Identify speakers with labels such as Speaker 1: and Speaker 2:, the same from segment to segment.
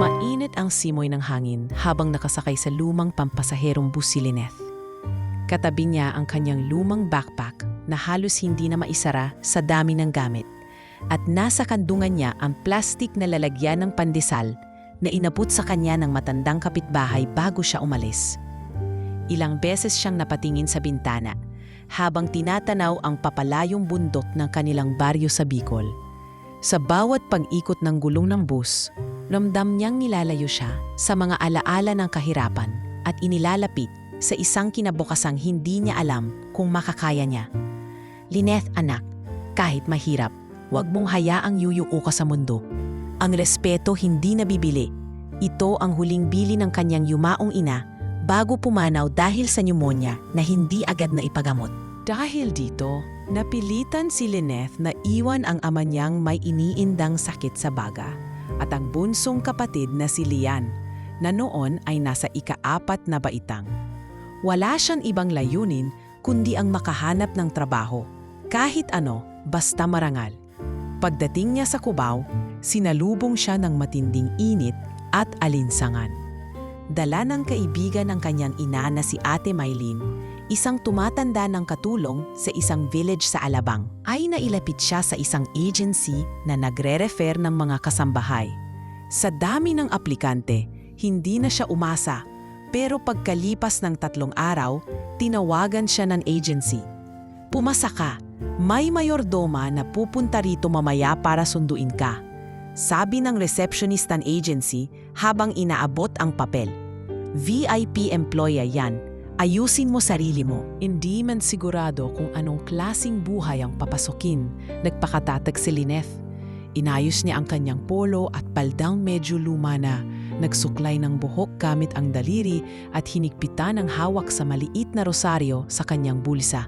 Speaker 1: Mainit ang simoy ng hangin habang nakasakay sa lumang pampasaherong bus si Lynette. Katabi niya ang kanyang lumang backpack na halos hindi na maisara sa dami ng gamit. At nasa kandungan niya ang plastik na lalagyan ng pandesal na inabot sa kanya ng matandang kapitbahay bago siya umalis. Ilang beses siyang napatingin sa bintana habang tinatanaw ang papalayong bundok ng kanilang baryo sa Bicol. Sa bawat pag-ikot ng gulong ng bus, ramdam niyang nilalayo siya sa mga alaala ng kahirapan at inilalapit sa isang kinabukasang hindi niya alam kung makakaya niya. Lynette, anak, kahit mahirap, huwag mong hayaang yuyuko ka sa mundo. Ang respeto hindi nabibili. Ito ang huling bili ng kanyang yumaong ina bago pumanaw dahil sa pneumonia na hindi agad na ipagamot. Dahil dito, napilitan si Lynette na iwan ang ama niyang may iniindang sakit sa baga at ang bunsong kapatid na si Lian na noon ay nasa ika-4 na baitang. Wala siyang ibang layunin kundi ang makahanap ng trabaho, kahit ano, basta marangal. Pagdating niya sa Cubao, sinalubong siya ng matinding init at alinsangan. Dala ng kaibigan ng kanyang ina na si Ate Maylin, isang tumatanda ng katulong sa isang village sa Alabang, ay nailapit siya sa isang agency na nagre-refer ng mga kasambahay. Sa dami ng aplikante, hindi na siya umasa, pero pagkalipas ng 3 araw, tinawagan siya ng agency. Pumasa ka. May mayordoma na pupunta rito mamaya para sunduin ka. Sabi ng receptionist ng agency habang inaabot ang papel. VIP employee yan. Ayusin mo sarili mo. Hindi man sigurado kung anong klasing buhay ang papasokin, nagpakatatag si Lynette. Inayos niya ang kanyang polo at baldang medyo luma na. Nagsuklay ng buhok gamit ang daliri at hinigpitan ang hawak sa maliit na rosaryo sa kanyang bulsa.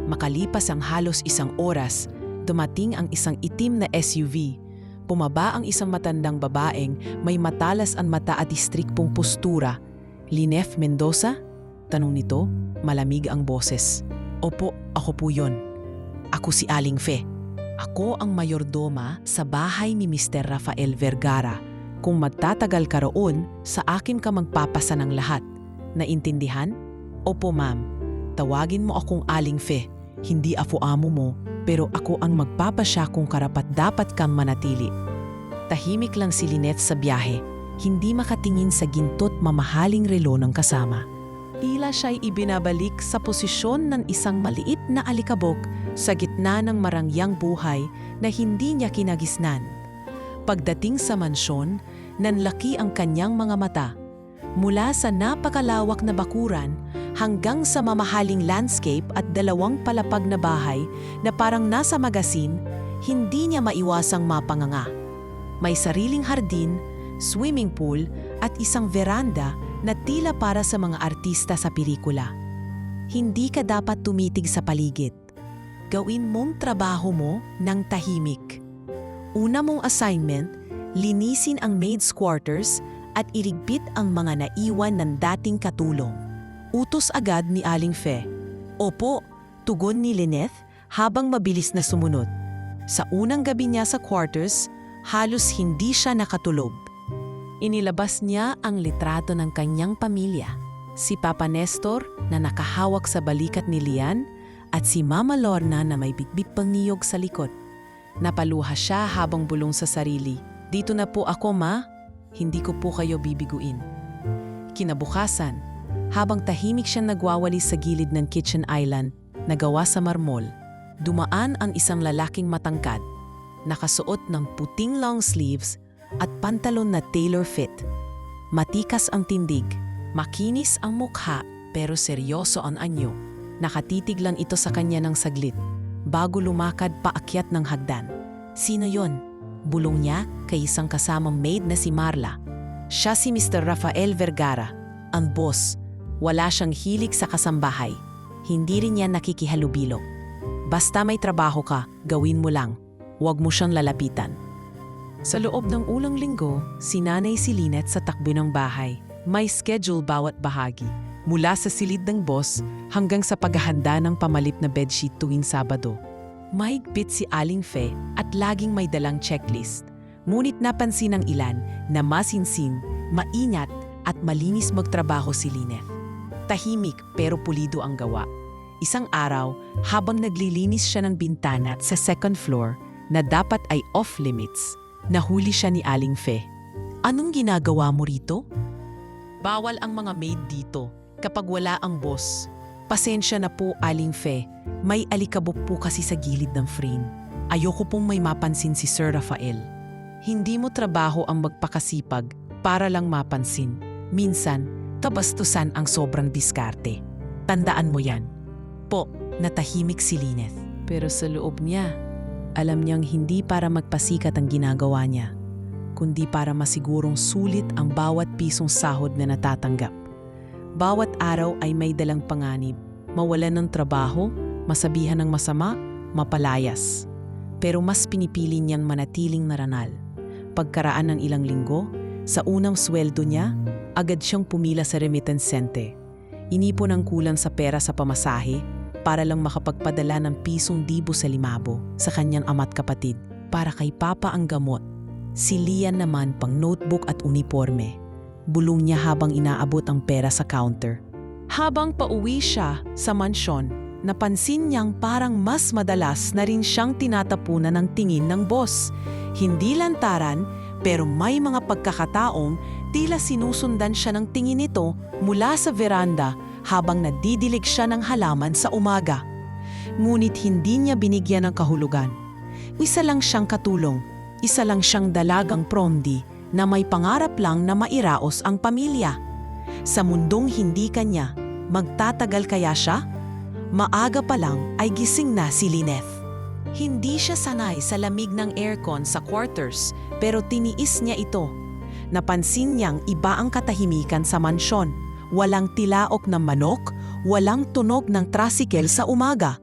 Speaker 1: Makalipas ang halos 1 oras, dumating ang isang itim na SUV. Pumaba ang isang matandang babaeng may matalas ang mata at distrikpong postura. Lynette Mendoza? Tanong nito, malamig ang boses. Opo, ako po yun. Ako si Aling Fe. Ako ang mayordoma sa bahay ni Mr. Rafael Vergara. Kung magtatagal ka roon, sa akin ka magpapasa ng lahat. Naintindihan? Opo, ma'am. Tawagin mo akong Aling Fe. Hindi ako amo mo, pero ako ang magpapasya kung karapat-dapat kang manatili. Tahimik lang si Lynette sa biyahe, hindi makatingin sa ginto't mamahaling relo ng kasama. Tila siya'y ibinabalik sa posisyon ng isang maliit na alikabok sa gitna ng marangyang buhay na hindi niya kinagisnan. Pagdating sa mansyon, nanlaki ang kanyang mga mata. Mula sa napakalawak na bakuran hanggang sa mamahaling landscape at 2 palapag na bahay na parang nasa magasin, hindi niya maiwasang mapanganga. May sariling hardin, swimming pool at isang veranda na tila para sa mga artista sa pelikula. Hindi ka dapat tumitig sa paligid. Gawin mong trabaho mo ng tahimik. Una mong assignment, linisin ang maid's quarters at irigpit ang mga naiwan ng dating katulong. Utos agad ni Aling Fe. Opo, tugon ni Lynette habang mabilis na sumunod. Sa unang gabi niya sa quarters, halos hindi siya nakatulog. Inilabas niya ang litrato ng kanyang pamilya. Si Papa Nestor na nakahawak sa balikat ni Lian at si Mama Lorna na may bitbit pang niyog sa likod. Napaluha siya habang bulong sa sarili. Dito na po ako, ma. Hindi ko po kayo bibiguin. Kinabukasan, habang tahimik siyang nagwawalis sa gilid ng kitchen island na gawa sa marmol, dumaan ang isang lalaking matangkad, nakasuot ng puting long sleeves at pantalon na tailor fit. Matikas ang tindig, makinis ang mukha pero seryoso ang anyo. Nakatitig lang ito sa kanya ng saglit, bago lumakad paakyat ng hagdan. Sino yon? Bulong niya kay isang kasamang maid na si Marla. Siya si Mr. Rafael Vergara, ang boss. Wala siyang hilig sa kasambahay. Hindi rin niya nakikihalubilo. Basta may trabaho ka, gawin mo lang. Huwag mo siyang lalapitan. Sa loob ng ulang linggo, sinanay si Lynette sa takbo ng bahay. May schedule bawat bahagi. Mula sa silid ng boss hanggang sa paghahanda ng pamalip na bedsheet tuwing Sabado. Mahigpit si Aling Fe at laging may dalang checklist. Ngunit napansin ng ilan na masinsin, maingat at malinis magtrabaho si Lyneth. Tahimik pero pulido ang gawa. Isang araw, habang naglilinis siya ng bintana sa second floor na dapat ay off-limits, nahuli siya ni Aling Fe. Anong ginagawa mo rito? Bawal ang mga maid dito kapag wala ang boss. Pasensya na po, Aling Fe. May alikabok po kasi sa gilid ng frame. Ayoko pong may mapansin si Sir Rafael. Hindi mo trabaho ang magpakasipag para lang mapansin. Minsan, kabastusan ang sobrang diskarte. Tandaan mo yan. Po, natahimik si Lyneth. Pero sa loob niya, alam niyang hindi para magpasikat ang ginagawa niya, kundi para masigurong sulit ang bawat pisong sahod na natatanggap. Bawat araw ay may dalang panganib, mawalan ng trabaho, masabihan ng masama, mapalayas. Pero mas pinipili niyang manatiling naranal. Pagkaraan ng ilang linggo, sa unang sweldo niya, agad siyang pumila sa remittance center. Inipon ang kulang sa pera sa pamasahe para lang makapagpadala ng pisong dibo sa limabo sa kanyang ama't kapatid para kay Papa ang gamot. Si Lian naman pang notebook at uniforme. Bulong niya habang inaabot ang pera sa counter. Habang pauwi siya sa mansyon, napansin niyang parang mas madalas na rin siyang tinatapunan ng tingin ng boss. Hindi lantaran, pero may mga pagkakataong tila sinusundan siya ng tingin nito mula sa veranda habang nadidilig siya ng halaman sa umaga. Ngunit hindi niya binigyan ng kahulugan. Isa lang siyang katulong, isa lang siyang dalagang prondi na may pangarap lang na mairaos ang pamilya. Sa mundong hindi kanya, magtatagal kaya siya? Maaga pa lang ay gising na si Lyneth. Hindi siya sanay sa lamig ng aircon sa quarters pero tiniis niya ito. Napansin niyang iba ang katahimikan sa mansyon. Walang tilaok ng manok, walang tunog ng tricycle sa umaga.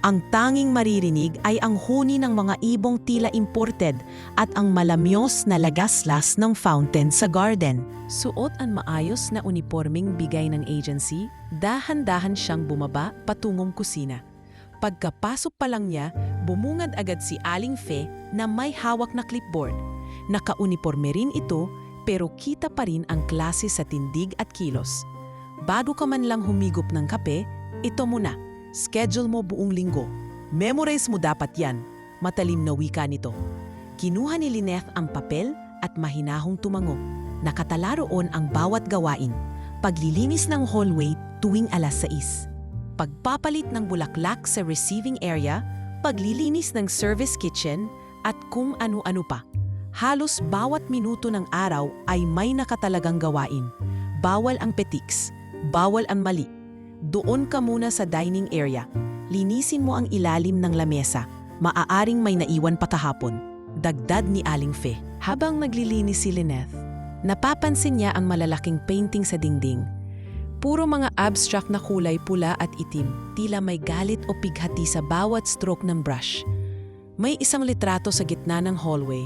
Speaker 1: Ang tanging maririnig ay ang huni ng mga ibong tila imported at ang malamyos na lagaslas ng fountain sa garden. Suot ang maayos na uniforming bigay ng agency, dahan-dahan siyang bumaba patungong kusina. Pagkapasok pa lang niya, bumungad agad si Aling Fe na may hawak na clipboard. Naka-uniforme rin ito pero kita pa rin ang klase sa tindig at kilos. Bago ka man lang humigop ng kape, ito muna. Schedule mo buong linggo. Memorize mo dapat yan. Matalim na wika nito. Kinuha ni Lyneth ang papel at mahinahong tumango. Nakatala roon ang bawat gawain. Paglilinis ng hallway tuwing 6:00. Pagpapalit ng bulaklak sa receiving area, paglilinis ng service kitchen, at kung ano-ano pa. Halos bawat minuto ng araw ay may nakatalagang gawain. Bawal ang petiks, bawal ang mali. Doon ka muna sa dining area. Linisin mo ang ilalim ng lamesa. Maaaring may naiwan pa kahapon. Dagdag ni Aling Fe. Habang naglilinis si Lyneth, napapansin niya ang malalaking painting sa dingding. Puro mga abstract na kulay pula at itim, tila may galit o pighati sa bawat stroke ng brush. May isang litrato sa gitna ng hallway.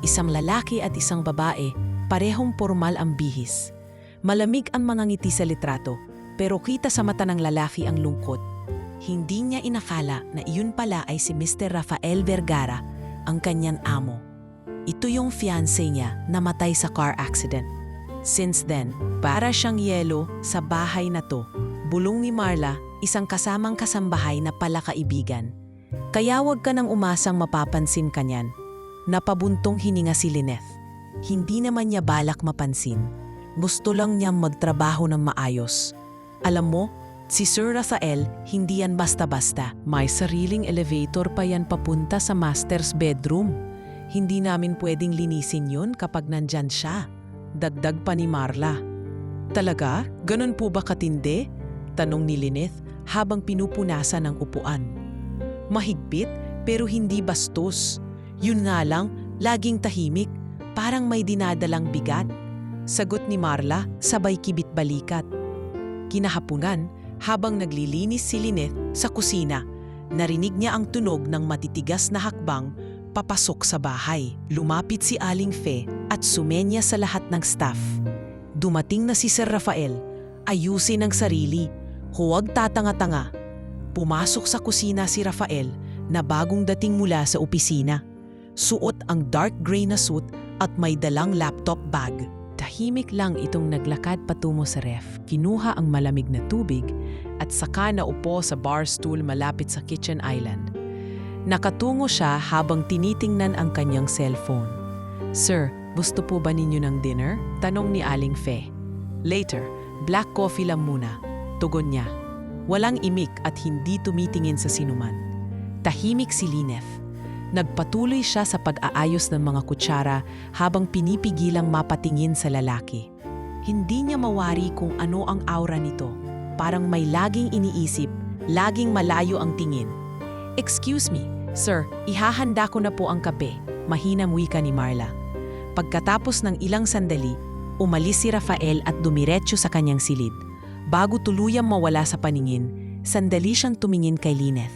Speaker 1: Isang lalaki at isang babae, parehong formal ang bihis. Malamig ang mga ngiti sa litrato, pero kita sa mata ng lalaki ang lungkot. Hindi niya inakala na iyon pala ay si Mr. Rafael Vergara, ang kanyang amo. Ito yung fiancé niya namatay sa car accident. Since then, para siyang yelo sa bahay na to. Bulong ni Marla, isang kasamang kasambahay na pala kaibigan. Kaya wag ka nang umasang mapapansin kanyan. Napabuntong hininga si Lyneth. Hindi naman niya balak mapansin. Gusto lang niyang magtrabaho ng maayos. Alam mo, si Sir Rafael hindi yan basta-basta. May sariling elevator pa yan papunta sa master's bedroom. Hindi namin pwedeng linisin yun kapag nandyan siya. Dagdag pa ni Marla. Talaga? Ganun po ba katindi? Tanong ni Lyneth habang pinupunasan ang upuan. Mahigpit pero hindi bastos. Yun nga lang, laging tahimik, parang may dinadalang bigat. Sagot ni Marla, sabay kibit-balikat. Kinahapunan, habang naglilinis si Lyneth sa kusina, narinig niya ang tunog ng matitigas na hakbang papasok sa bahay. Lumapit si Aling Fe at sumenya sa lahat ng staff. Dumating na si Sir Rafael, ayusin ang sarili, huwag tatanga-tanga. Pumasok sa kusina si Rafael, na bagong dating mula sa opisina. Suot ang dark gray na suit at may dalang laptop bag. Tahimik lang itong naglakad patungo sa ref, kinuha ang malamig na tubig at saka naupo sa bar stool malapit sa kitchen island. Nakatungo siya habang tinitingnan ang kanyang cellphone. "Sir, gusto po ba ninyo ng dinner?" tanong ni Aling Fe. "Later, black coffee lang muna," tugon niya. Walang imik at hindi tumitingin sa sinuman. Tahimik si Lineth. Nagpatuloy siya sa pag-aayos ng mga kutsara habang pinipigilang mapatingin sa lalaki. Hindi niya mawari kung ano ang aura nito. Parang may laging iniisip, laging malayo ang tingin. "Excuse me, sir, ihahanda ko na po ang kape," mahinang wika ni Marla. Pagkatapos ng ilang sandali, umalis si Rafael at dumiretso sa kanyang silid. Bago tuluyang mawala sa paningin, sandali siyang tumingin kay Lineth.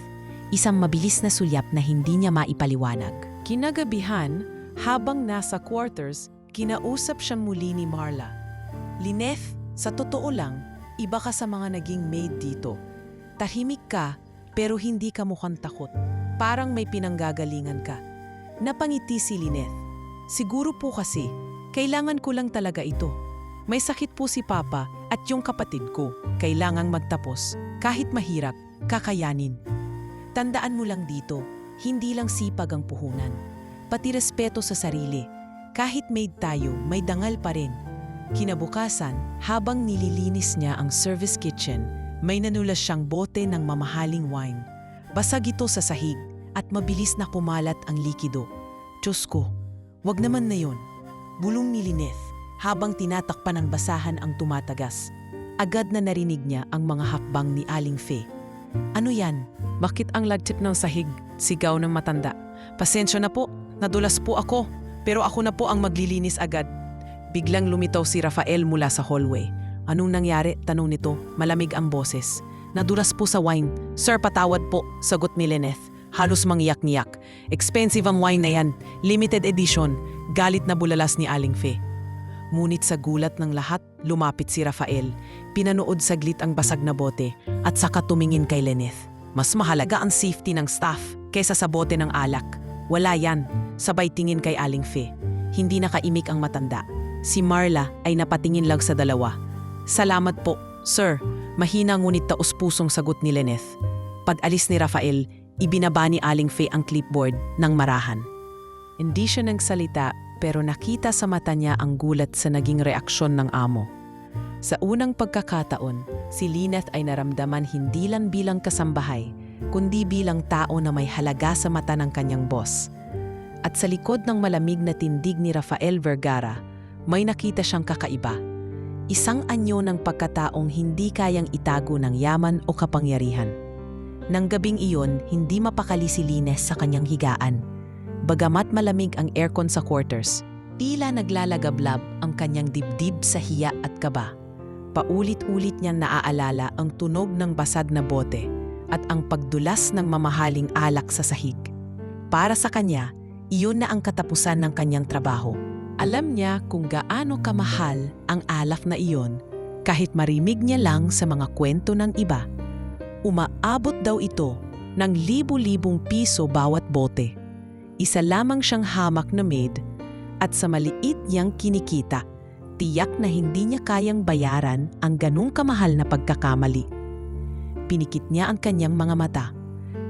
Speaker 1: Isang mabilis na sulyap na hindi niya maipaliwanag. Kinagabihan, habang nasa quarters, kinausap siya muli ni Marla. "Lineth, sa totoo lang, iba ka sa mga naging maid dito. Tahimik ka, pero hindi ka mukhang takot. Parang may pinanggagalingan ka." Napangiti si Lineth. "Siguro po kasi, kailangan ko lang talaga ito. May sakit po si Papa at yung kapatid ko. Kailangang magtapos. Kahit mahirap, kakayanin. Tandaan mo lang dito, hindi lang sipag ang puhunan. Pati respeto sa sarili. Kahit maid tayo, may dangal pa rin." Kinabukasan, habang nililinis niya ang service kitchen, may nanulas siyang bote ng mamahaling wine. Basag ito sa sahig at mabilis na kumalat ang likido. "Diyos ko, wag naman na yun," bulong ni Lineth habang tinatakpan ng basahan ang tumatagas. Agad na narinig niya ang mga hakbang ni Aling Fe. "Ano yan? Bakit ang lagtip ng sahig?" sigaw ng matanda. "Pasensya na po, nadulas po ako, pero ako na po ang maglilinis agad." Biglang lumitaw si Rafael mula sa hallway. "Anong nangyari?" tanong nito, malamig ang boses. "Nadulas po sa wine." "Sir, patawad po," sagot ni Lineth. Halos mangiyak-ngiyak. "Expensive ang wine na yan, limited edition." Galit na bulalas ni Aling Fe. Ngunit sa gulat ng lahat, lumapit si Rafael. Pinanood saglit ang basag na bote at saka tumingin kay Lineth. "Mas mahalaga ang safety ng staff kaysa sa bote ng alak." "Wala yan," sabay tingin kay Aling Fe. Hindi nakaimik ang matanda. Si Marla ay napatingin lang sa dalawa. "Salamat po, sir," mahina ngunit taos-pusong sagot ni Lineth. Pag-alis ni Rafael, ibinaba ni Aling Fe ang clipboard ng marahan. Hindi siya nagsalita pero nakita sa mata niya ang gulat sa naging reaksyon ng amo. Sa unang pagkakataon, si Lineth ay naramdaman hindi lang bilang kasambahay, kundi bilang tao na may halaga sa mata ng kanyang boss. At sa likod ng malamig na tindig ni Rafael Vergara, may nakita siyang kakaiba. Isang anyo ng pagkataong hindi kayang itago ng yaman o kapangyarihan. Nang gabing iyon, hindi mapakali si Lineth sa kanyang higaan. Bagamat malamig ang aircon sa quarters, tila naglalagablab ang kanyang dibdib sa hiya at kaba. Paulit-ulit niyang naaalala ang tunog ng basag na bote at ang pagdulas ng mamahaling alak sa sahig. Para sa kanya, iyon na ang katapusan ng kanyang trabaho. Alam niya kung gaano kamahal ang alak na iyon kahit marimig niya lang sa mga kwento ng iba. Umaabot daw ito ng libu-libong piso bawat bote. Isa lamang siyang hamak na maid at sa maliit niyang kinikita, tiyak na hindi niya kayang bayaran ang ganung kamahal na pagkakamali. Pinikit niya ang kanyang mga mata.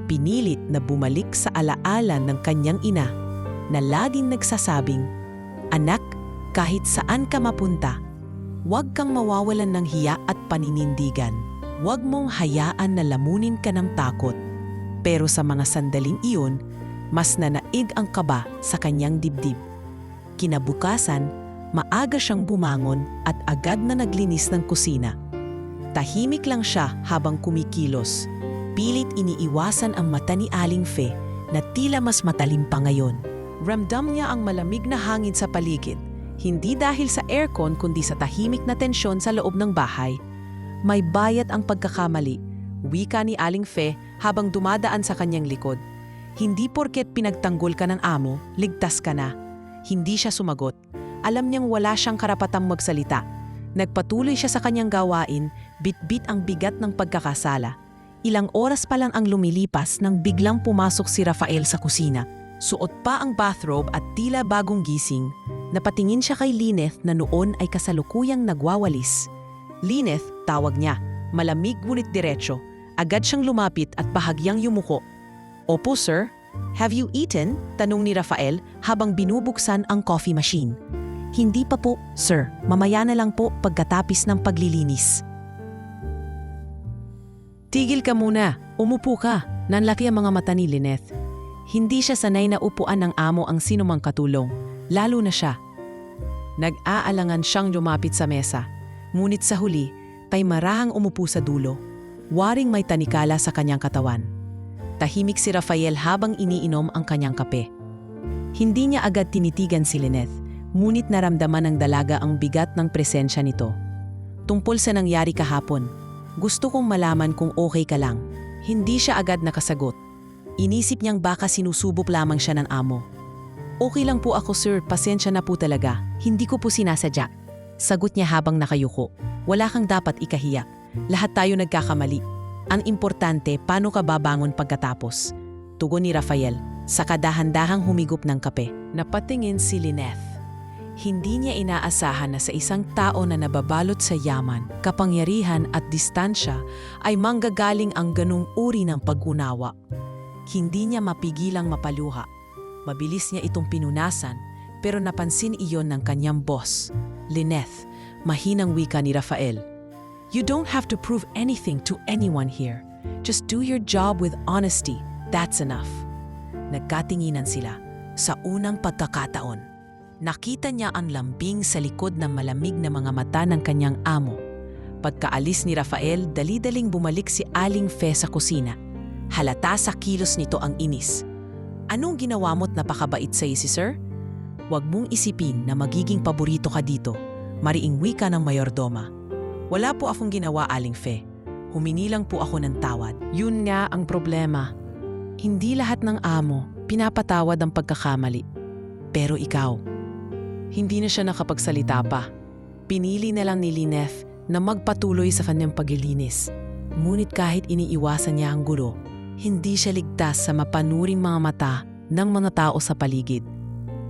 Speaker 1: Pinilit na bumalik sa alaala ng kanyang ina na laging nagsasabing, "Anak, kahit saan ka mapunta, huwag kang mawawalan ng hiya at paninindigan. Huwag mong hayaan na lamunin ka ng takot." Pero sa mga sandaling iyon, mas nanaig ang kaba sa kanyang dibdib. Kinabukasan, maaga siyang bumangon at agad na naglinis ng kusina. Tahimik lang siya habang kumikilos. Pilit iniiwasan ang mata ni Aling Fe na tila mas matalim pa ngayon. Ramdam niya ang malamig na hangin sa paligid, hindi dahil sa aircon kundi sa tahimik na tensyon sa loob ng bahay. May bayat ang pagkakamali, wika ni Aling Fe habang dumadaan sa kanyang likod. Hindi porket pinagtanggol ka ng amo, ligtas ka na. Hindi siya sumagot. Alam niyang wala siyang karapatang magsalita. Nagpatuloy siya sa kanyang gawain, bit-bit ang bigat ng pagkakasala. Ilang oras pa lang ang lumilipas nang biglang pumasok si Rafael sa kusina. Suot pa ang bathrobe at tila bagong gising. Napatingin siya kay Lyneth na noon ay kasalukuyang nagwawalis. Lyneth, tawag niya, malamig ngunit diretso. Agad siyang lumapit at bahagyang yumuko. "Opo, sir. Have you eaten?" tanong ni Rafael habang binubuksan ang coffee machine. "Hindi pa po, sir. Mamaya na lang po pagkatapos ng paglilinis." "Tigil ka muna. Umupo ka." Nanlaki ang mga mata ni Lyneth. Hindi siya sanay na upuan ng amo ang sinumang katulong, lalo na siya. Nag-aalangan siyang lumapit sa mesa. Ngunit sa huli, kay marahang umupo sa dulo. Waring may tanikala sa kanyang katawan. Tahimik si Rafael habang iniinom ang kanyang kape. Hindi niya agad tinitigan si Lyneth, ngunit naramdaman ng dalaga ang bigat ng presensya nito. Tungkol sa nangyari kahapon, "Gusto kong malaman kung okay ka lang." Hindi siya agad nakasagot. Inisip niyang baka sinusubok lamang siya ng amo. "Okay lang po ako, sir. Pasensya na po talaga. Hindi ko po sinasadya." Sagot niya habang nakayuko. "Wala kang dapat ikahiya. Lahat tayo nagkakamali. Ang importante, paano ka babangon pagkatapos?" Tugon ni Rafael, sa kadahan-dahang humigop ng kape. Napatingin si Lyneth. Hindi niya inaasahan na sa isang tao na nababalot sa yaman, kapangyarihan at distansya ay manggagaling ang ganung uri ng pag-unawa. Hindi niya mapigilang mapaluha. Mabilis niya itong pinunasan, pero napansin iyon ng kanyang boss. "Lyneth," mahinang wika ni Rafael. "You don't have to prove anything to anyone here. Just do your job with honesty. That's enough." Nagkatinginan sila. Sa unang pagkakataon, nakita niya ang lambing sa likod ng malamig na mga mata ng kanyang amo. Pagkaalis ni Rafael, dali-daling bumalik si Aling Fe sa kusina. Halata sa kilos nito ang inis. "Anong ginawa mo't napakabait sa si sir?" "Huwag mong isipin na magiging paborito ka dito," mariing wika ng mayordoma. "Wala po akong ginawa, Aling Fe. Humingi lang po ako ng tawad." Yun nga ang problema. Hindi lahat ng amo pinapatawad ang pagkakamali. Pero ikaw, hindi na siya nakapagsalita pa. Pinili na lang ni Lyneth na magpatuloy sa kanyang paglilinis. Ngunit kahit iniiwasan niya ang gulo, hindi siya ligtas sa mapanuring mga mata ng mga tao sa paligid.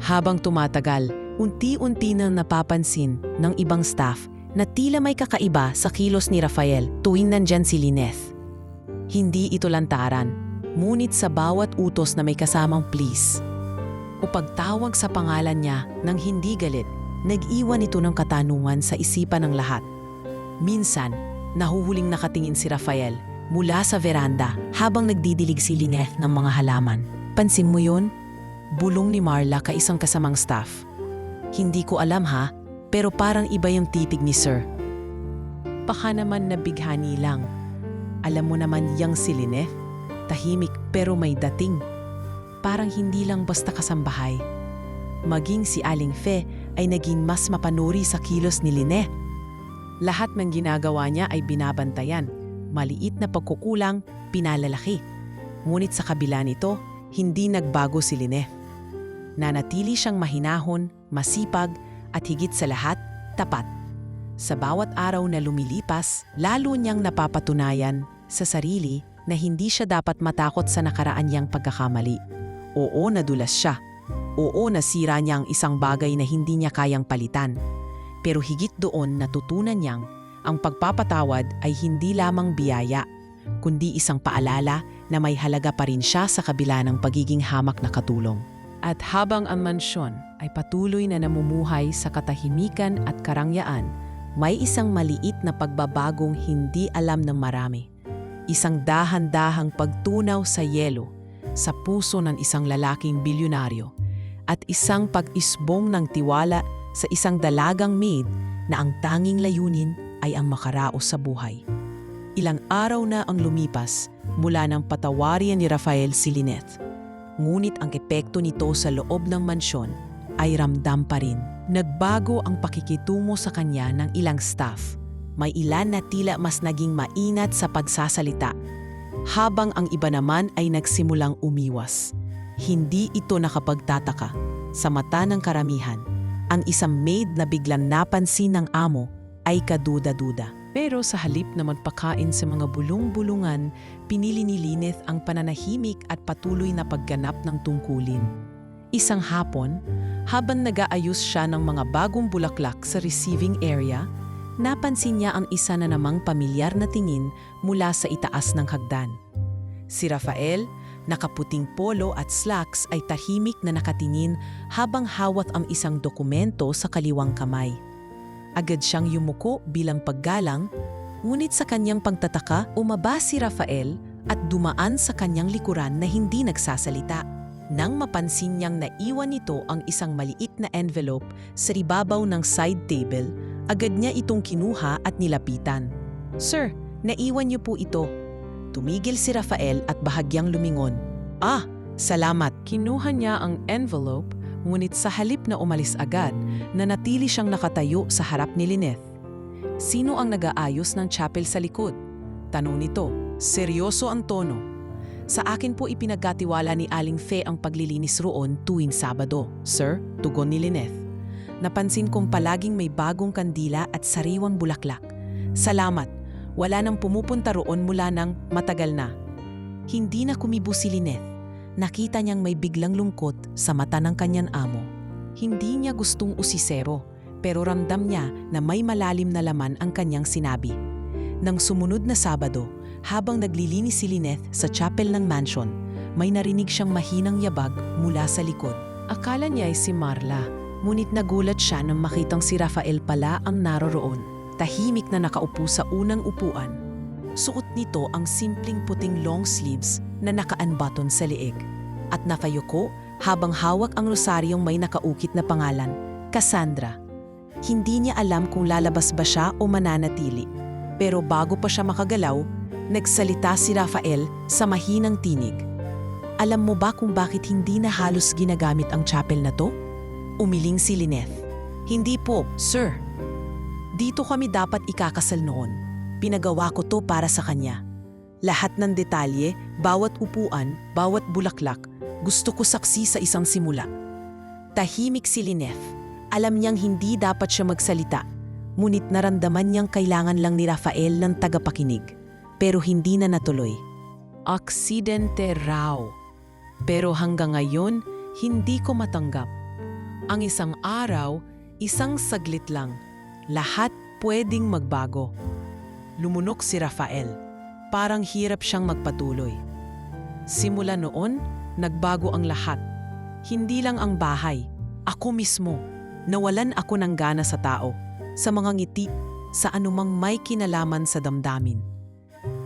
Speaker 1: Habang tumatagal, unti-unti nang napapansin ng ibang staff na tila may kakaiba sa kilos ni Rafael tuwing nandyan si Lyneth. Hindi ito lantaran, ngunit sa bawat utos na may kasamang please o pagtawag sa pangalan niya nang hindi galit, nag-iwan ito ng katanungan sa isipan ng lahat. Minsan, nahuhuling nakatingin si Rafael mula sa veranda habang nagdidilig si Lyneth ng mga halaman. "Pansin mo yun?" Bulong ni Marla kay isang kasamang staff. "Hindi ko alam ha, pero parang iba yung titig ni sir." Baka naman nabighani lang. Alam mo naman yang si Lyneth, tahimik pero may dating. Parang hindi lang basta kasambahay. Maging si Aling Fe ay naging mas mapanuri sa kilos ni Lyneth. Lahat ng ginagawa niya ay binabantayan. Maliit na pagkukulang, pinalalaki. Ngunit sa kabila nito, hindi nagbago si Lyneth. Nanatili siyang mahinahon, masipag, at higit sa lahat, tapat. Sa bawat araw na lumilipas, lalo niyang napapatunayan sa sarili na hindi siya dapat matakot sa nakaraan niyang pagkakamali. Oo, nadulas siya. Oo, nasira niya ang isang bagay na hindi niya kayang palitan. Pero higit doon natutunan niyang ang pagpapatawad ay hindi lamang biyaya, kundi isang paalala na may halaga pa rin siya sa kabila ng pagiging hamak na katulong. At habang ang mansyon ay patuloy na namumuhay sa katahimikan at karangyaan, may isang maliit na pagbabagong hindi alam ng marami. Isang dahan-dahang pagtunaw sa yelo sa puso ng isang lalaking bilyonaryo at isang pag-isbong ng tiwala sa isang dalagang maid na ang tanging layunin ay ang makaraos sa buhay. Ilang araw na ang lumipas mula nang patawarin ni Rafael si Lyneth. Ngunit ang epekto nito sa loob ng mansyon ay ramdam pa rin. Nagbago ang pakikitungo sa kanya ng ilang staff. May ilan na tila mas naging mainat sa pagsasalita, habang ang iba naman ay nagsimulang umiwas. Hindi ito nakapagtataka. Sa mata ng karamihan, ang isang maid na biglang napansin ng amo ay kaduda-duda. Pero sa halip na magpakain sa mga bulong-bulungan, pinili ni Lyneth ang pananahimik at patuloy na pagganap ng tungkulin. Isang hapon, habang nag-aayos siya ng mga bagong bulaklak sa receiving area, napansin niya ang isa na namang pamilyar na tingin mula sa itaas ng hagdan. Si Rafael, nakaputing polo at slacks ay tahimik na nakatingin habang hawak ang isang dokumento sa kaliwang kamay. Agad siyang yumuko bilang paggalang, ngunit sa kanyang pagtataka umaba si Rafael at dumaan sa kanyang likuran na hindi nagsasalita. Nang mapansin niyang naiwan nito ang isang maliit na envelope sa ibabaw ng side table, agad niya itong kinuha at nilapitan. "Sir, naiwan niyo po ito." Tumigil si Rafael at bahagyang lumingon. "Ah, salamat." Kinuha niya ang envelope, ngunit sa halip na umalis agad, nanatili siyang nakatayo sa harap ni Lyneth. "Sino ang nag-aayos ng chapel sa likod?" tanong nito. Seryoso ang tono. "Sa akin po ipinagkatiwala ni Aling Fe ang paglilinis roon tuwing Sabado, sir," tugon ni Lyneth. "Napansin kong palaging may bagong kandila at sariwang bulaklak. Salamat, wala nang pumupunta roon mula nang matagal na." Hindi na kumibo si Lyneth. Nakita niyang may biglang lungkot sa mata ng kanyang amo. Hindi niya gustong usisero, pero ramdam niya na may malalim na laman ang kanyang sinabi. Nang sumunod na Sabado, habang naglilinis si Lyneth sa chapel ng mansion, may narinig siyang mahinang yabag mula sa likod. Akala niya ay si Marla, ngunit nagulat siya nang makitang si Rafael pala ang naroroon. Tahimik na nakaupo sa unang upuan. Suot nito ang simpleng puting long sleeves na naka-unbutton sa leeg. At nakayuko habang hawak ang rosaryong may nakaukit na pangalan, Cassandra. Hindi niya alam kung lalabas ba siya o mananatili. Pero bago pa siya makagalaw, nagsalita si Rafael sa mahinang tinig. "Alam mo ba kung bakit hindi na halos ginagamit ang chapel na to?" Umiling si Lyneth. "Hindi po, sir. Dito kami dapat ikakasal noon. Pinagawa ko to para sa kanya. Lahat ng detalye, bawat upuan, bawat bulaklak, gusto ko saksi sa isang simula." Tahimik si Lyneth. Alam niyang hindi dapat siya magsalita, ngunit naramdaman niyang kailangan lang ni Rafael ng tagapakinig. Pero hindi na natuloy. Aksidente raw. Pero hanggang ngayon, hindi ko matanggap. Ang isang araw, isang saglit lang. Lahat pwedeng magbago. Lumunok si Rafael. Parang hirap siyang magpatuloy. Simula noon, nagbago ang lahat. Hindi lang ang bahay. Ako mismo. Nawalan ako ng gana sa tao, sa mga ngiti, sa anumang may kinalaman sa damdamin.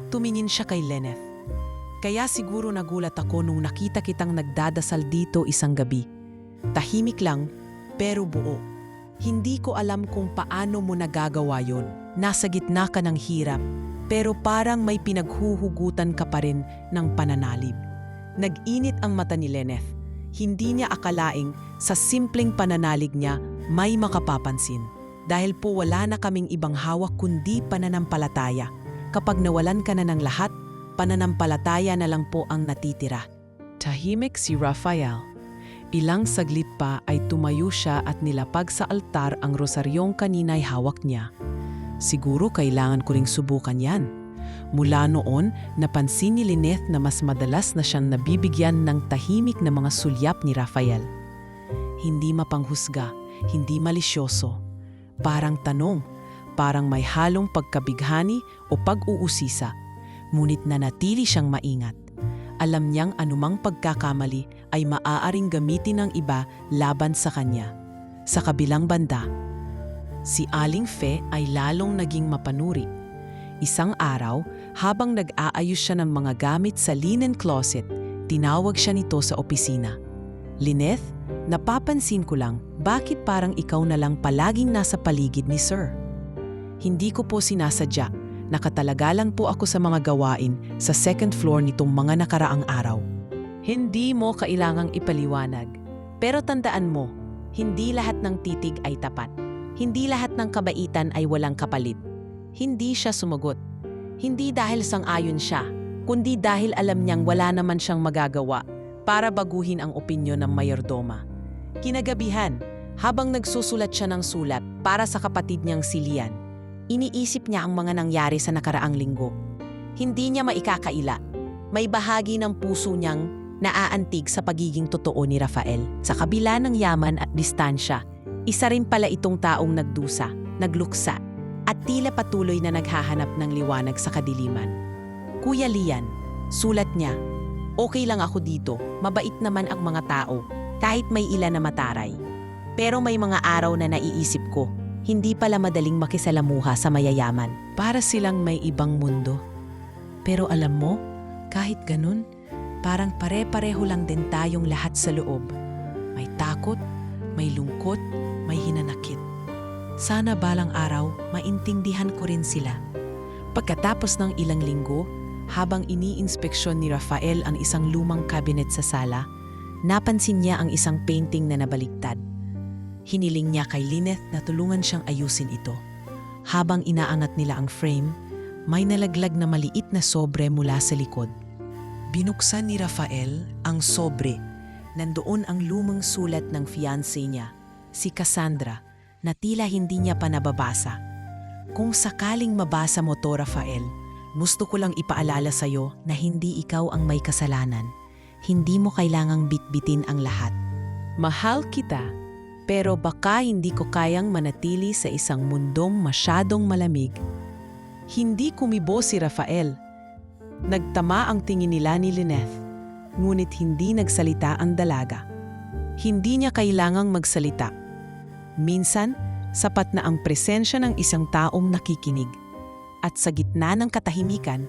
Speaker 1: Tumingin siya kay Lyneth. "Kaya siguro nagulat ako nung nakita kitang nagdadasal dito isang gabi. Tahimik lang, pero buo. Hindi ko alam kung paano mo nagagawa yon. Nasa gitna ka ng hirap, pero parang may pinaghuhugutan ka pa rin ng pananalib." Nag-init ang mata ni Lyneth. Hindi niya akalaing sa simpleng pananalig niya may makapapansin. Dahil po wala na kaming ibang hawak kundi pananampalataya. Kapag nawalan ka na ng lahat, pananampalataya na lang po ang natitira. Tahimik si Rafael. Ilang saglit pa ay tumayo siya at nilapag sa altar ang rosaryong kanina'y hawak niya. "Siguro kailangan ko ring subukan yan." Mula noon, napansin ni Lyneth na mas madalas na siyang nabibigyan ng tahimik na mga sulyap ni Rafael. Hindi mapanghusga, hindi malisyoso. Parang tanong, parang may halong pagkabighani o pag-uusisa, ngunit nanatili siyang maingat. Alam niyang anumang pagkakamali ay maaaring gamitin ng iba laban sa kanya. Sa kabilang banda, si Aling Fe ay lalong naging mapanuri. Isang araw, habang nag-aayos siya ng mga gamit sa linen closet, tinawag siya nito sa opisina. "Lyneth, napapansin ko lang, bakit parang ikaw na lang palaging nasa paligid ni Sir?" "Hindi ko po sinasadya. Nakatalaga lang po ako sa mga gawain sa second floor nitong mga nakaraang araw." Hindi mo kailangang ipaliwanag. Pero tandaan mo, hindi lahat ng titig ay tapat. Hindi lahat ng kabaitan ay walang kapalit. Hindi siya sumagot. Hindi dahil sang-ayon siya, kundi dahil alam niyang wala naman siyang magagawa para baguhin ang opinyon ng mayordoma. Kinagabihan, habang nagsusulat siya ng sulat para sa kapatid niyang si Lian, Iniisip niya ang mga nangyari sa nakaraang linggo. Hindi niya maikakaila. May bahagi ng puso niyang naaantig sa pagiging totoo ni Rafael. Sa kabila ng yaman at distansya, isa rin pala itong taong nagdusa, nagluksa, at tila patuloy na naghahanap ng liwanag sa kadiliman. Kuya Lian, sulat niya, okay lang ako dito, mabait naman ang mga tao, kahit may ilan na mataray. Pero may mga araw na naiisip ko, hindi pala madaling makisalamuha sa mayayaman. Para silang may ibang mundo. Pero alam mo, kahit ganun, parang pare-pareho lang din tayong lahat sa loob. May takot, may lungkot, may hinanakit. Sana balang araw, maintindihan ko rin sila. Pagkatapos ng ilang linggo, habang iniinspeksyon ni Rafael ang isang lumang cabinet sa sala, napansin niya ang isang painting na nabaligtad. Hiniling niya kay Lyneth na tulungan siyang ayusin ito. Habang inaangat nila ang frame, may nalaglag na maliit na sobre mula sa likod. Binuksan ni Rafael ang sobre. Nandoon ang lumang sulat ng fiancé niya, si Cassandra, na tila hindi niya pa nababasa. Kung sakaling mabasa mo to, Rafael, gusto ko lang ipaalala sa'yo na hindi ikaw ang may kasalanan. Hindi mo kailangang bitbitin ang lahat. Mahal kita, pero baka hindi ko kayang manatili sa isang mundong masyadong malamig. Hindi kumibo si Rafael. Nagtama ang tingin nila ni Lyneth, ngunit hindi nagsalita ang dalaga. Hindi niya kailangang magsalita. Minsan, sapat na ang presensya ng isang taong nakikinig. At sa gitna ng katahimikan,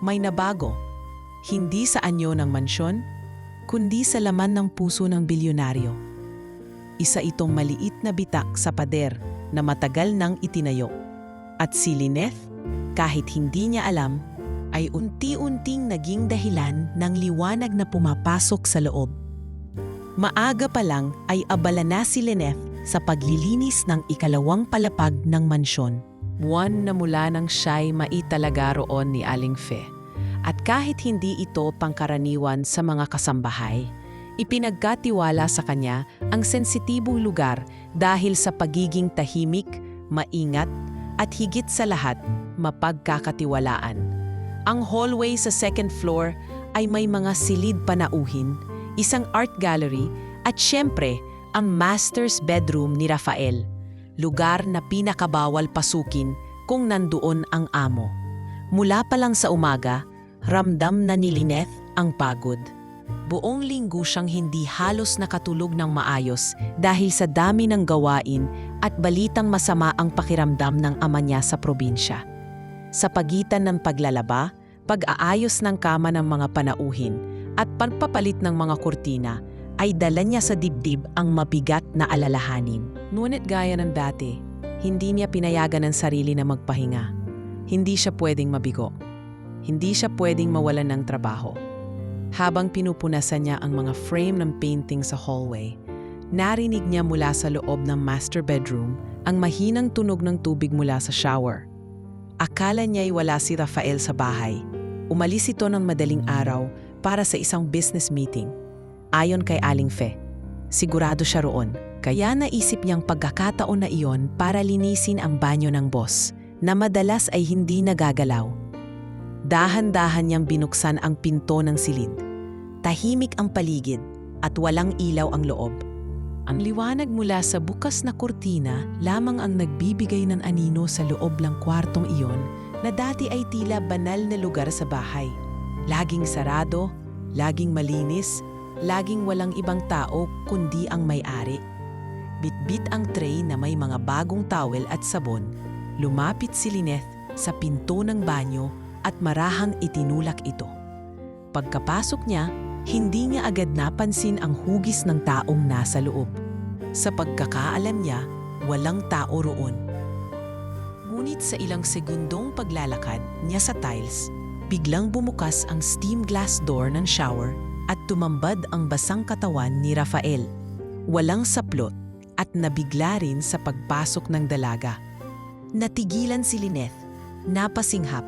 Speaker 1: may nabago. Hindi sa anyo ng mansyon, kundi sa laman ng puso ng bilyonaryo. Isa itong maliit na bitak sa pader na matagal nang itinayo. At si Lyneth, kahit hindi niya alam, ay unti-unting naging dahilan ng liwanag na pumapasok sa loob. Maaga pa lang ay abala na si Lyneth sa paglilinis ng ikalawang palapag ng mansyon. Buwan na mula nang siya'y maitalaga roon ni Aling Fe. At kahit hindi ito pangkaraniwan sa mga kasambahay, ipinagkatiwala sa kanya ang sensitibong lugar dahil sa pagiging tahimik, maingat, at higit sa lahat, mapagkakatiwalaan. Ang hallway sa second floor ay may mga silid panauhin, isang art gallery, at syempre, ang master's bedroom ni Rafael, lugar na pinakabawal pasukin kung nandoon ang amo. Mula pa lang sa umaga, ramdam na ni Lyneth ang pagod. Buong linggo siyang hindi halos nakatulog ng maayos dahil sa dami ng gawain at balitang masama ang pakiramdam ng ama niya sa probinsya. Sa pagitan ng paglalaba, pag-aayos ng kama ng mga panauhin at pagpapalit ng mga kurtina, ay dala niya sa dibdib ang mabigat na alalahanin. Ngunit gaya ng dati, hindi niya pinayagan ang sarili na magpahinga. Hindi siya pwedeng mabigo. Hindi siya pwedeng mawalan ng trabaho. Habang pinupunasan niya ang mga frame ng painting sa hallway, narinig niya mula sa loob ng master bedroom ang mahinang tunog ng tubig mula sa shower. Akala niya'y wala si Rafael sa bahay. Umalis ito ng madaling araw para sa isang business meeting. Ayon kay Aling Fe, sigurado siya roon. Kaya naisip niyang pagkakataon na iyon para linisin ang banyo ng boss, na madalas ay hindi nagagalaw. Dahan-dahan niyang binuksan ang pinto ng silid. Tahimik ang paligid at walang ilaw ang loob. Ang liwanag mula sa bukas na kurtina lamang ang nagbibigay ng anino sa loob ng kwartong iyon na dati ay tila banal na lugar sa bahay. Laging sarado, laging malinis, laging walang ibang tao kundi ang may-ari. Bitbit ang tray na may mga bagong towel at sabon. Lumapit si Lyneth sa pinto ng banyo at marahang itinulak ito. Pagkapasok niya, hindi niya agad napansin ang hugis ng taong nasa loob. Sa pagkakaalam niya, walang tao roon. Ngunit sa ilang segundong paglalakad niya sa tiles, biglang bumukas ang steam glass door ng shower at tumambad ang basang katawan ni Rafael. Walang saplot at nabigla rin sa pagpasok ng dalaga. Natigilan si Lyneth, napasinghap.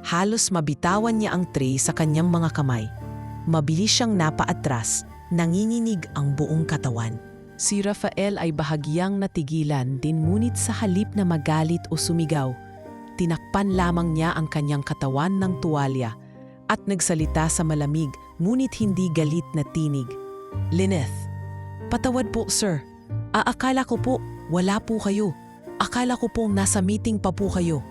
Speaker 1: Halos mabitawan niya ang tray sa kanyang mga kamay. Mabilis siyang napaatras, nanginginig ang buong katawan. Si Rafael ay bahagyang natigilan din ngunit sa halip na magalit o sumigaw, tinakpan lamang niya ang kanyang katawan ng tuwalya at nagsalita sa malamig ngunit hindi galit na tinig. Lyneth, patawad po sir. Akala ko po wala po kayo. Akala ko pong nasa meeting pa po kayo.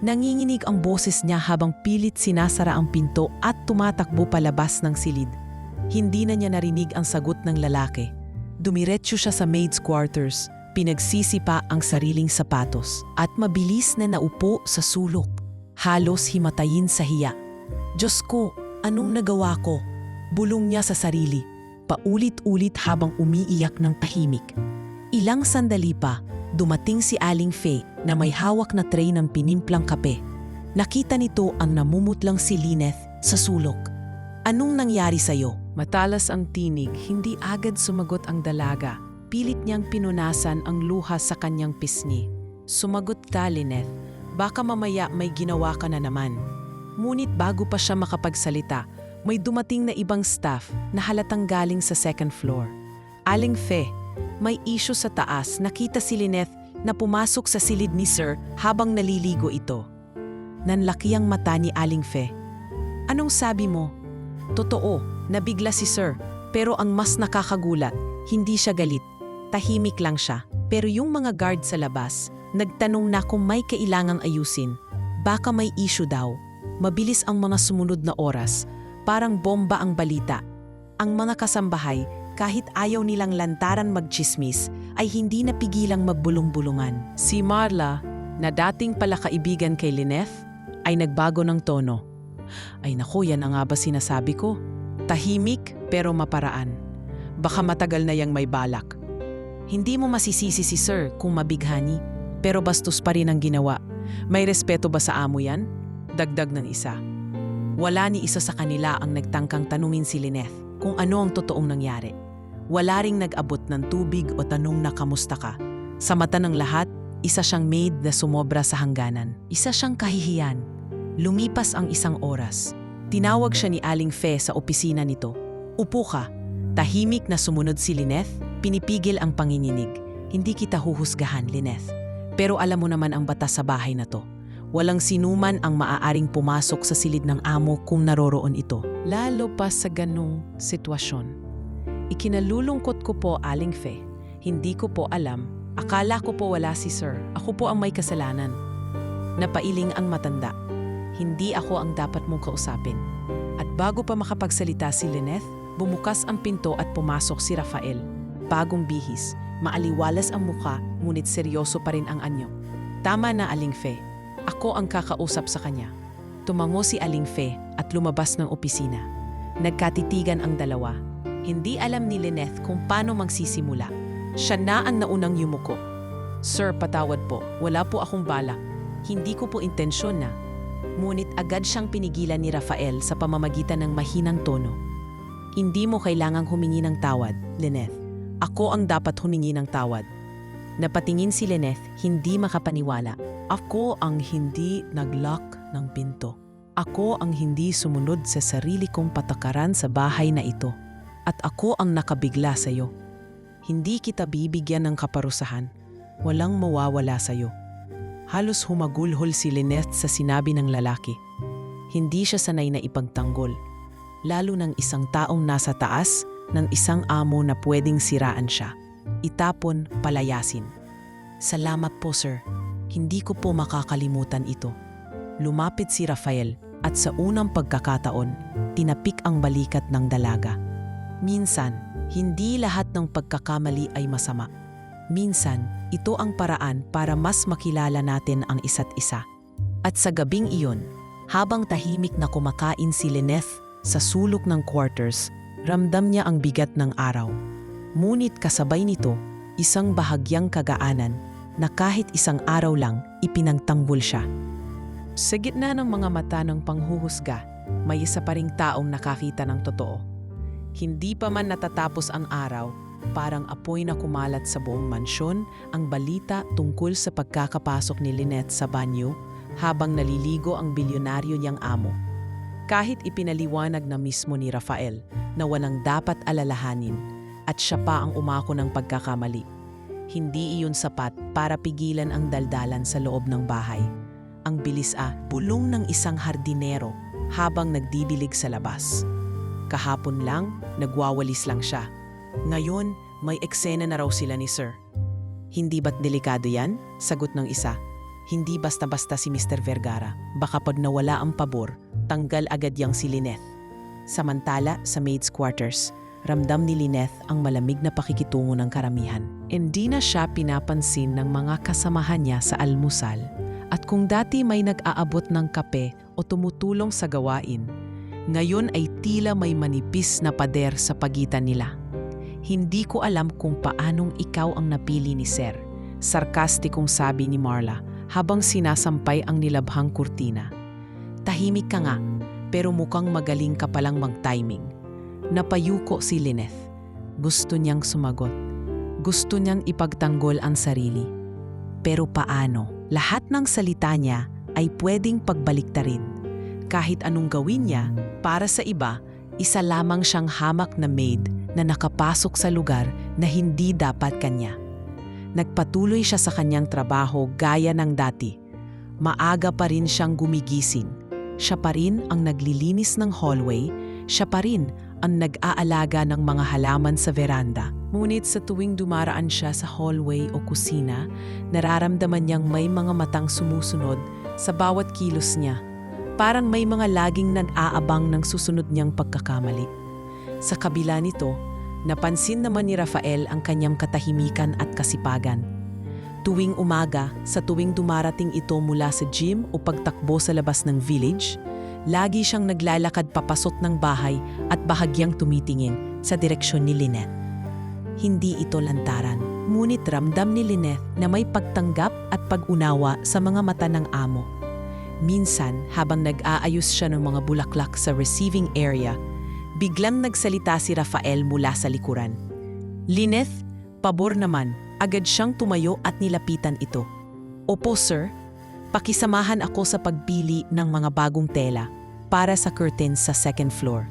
Speaker 1: Nanginginig ang boses niya habang pilit sinasara ang pinto at tumatakbo palabas ng silid. Hindi na niya narinig ang sagot ng lalaki. Dumiretso siya sa maid's quarters, pinagsisi pa ang sariling sapatos at mabilis na naupo sa sulok. Halos himatayin sa hiya. Diyos ko, anong nagawa ko? Bulong niya sa sarili, paulit-ulit habang umiiyak ng tahimik. Ilang sandali pa, dumating si Aling Faye na may hawak na tray ng pinimplang kape. Nakita nito ang namumutlang si Lyneth sa sulok. Anong nangyari sa'yo? Matalas ang tinig, hindi agad sumagot ang dalaga. Pilit niyang pinunasan ang luha sa kanyang pisngi. Sumagot ka, Lyneth. Baka mamaya may ginawa ka na naman. Ngunit bago pa siya makapagsalita, may dumating na ibang staff na halatang galing sa second floor. Aling Faye, may issue sa taas. Nakita si Lyneth na pumasok sa silid ni Sir habang naliligo ito. Nanlaki ang mata ni Aling Faye. Anong sabi mo? Totoo, nabigla si Sir. Pero ang mas nakakagulat, hindi siya galit. Tahimik lang siya. Pero yung mga guard sa labas, nagtanong na kung may kailangang ayusin. Baka may issue daw. Mabilis ang mga sumunod na oras. Parang bomba ang balita. Ang mga kasambahay, kahit ayaw nilang lantaran magchismis, ay hindi napigilang magbulong-bulungan. Si Marla, na dating pala kaibigan kay Lyneth, ay nagbago ng tono. Ay naku, yan ang nga ba sinasabi ko? Tahimik pero maparaan. Baka matagal na yang may balak. Hindi mo masisisi si Sir kung mabighani, pero bastos pa rin ang ginawa. May respeto ba sa amo yan? Dagdag ng isa. Wala ni isa sa kanila ang nagtangkang tanungin si Lyneth kung ano ang totoong nangyari. Wala ring nag-abot ng tubig o tanong na kamusta ka. Sa mata ng lahat, isa siyang maid na sumobra sa hangganan. Isa siyang kahihiyan. Lumipas ang isang oras. Tinawag siya ni Aling Faye sa opisina nito. Upo ka. Tahimik na sumunod si Lyneth, pinipigil ang panginginig. Hindi kita huhusgahan, Lyneth. Pero alam mo naman ang batas sa bahay na to. Walang sinuman ang maaaring pumasok sa silid ng amo kung naroroon ito. Lalo pa sa ganung sitwasyon. Ikinalulungkot ko po, Aling Faye. Hindi ko po alam. Akala ko po wala si Sir. Ako po ang may kasalanan. Napailing ang matanda. Hindi ako ang dapat mong kausapin. At bago pa makapagsalita si Lyneth, bumukas ang pinto at pumasok si Rafael. Bagong bihis, maaliwalas ang muka, ngunit seryoso pa rin ang anyo. Tama na, Aling Faye. Ako ang kakausap sa kanya. Tumango si Aling Faye at lumabas ng opisina. Nagkatitigan ang dalawa. Hindi alam ni Lyneth kung paano magsisimula. Siya na ang naunang yumuko. Sir, patawad po. Wala po akong balak. Hindi ko po intensyon na. Ngunit agad siyang pinigilan ni Rafael sa pamamagitan ng mahinang tono. Hindi mo kailangang humingi ng tawad, Lyneth. Ako ang dapat humingi ng tawad. Napatingin si Lyneth, hindi makapaniwala. Ako ang hindi nag-lock ng pinto. Ako ang hindi sumunod sa sarili kong patakaran sa bahay na ito. At ako ang nakabigla sa iyo. Hindi kita bibigyan ng kaparusahan. Walang mawawala sa iyo. Halos humagulhol si Lyneth sa sinabi ng lalaki. Hindi siya sanay na ipagtanggol. Lalo ng isang taong nasa taas ng isang amo na pwedeng siraan siya. Itapon, palayasin. Salamat po, sir. Hindi ko po makakalimutan ito. Lumapit si Rafael at sa unang pagkakataon, tinapik ang balikat ng dalaga. Minsan, hindi lahat ng pagkakamali ay masama. Minsan, ito ang paraan para mas makilala natin ang isa't isa. At sa gabing iyon, habang tahimik na kumakain si Lyneth sa sulok ng quarters, ramdam niya ang bigat ng araw. Ngunit kasabay nito, isang bahagyang kagaanan na kahit isang araw lang ipinagtanggol siya. Sa gitna ng mga mata ng panghuhusga, may isa pa ring taong nakakita ng totoo. Hindi pa man natatapos ang araw, parang apoy na kumalat sa buong mansyon ang balita tungkol sa pagkakapasok ni Lyneth sa banyo habang naliligo ang bilyonaryo niyang amo. Kahit ipinaliwanag na mismo ni Rafael na walang dapat alalahanin, at siya pa ang umako ng pagkakamali. Hindi iyon sapat para pigilan ang daldalan sa loob ng bahay. Ang bilis bulong ng isang hardinero habang nagdidilig sa labas. Kahapon lang, nagwawalis lang siya. Ngayon, may eksena na raw sila ni Sir. Hindi ba't delikado yan? Sagot ng isa. Hindi basta-basta si Mr. Vergara. Baka pag nawala ang pabor, tanggal agad yang si Lynette. Samantala, sa maid's quarters, ramdam ni Lynette ang malamig na pakikitungo ng karamihan. Hindi na siya pinapansin ng mga kasamahan niya sa almusal. At kung dati may nag-aabot ng kape o tumutulong sa gawain, ngayon ay tila may manipis na pader sa pagitan nila. Hindi ko alam kung paanong ikaw ang napili ni Sir, sarkastikong sabi ni Marla habang sinasampay ang nilabhang kurtina. Tahimik ka nga, pero mukhang magaling ka palang mag-timing. Napayuko si Lynette. Gusto niyang sumagot. Gusto niyang ipagtanggol ang sarili. Pero paano? Lahat ng salita niya ay pwedeng pagbaliktarin. Kahit anong gawin niya, para sa iba, isa lamang siyang hamak na maid na nakapasok sa lugar na hindi dapat kanya. Nagpatuloy siya sa kanyang trabaho gaya ng dati. Maaga pa rin siyang gumigising. Siya pa rin ang naglilinis ng hallway, siya pa rin ang nag-aalaga ng mga halaman sa veranda. Ngunit sa tuwing dumaraan siya sa hallway o kusina, nararamdaman niyang may mga matang sumusunod sa bawat kilos niya. Parang may mga laging nag-aabang ng susunod niyang pagkakamali. Sa kabila nito, napansin naman ni Rafael ang kanyang katahimikan at kasipagan. Tuwing umaga, sa tuwing dumarating ito mula sa gym o pagtakbo sa labas ng village, lagi siyang naglalakad papasok ng bahay at bahagyang tumitingin sa direksyon ni Lynette. Hindi ito lantaran, ngunit ramdam ni Lynette na may pagtanggap at pag-unawa sa mga mata ng amo. Minsan, habang nag-aayos siya ng mga bulaklak sa receiving area, biglang nagsalita si Rafael mula sa likuran. Lynette, pabor naman, agad siyang tumayo at nilapitan ito. Opo sir, pakisamahan ako sa pagpili ng mga bagong tela para sa curtains sa second floor.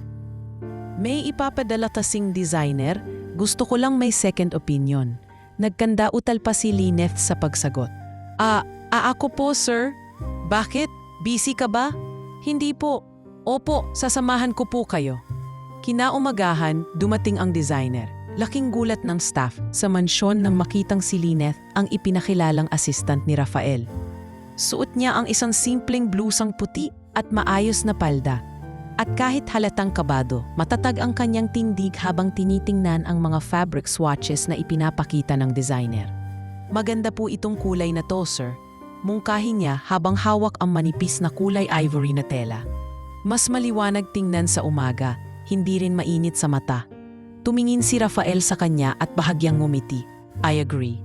Speaker 1: May ipapadala kasing designer, gusto ko lang may second opinion. Nagkandautal pa si Lynette sa pagsagot. Ako po sir. Bakit? Busy ka ba? Hindi po. Opo, sasamahan ko po kayo. Kinaumagahan, dumating ang designer. Laking gulat ng staff sa mansyon nang makitang si Lynette ang ipinakilalang assistant ni Rafael. Suot niya ang isang simpleng blusang puti at maayos na palda. At kahit halatang kabado, matatag ang kanyang tindig habang tinitingnan ang mga fabric swatches na ipinapakita ng designer. Maganda po itong kulay na to, sir. Mungkahi niya habang hawak ang manipis na kulay ivory na tela. Mas maliwanag tingnan sa umaga, hindi rin mainit sa mata. Tumingin si Rafael sa kanya at bahagyang ngumiti. I agree.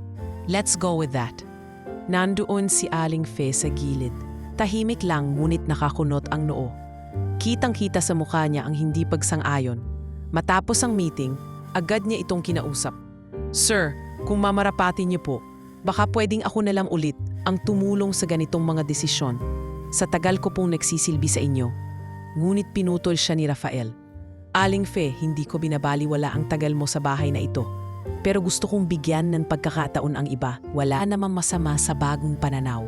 Speaker 1: Let's go with that. Nandoon si Aling Fe sa gilid. Tahimik lang ngunit nakakunot ang noo. Kitang-kita sa mukha niya ang hindi pagsang-ayon. Matapos ang meeting, agad niya itong kinausap. Sir, kung mamarapatin niyo po, baka pwedeng ako na lang ulit ang tumulong sa ganitong mga desisyon. Sa tagal ko pong nagsisilbi sa inyo. Ngunit pinutol siya ni Rafael. Aling Fe, hindi ko binabaliwala ang tagal mo sa bahay na ito. Pero gusto kong bigyan ng pagkakataon ang iba. Wala namang masama sa bagong pananaw.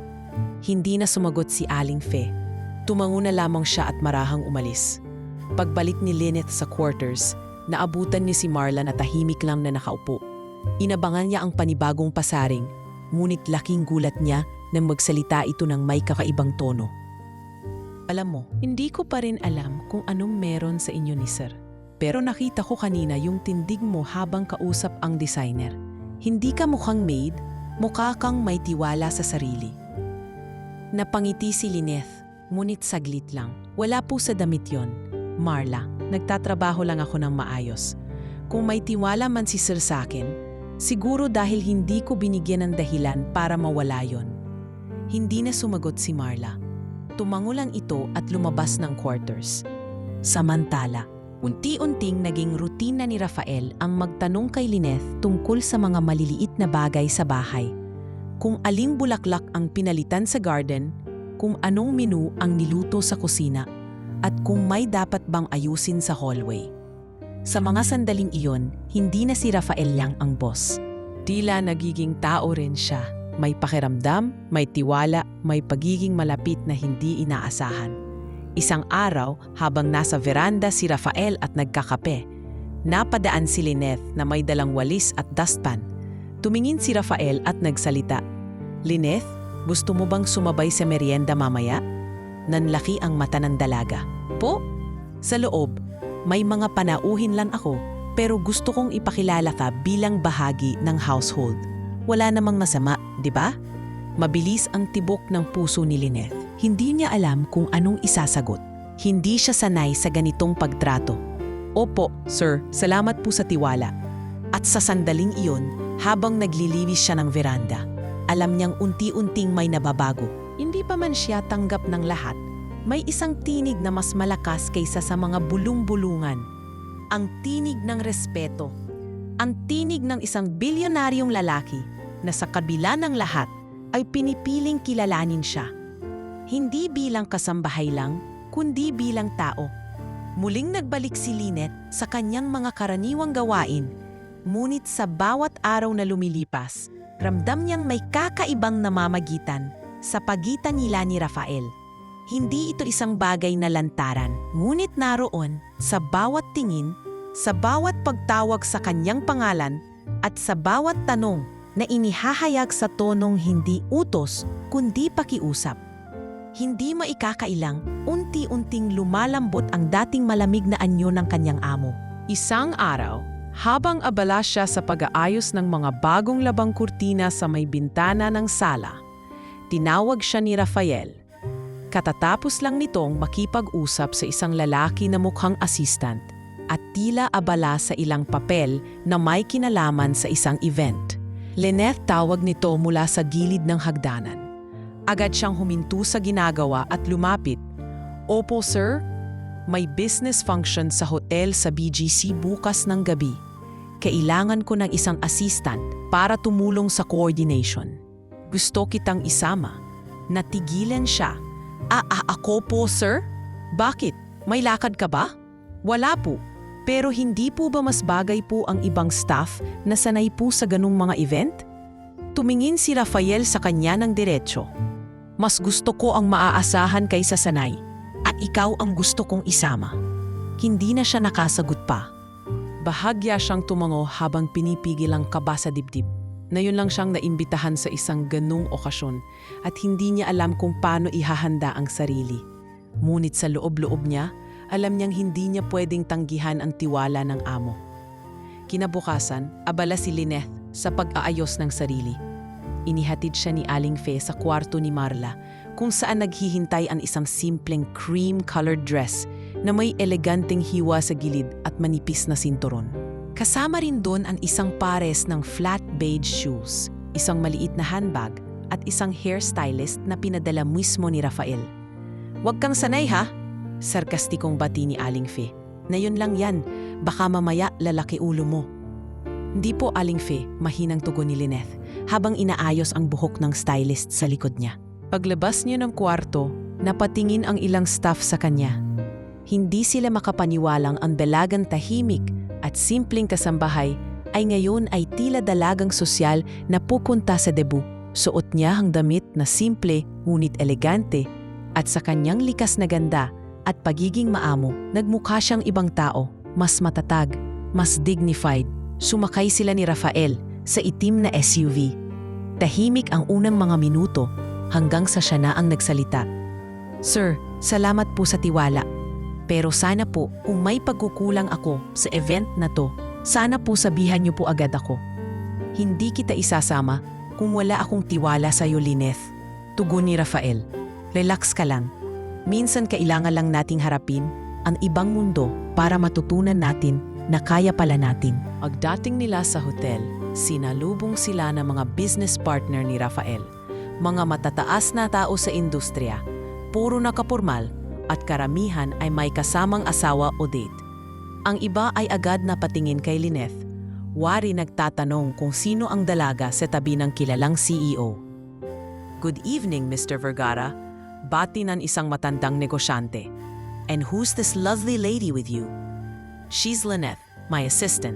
Speaker 1: Hindi na sumagot si Aling Fe. Tumango na lamang siya at marahang umalis. Pagbalik ni Lynette sa quarters, naabutan niya si Marla na tahimik lang na nakaupo. Inabangan niya ang panibagong pasaring, ngunit laking gulat niya nang magsalita ito ng may kakaibang tono. Alam mo, hindi ko pa rin alam kung anong meron sa inyo ni Sir. Pero nakita ko kanina yung tindig mo habang kausap ang designer. Hindi ka mukhang maid, mukha kang may tiwala sa sarili. Napangiti si Lynette. Ngunit saglit lang. Wala po sa damit yon. Marla, nagtatrabaho lang ako ng maayos. Kung may tiwala man si Sir sa akin, siguro dahil hindi ko binigyan ng dahilan para mawala yon. Hindi na sumagot si Marla. Tumango lang ito at lumabas ng quarters. Samantala, unti-unting naging rutina ni Rafael ang magtanong kay Lynette tungkol sa mga maliliit na bagay sa bahay. Kung aling bulaklak ang pinalitan sa garden, kung anong menu ang niluto sa kusina, at kung may dapat bang ayusin sa hallway. Sa mga sandaling iyon, hindi na si Rafael lang ang boss. Tila nagiging tao rin siya. May pakiramdam, may tiwala, may pagiging malapit na hindi inaasahan. Isang araw, habang nasa veranda si Rafael at nagkakape, napadaan si Lynette na may dalang walis at dustpan. Tumingin si Rafael at nagsalita, "Lynette, gusto mo bang sumabay sa merienda mamaya?" Nanlaki ang mata ng dalaga. "Po?" "Sa loob. May mga panauhin lang ako, pero gusto kong ipakilala ka bilang bahagi ng household. Wala namang masama, di ba?" Mabilis ang tibok ng puso ni Lynette. Hindi niya alam kung anong isasagot. Hindi siya sanay sa ganitong pagtrato. "Opo, sir, salamat po sa tiwala." At sa sandaling iyon, habang naglilinis siya ng veranda, alam niyang unti-unting may nababago. Hindi pa man siya tanggap ng lahat, may isang tinig na mas malakas kaysa sa mga bulung-bulungan. Ang tinig ng respeto. Ang tinig ng isang bilyonaryong lalaki na sa kabila ng lahat ay pinipiling kilalanin siya. Hindi bilang kasambahay lang, kundi bilang tao. Muling nagbalik si Lynette sa kanyang mga karaniwang gawain, ngunit sa bawat araw na lumilipas, ramdam niyang may kakaibang namamagitan sa pagitan nila ni Rafael. Hindi ito isang bagay na lantaran, ngunit naroon sa bawat tingin, sa bawat pagtawag sa kanyang pangalan, at sa bawat tanong na inihahayag sa tonong hindi utos kundi pakiusap. Hindi maikakailang, unti-unting lumalambot ang dating malamig na anyo ng kanyang amo. Isang araw, habang abala siya sa pag-aayos ng mga bagong labang kurtina sa may bintana ng sala, tinawag siya ni Rafael. Katatapos lang nitong makipag-usap sa isang lalaki na mukhang assistant at tila abala sa ilang papel na may kinalaman sa isang event. Lynette tawag nito mula sa gilid ng hagdanan. Agad siyang huminto sa ginagawa at lumapit. "Opo, sir. May business function sa hotel sa BGC bukas ng gabi. Kailangan ko ng isang assistant para tumulong sa coordination. Gusto kitang isama." Natigilan siya. Ako po, sir? Bakit? May lakad ka ba?" "Wala po. Pero hindi po ba mas bagay po ang ibang staff na sanay po sa ganung mga event?" Tumingin si Rafael sa kanya ng diretso. "Mas gusto ko ang maaasahan kaysa sanay. At ikaw ang gusto kong isama." Hindi na siya nakasagot pa. Bahagya siyang tumango habang pinipigil ang kaba sa dibdib. Ngayon lang siyang naimbitahan sa isang ganung okasyon at hindi niya alam kung paano ihahanda ang sarili. Ngunit sa loob-loob niya, alam niyang hindi niya pwedeng tanggihan ang tiwala ng amo. Kinabukasan, abala si Lynette sa pag-aayos ng sarili. Inihatid siya ni Aling Fe sa kwarto ni Marla, kung saan naghihintay ang isang simpleng cream-colored dress na may eleganteng hiwa sa gilid at manipis na sinturon. Kasama rin doon ang isang pares ng flat beige shoes, isang maliit na handbag at isang hairstylist na pinadala mismo ni Rafael. "Huwag kang sanay ha?" Sarkastikong bati ni Aling Fe. "Ngayon lang yan, baka mamaya lalaki ulo mo." "Hindi po, Aling Fe," mahinang tugon ni Lynette habang inaayos ang buhok ng stylist sa likod niya. Paglabas niya ng kwarto, napatingin ang ilang staff sa kanya. Hindi sila makapaniwalang ang dalagang tahimik at simpleng kasambahay ay ngayon ay tila dalagang sosyal na pupunta sa debut. Suot niya ang damit na simple ngunit elegante at sa kanyang likas na ganda at pagiging maamo, nagmukha siyang ibang tao, mas matatag, mas dignified. Sumakay sila ni Rafael sa itim na SUV. Tahimik ang unang mga minuto hanggang sa siya na ang nagsalita. "Sir, salamat po sa tiwala. Pero sana po kung may pagkukulang ako sa event na to, sana po sabihan niyo po agad ako. Hindi kita isasama kung wala akong tiwala sa iyo, Lynette." Tugon ni Rafael. "Relax ka lang. Minsan kailangan lang nating harapin ang ibang mundo para matutunan natin na kaya pala natin." Pagdating nila sa hotel, sinalubong sila ng mga business partner ni Rafael. Mga matataas na tao sa industriya, puro nakapurmal at karamihan ay may kasamang asawa o date. Ang iba ay agad na patingin kay Lynette. Wari nagtatanong kung sino ang dalaga sa tabi ng kilalang CEO. "Good evening, Mr. Vergara," bati ng isang matandang negosyante. "And who's this lovely lady with you?" "She's Lynette," my assistant.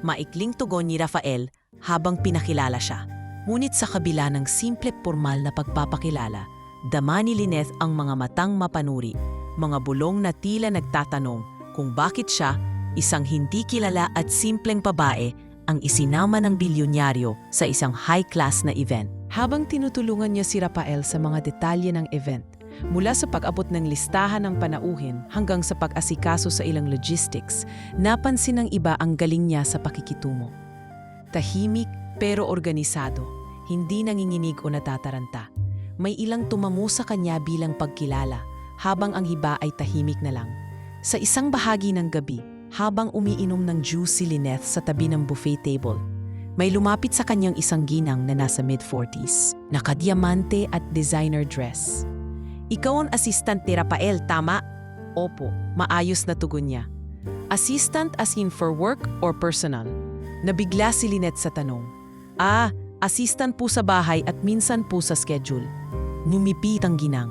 Speaker 1: Maikling tugon ni Rafael habang pinakilala siya. Ngunit sa kabila ng simple formal na pagpapakilala, dama ni Lynette ang mga matang mapanuri, mga bulong na tila nagtatanong kung bakit siya, isang hindi kilala at simpleng babae, ang isinama ng bilyonyaryo sa isang high-class na event. Habang tinutulungan niya si Rafael sa mga detalye ng event, mula sa pag-abot ng listahan ng panauhin hanggang sa pag-asikaso sa ilang logistics, napansin ng iba ang galing niya sa pakikitungo. Tahimik pero organisado, hindi nanginginig o natataranta. May ilang tumamo sa kanya bilang pagkilala, habang ang iba ay tahimik na lang. Sa isang bahagi ng gabi, habang umiinom ng juice si Lynette sa tabi ng buffet table, may lumapit sa kanyang isang ginang na nasa mid-40s, nakadiamante at designer dress. "Ikaw ang assistant ni Rafael, tama?" "Opo," maayos na tugon niya. "Assistant as in for work or personal?" Nabigla si Lynette sa tanong. "Ah, assistant po sa bahay at minsan po sa schedule." Ngumipit ang ginang.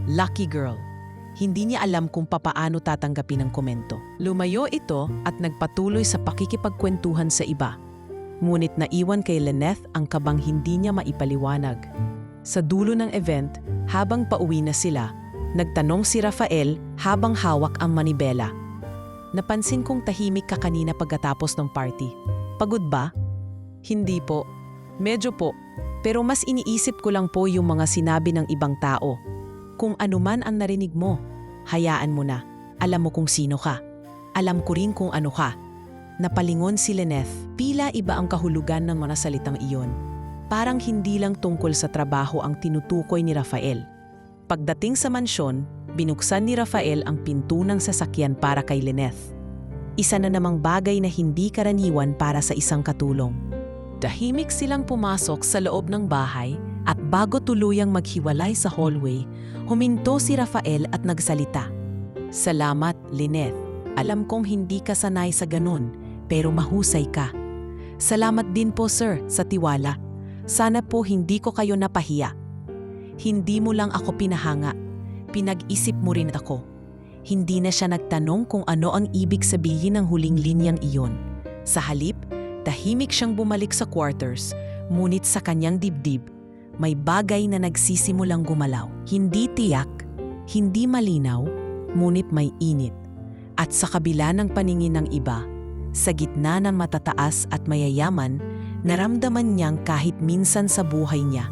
Speaker 1: Lucky girl. Hindi niya alam kung papaano tatanggapin ang komento. Lumayo ito at nagpatuloy sa pakikipagkwentuhan sa iba. Ngunit naiwan kay Lynette ang kabang hindi niya maipaliwanag. Sa dulo ng event, habang pauwi na sila, nagtanong si Rafael habang hawak ang manibela. "Napansin kong tahimik ka kanina pagkatapos ng party. Pagod ba?" "Hindi po. Medyo po. Pero mas iniisip ko lang po yung mga sinabi ng ibang tao. Kung ano man ang narinig mo, hayaan mo na. Alam mo kung sino ka. Alam ko rin kung ano ka." Napalingon si Lynette, pila iba ang kahulugan ng mga salitang iyon. Parang hindi lang tungkol sa trabaho ang tinutukoy ni Rafael. Pagdating sa mansyon, binuksan ni Rafael ang pinto ng sasakyan para kay Lynette. Isa na namang bagay na hindi karaniwan para sa isang katulong. Tahimik silang pumasok sa loob ng bahay at bago tuluyang maghiwalay sa hallway, huminto si Rafael at nagsalita. "Salamat, Lynette. Alam kong hindi ka sanay sa ganun, pero mahusay ka. Salamat din po, sir, sa tiwala. Sana po hindi ko kayo napahiya. Hindi mo lang ako pinahanga. Pinag-isip mo rin ako." Hindi na siya nagtanong kung ano ang ibig sabihin ng huling linyang iyon. Sa halip, tahimik siyang bumalik sa quarters, ngunit sa kanyang dibdib, may bagay na nagsisimulang gumalaw. Hindi tiyak, hindi malinaw, ngunit may init. At sa kabila ng paningin ng iba, sa gitna ng matataas at mayayaman, naramdaman niyang kahit minsan sa buhay niya,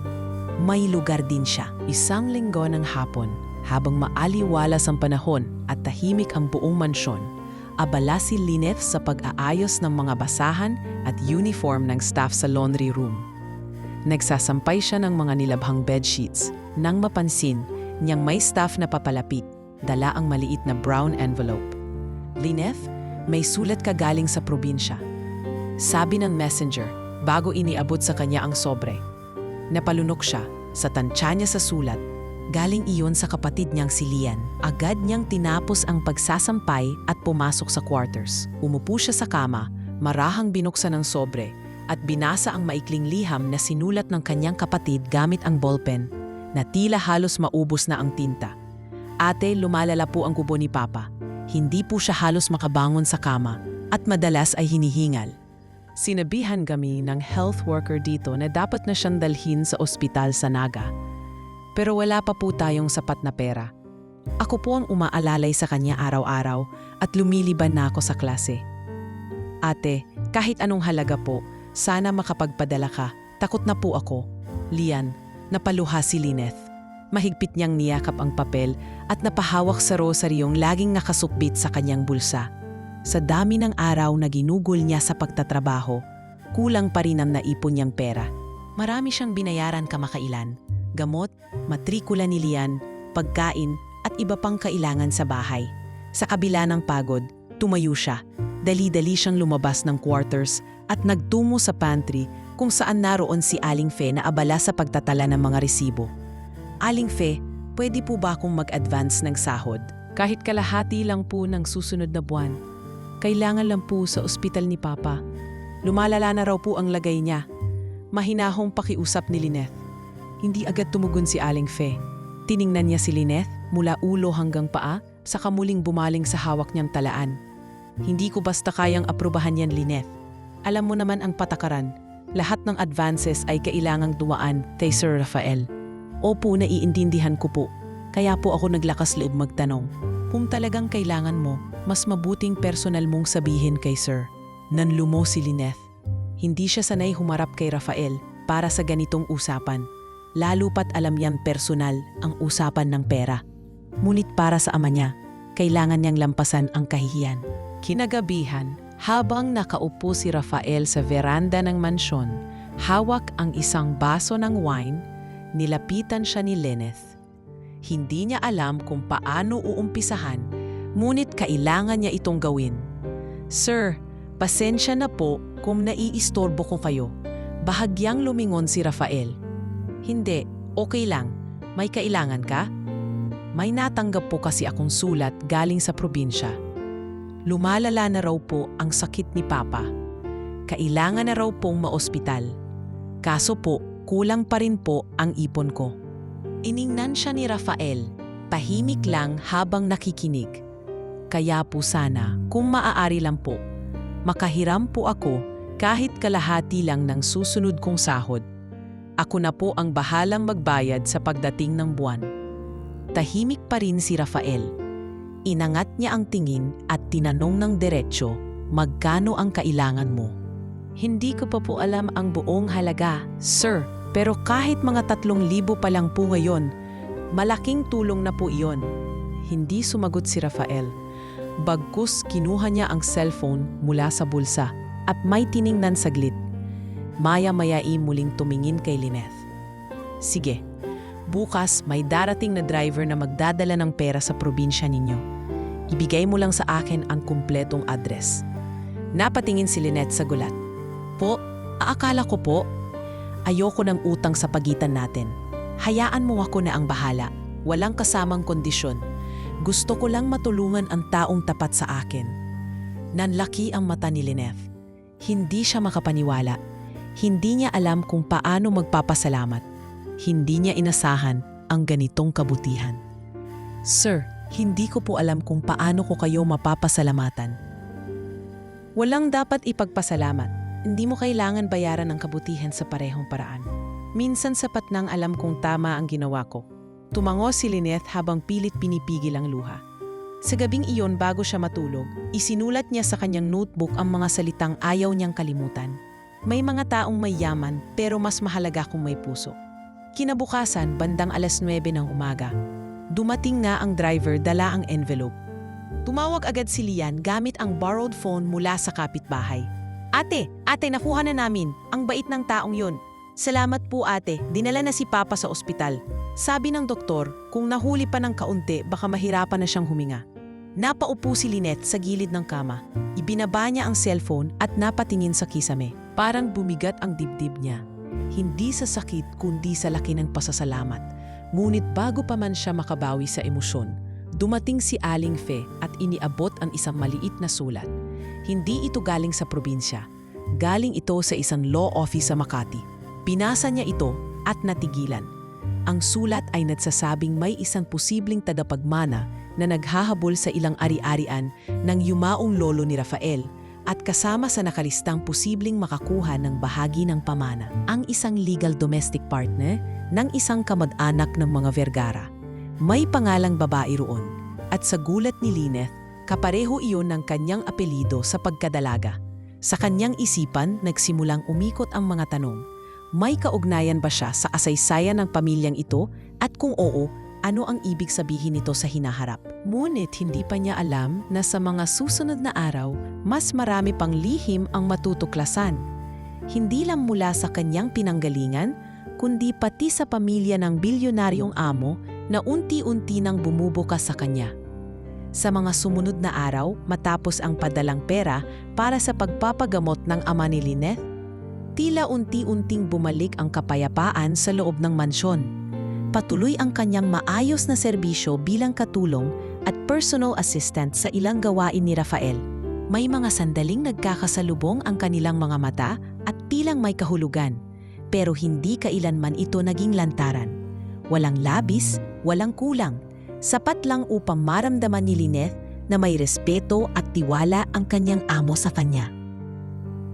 Speaker 1: may lugar din siya. Isang linggo ng hapon, habang maaliwalas ang panahon at tahimik ang buong mansyon, abala si Lynette sa pag-aayos ng mga basahan at uniform ng staff sa laundry room. Nagsasampay siya ng mga nilabhang bedsheets nang mapansin niyang may staff na papalapit, dala ang maliit na brown envelope. "Lynette, may sulat ka galing sa probinsya." Sabi ng messenger bago iniabot sa kanya ang sobre. Napalunok siya sa tansya niya sa sulat. Galing iyon sa kapatid niyang si Lian. Agad niyang tinapos ang pagsasampay at pumasok sa quarters. Umupo siya sa kama, marahang binuksan ang sobre at binasa ang maikling liham na sinulat ng kanyang kapatid gamit ang ballpen na tila halos maubos na ang tinta. "Ate, lumalala po ang kubo ni Papa. Hindi po siya halos makabangon sa kama at madalas ay hinihingal. Sinabihan kami ng health worker dito na dapat na siyang dalhin sa ospital sa Naga. Pero wala pa po tayong sapat na pera. Ako po ang umaalalay sa kanya araw-araw at lumiliban na ako sa klase. Ate, kahit anong halaga po, sana makapagpadala ka. Takot na po ako." "Lian," napaluha si Lynette. Mahigpit niyang niyakap ang papel at napahawak sa rosaryong laging nakasukbit sa kanyang bulsa. Sa dami ng araw na ginugol niya sa pagtatrabaho, kulang pa rin ang naipon niyang pera. Marami siyang binayaran kamakailan, gamot, matrikula ni Lian, pagkain at iba pang kailangan sa bahay. Sa kabila ng pagod, tumayo siya. Dali-dali siyang lumabas ng quarters at nagtungo sa pantry kung saan naroon si Aling Fe na abala sa pagtatala ng mga resibo. "Aling Fe, pwede po ba akong mag-advance ng sahod? Kahit kalahati lang po ng susunod na buwan. Kailangan lang po sa ospital ni Papa. Lumalala na raw po ang lagay niya." Mahinahong pakiusap ni Lynette. Hindi agad tumugon si Aling Fe. Tiningnan niya si Lynette mula ulo hanggang paa, saka muling bumaling sa hawak niyang talaan. Hindi ko basta kayang aprubahan yan, Lynette. Alam mo naman ang patakaran. Lahat ng advances ay kailangang dumaan kay Sir Rafael. Opo, naiintindihan ko po. Kaya po ako naglakas loob magtanong. Kung talagang kailangan mo, mas mabuting personal mong sabihin kay Sir. Nanlumo si Lynette. Hindi siya sanay humarap kay Rafael para sa ganitong usapan. Lalo pat alam niyang personal ang usapan ng pera. Ngunit para sa ama niya, kailangan niyang lampasan ang kahihiyan. Kinagabihan, habang nakaupo si Rafael sa veranda ng mansyon, hawak ang isang baso ng wine, nilapitan siya ni Lynette. Hindi niya alam kung paano uumpisahan, ngunit kailangan niya itong gawin. Sir, pasensya na po kung naiistorbo ko kayo. Bahagyang lumingon si Rafael. Hindi, okay lang. May kailangan ka? May natanggap po kasi akong sulat galing sa probinsya. Lumalala na raw po ang sakit ni Papa. Kailangan na raw pong maospital. Kaso po, kulang pa rin po ang ipon ko. Iningnan siya ni Rafael, tahimik lang habang nakikinig. Kaya po sana, kung maaari lang po, makahiram po ako kahit kalahati lang ng susunod kong sahod. Ako na po ang bahalang magbayad sa pagdating ng buwan. Tahimik pa rin si Rafael. Inangat niya ang tingin at tinanong ng diretsyo, magkano ang kailangan mo? Hindi ko pa po alam ang buong halaga, sir. Pero kahit mga 3,000 pa lang po ngayon, malaking tulong na po iyon. Hindi sumagot si Rafael. Bagkus kinuha niya ang cellphone mula sa bulsa at may tiningnan saglit. Maya-maya'i muling tumingin kay Lynette. Sige, bukas may darating na driver na magdadala ng pera sa probinsya ninyo. Ibigay mo lang sa akin ang kumpletong address. Napatingin si Lynette sa gulat. Po, akala ko po. Ayoko ng utang sa pagitan natin. Hayaan mo ako na ang bahala. Walang kasamang kondisyon. Gusto ko lang matulungan ang taong tapat sa akin. Nanlaki ang mata ni Lynette. Hindi siya makapaniwala. Hindi niya alam kung paano magpapasalamat. Hindi niya inasahan ang ganitong kabutihan. Sir, hindi ko po alam kung paano ko kayo mapapasalamatan. Walang dapat ipagpasalamat. Hindi mo kailangan bayaran ng kabutihan sa parehong paraan. Minsan sapat nang alam kong tama ang ginawa ko. Tumango si Lynette habang pilit pinipigil ang luha. Sa gabing iyon bago siya matulog, isinulat niya sa kanyang notebook ang mga salitang ayaw niyang kalimutan. May mga taong may yaman pero mas mahalaga kung may puso. Kinabukasan, bandang 9:00 ng umaga. Dumating na ang driver dala ang envelope. Tumawag agad si Lian gamit ang borrowed phone mula sa kapitbahay. Ate, nakuha na namin. Ang bait ng taong yun. Salamat po ate, dinala na si Papa sa ospital. Sabi ng doktor, kung nahuli pa ng kaunti, baka mahirapan na siyang huminga. Napaupo si Lynette sa gilid ng kama. Ibinaba niya ang cellphone at napatingin sa kisame. Parang bumigat ang dibdib niya. Hindi sa sakit kundi sa laki ng pasasalamat. Ngunit bago pa man siya makabawi sa emosyon, dumating si Aling Fe at iniabot ang isang maliit na sulat. Hindi ito galing sa probinsya. Galing ito sa isang law office sa Makati. Pinasa niya ito at natigilan. Ang sulat ay nagsasabing may isang posibleng tagapagmana na naghahabol sa ilang ari-arian ng yumaong lolo ni Rafael at kasama sa nakalistang posibleng makakuha ng bahagi ng pamana ang isang legal domestic partner ng isang kamag-anak ng mga Vergara. May pangalang babae roon at sa gulat ni Lynette, kapareho iyon ng kanyang apelido sa pagkadalaga. Sa kanyang isipan, nagsimulang umikot ang mga tanong. May kaugnayan ba siya sa kasaysayan ng pamilyang ito? At kung oo, ano ang ibig sabihin nito sa hinaharap? Ngunit hindi pa niya alam na sa mga susunod na araw, mas marami pang lihim ang matutuklasan. Hindi lang mula sa kanyang pinanggalingan, kundi pati sa pamilya ng bilyonaryong amo na unti-unti nang bumubukas sa kanya. Sa mga sumunod na araw, matapos ang padalang pera para sa pagpapagamot ng ama ni Lynette, tila unti-unting bumalik ang kapayapaan sa loob ng mansyon. Patuloy ang kanyang maayos na serbisyo bilang katulong at personal assistant sa ilang gawain ni Rafael. May mga sandaling nagkakasalubong ang kanilang mga mata at tilang may kahulugan, pero hindi kailanman ito naging lantaran. Walang labis, walang kulang. Sapat lang upang maramdaman ni Lynette
Speaker 2: na may respeto at tiwala ang kanyang amo sa kanya.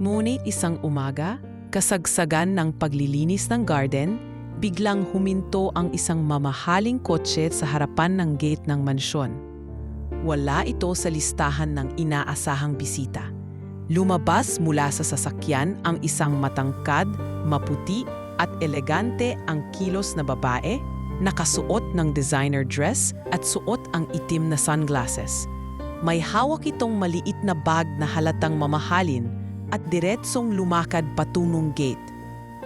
Speaker 1: Ngunit isang umaga, kasagsagan ng paglilinis ng garden, biglang huminto ang isang mamahaling kotse sa harapan ng gate ng mansyon. Wala ito sa listahan ng inaasahang bisita. Lumabas mula sa sasakyan ang isang matangkad, maputi at elegante ang kilos na babae, nakasuot ng designer dress at suot ang itim na sunglasses. May hawak itong maliit na bag na halatang mamahalin at diretsong lumakad patungong gate.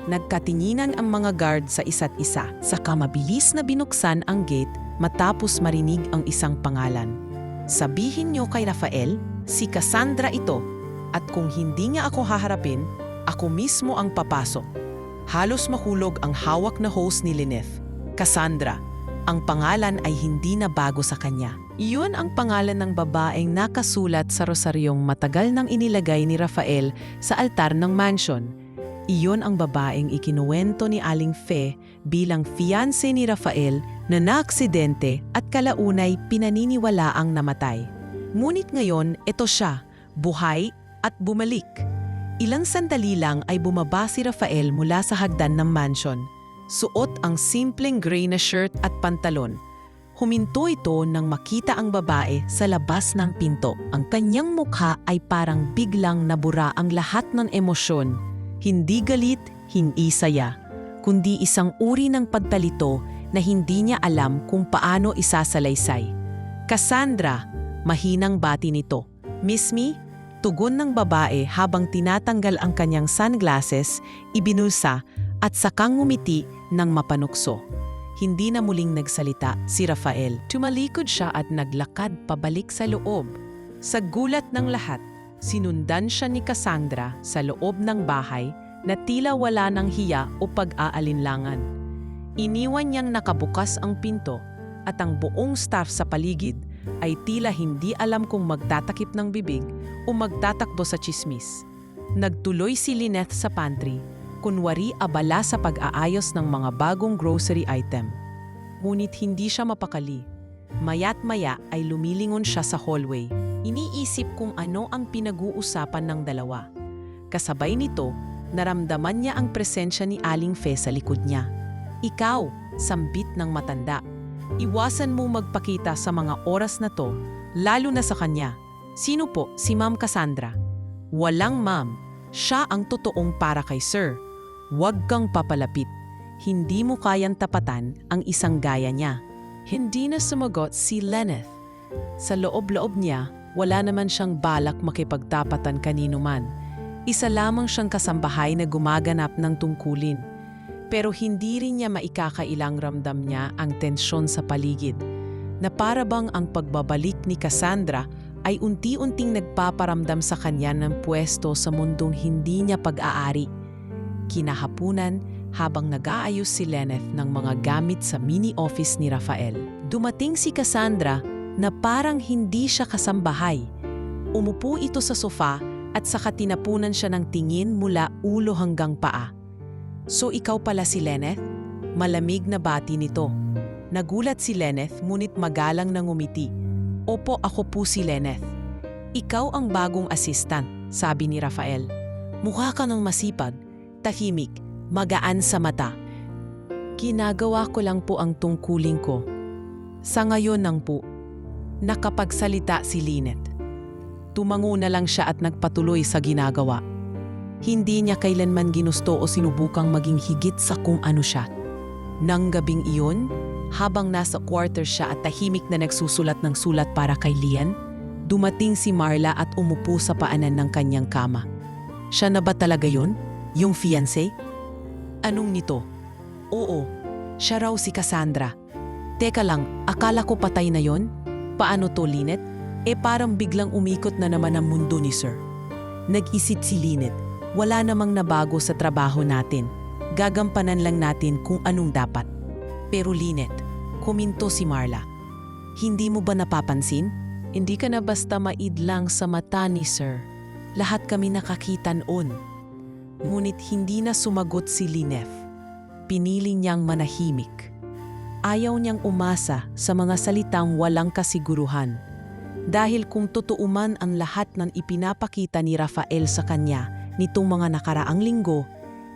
Speaker 1: Nagkatinginan ang mga guard sa isa't isa, saka mabilis na binuksan ang gate matapos marinig ang isang pangalan. Sabihin niyo kay Rafael, si Cassandra ito, at kung hindi niya ako haharapin, ako mismo ang papasok. Halos mahulog ang hawak na hose ni Lynette. Cassandra, ang pangalan ay hindi na bago sa kanya. Iyon ang pangalan ng babaeng nakasulat sa rosaryong matagal nang inilagay ni Rafael sa altar ng mansion. Iyon ang babaeng ikinuwento ni Aling Fe bilang fiancé ni Rafael na naaksidente at kalaunay pinaniniwalaang namatay. Ngunit ngayon, ito siya, buhay at bumalik. Ilang sandali lang ay bumaba si Rafael mula sa hagdan ng mansion. Suot ang simpleng gray na shirt at pantalon. Huminto ito nang makita ang babae sa labas ng pinto. Ang kanyang mukha ay parang biglang nabura ang lahat ng emosyon. Hindi galit, hindi saya, kundi isang uri ng pagkalito na hindi niya alam kung paano isasalaysay. Cassandra, mahinang bati nito. "Miss me?" Tugon ng babae habang tinatanggal ang kanyang sunglasses, ibinulsa at sakang ngumiti ng mapanukso. Hindi na muling nagsalita si Rafael. Tumalikod siya at naglakad pabalik sa loob. Sa gulat ng lahat, sinundan siya ni Cassandra sa loob ng bahay na tila wala ng hiya o pag-aalinlangan. Iniwan niyang nakabukas ang pinto at ang buong staff sa paligid ay tila hindi alam kung magtatakip ng bibig o magtatakbo sa tsismis. Nagtuloy si Lynette sa pantry, kunwari abala sa pag-aayos ng mga bagong grocery item. Ngunit hindi siya mapakali. Maya't maya ay lumilingon siya sa hallway. Iniisip kung ano ang pinag-uusapan ng dalawa. Kasabay nito, naramdaman niya ang presensya ni Aling Fe sa likod niya. "Ikaw," sambit ng matanda. "Iwasan mo magpakita sa mga oras na to, lalo na sa kanya." "Sino po, si Ma'am Cassandra?" "Walang ma'am. Siya ang totoong para kay sir. Huwag kang papalapit. Hindi mo kayang tapatan ang isang gaya niya." Hindi na sumagot si Lynette. Sa loob-loob niya, wala naman siyang balak makipagtapatan kanino man. Isa lamang siyang kasambahay na gumaganap ng tungkulin. Pero hindi rin niya maikakailang ramdam niya ang tensyon sa paligid, na para bang ang pagbabalik ni Cassandra ay unti-unting nagpaparamdam sa kanya ng pwesto sa mundong hindi niya pag-aari. Kinahapunan, habang nag-aayos si Lynette ng mga gamit sa mini-office ni Rafael, dumating si Cassandra na parang hindi siya kasambahay. Umupo ito sa sofa at saka tinapunan siya ng tingin mula ulo hanggang paa. "So ikaw pala si Lynette?" Malamig na bati nito. Nagulat si Lynette ngunit magalang na ngumiti. "Opo, ako po si Lynette." "Ikaw ang bagong assistant," sabi ni Rafael. "Mukha ka ng masipag, tahimik, magaan sa mata." "Ginagawa ko lang po ang tungkulin ko." "Sa ngayon nang po." Nakapagsalita si Lynette. Tumango na lang siya at nagpatuloy sa ginagawa. Hindi niya kailanman ginusto o sinubukang maging higit sa kung ano siya. Nang gabing iyon, habang nasa quarter siya at tahimik na nagsusulat ng sulat para kay Lian, dumating si Marla at umupo sa paanan ng kanyang kama. "Siya na ba talaga yun? Yung fiancé?" "Anong nito?" "Oo, siya raw si Cassandra." "Teka lang, akala ko patay na yon." "Paano to, Lynette? Parang biglang umikot na naman ang mundo ni Sir." Nag-isip si Lynette. Wala namang nabago sa trabaho natin. Gagampanan lang natin kung anong dapat. "Pero Lynette," kuminto si Marla, "hindi mo ba napapansin? Hindi ka na basta maidlang sa mata ni Sir. Lahat kami nakakita noon." Ngunit hindi na sumagot si Lynette. Pinili niyang manahimik. Ayaw niyang umasa sa mga salitang walang kasiguruhan. Dahil kung totoo man ang lahat ng ipinapakita ni Rafael sa kanya nitong mga nakaraang linggo,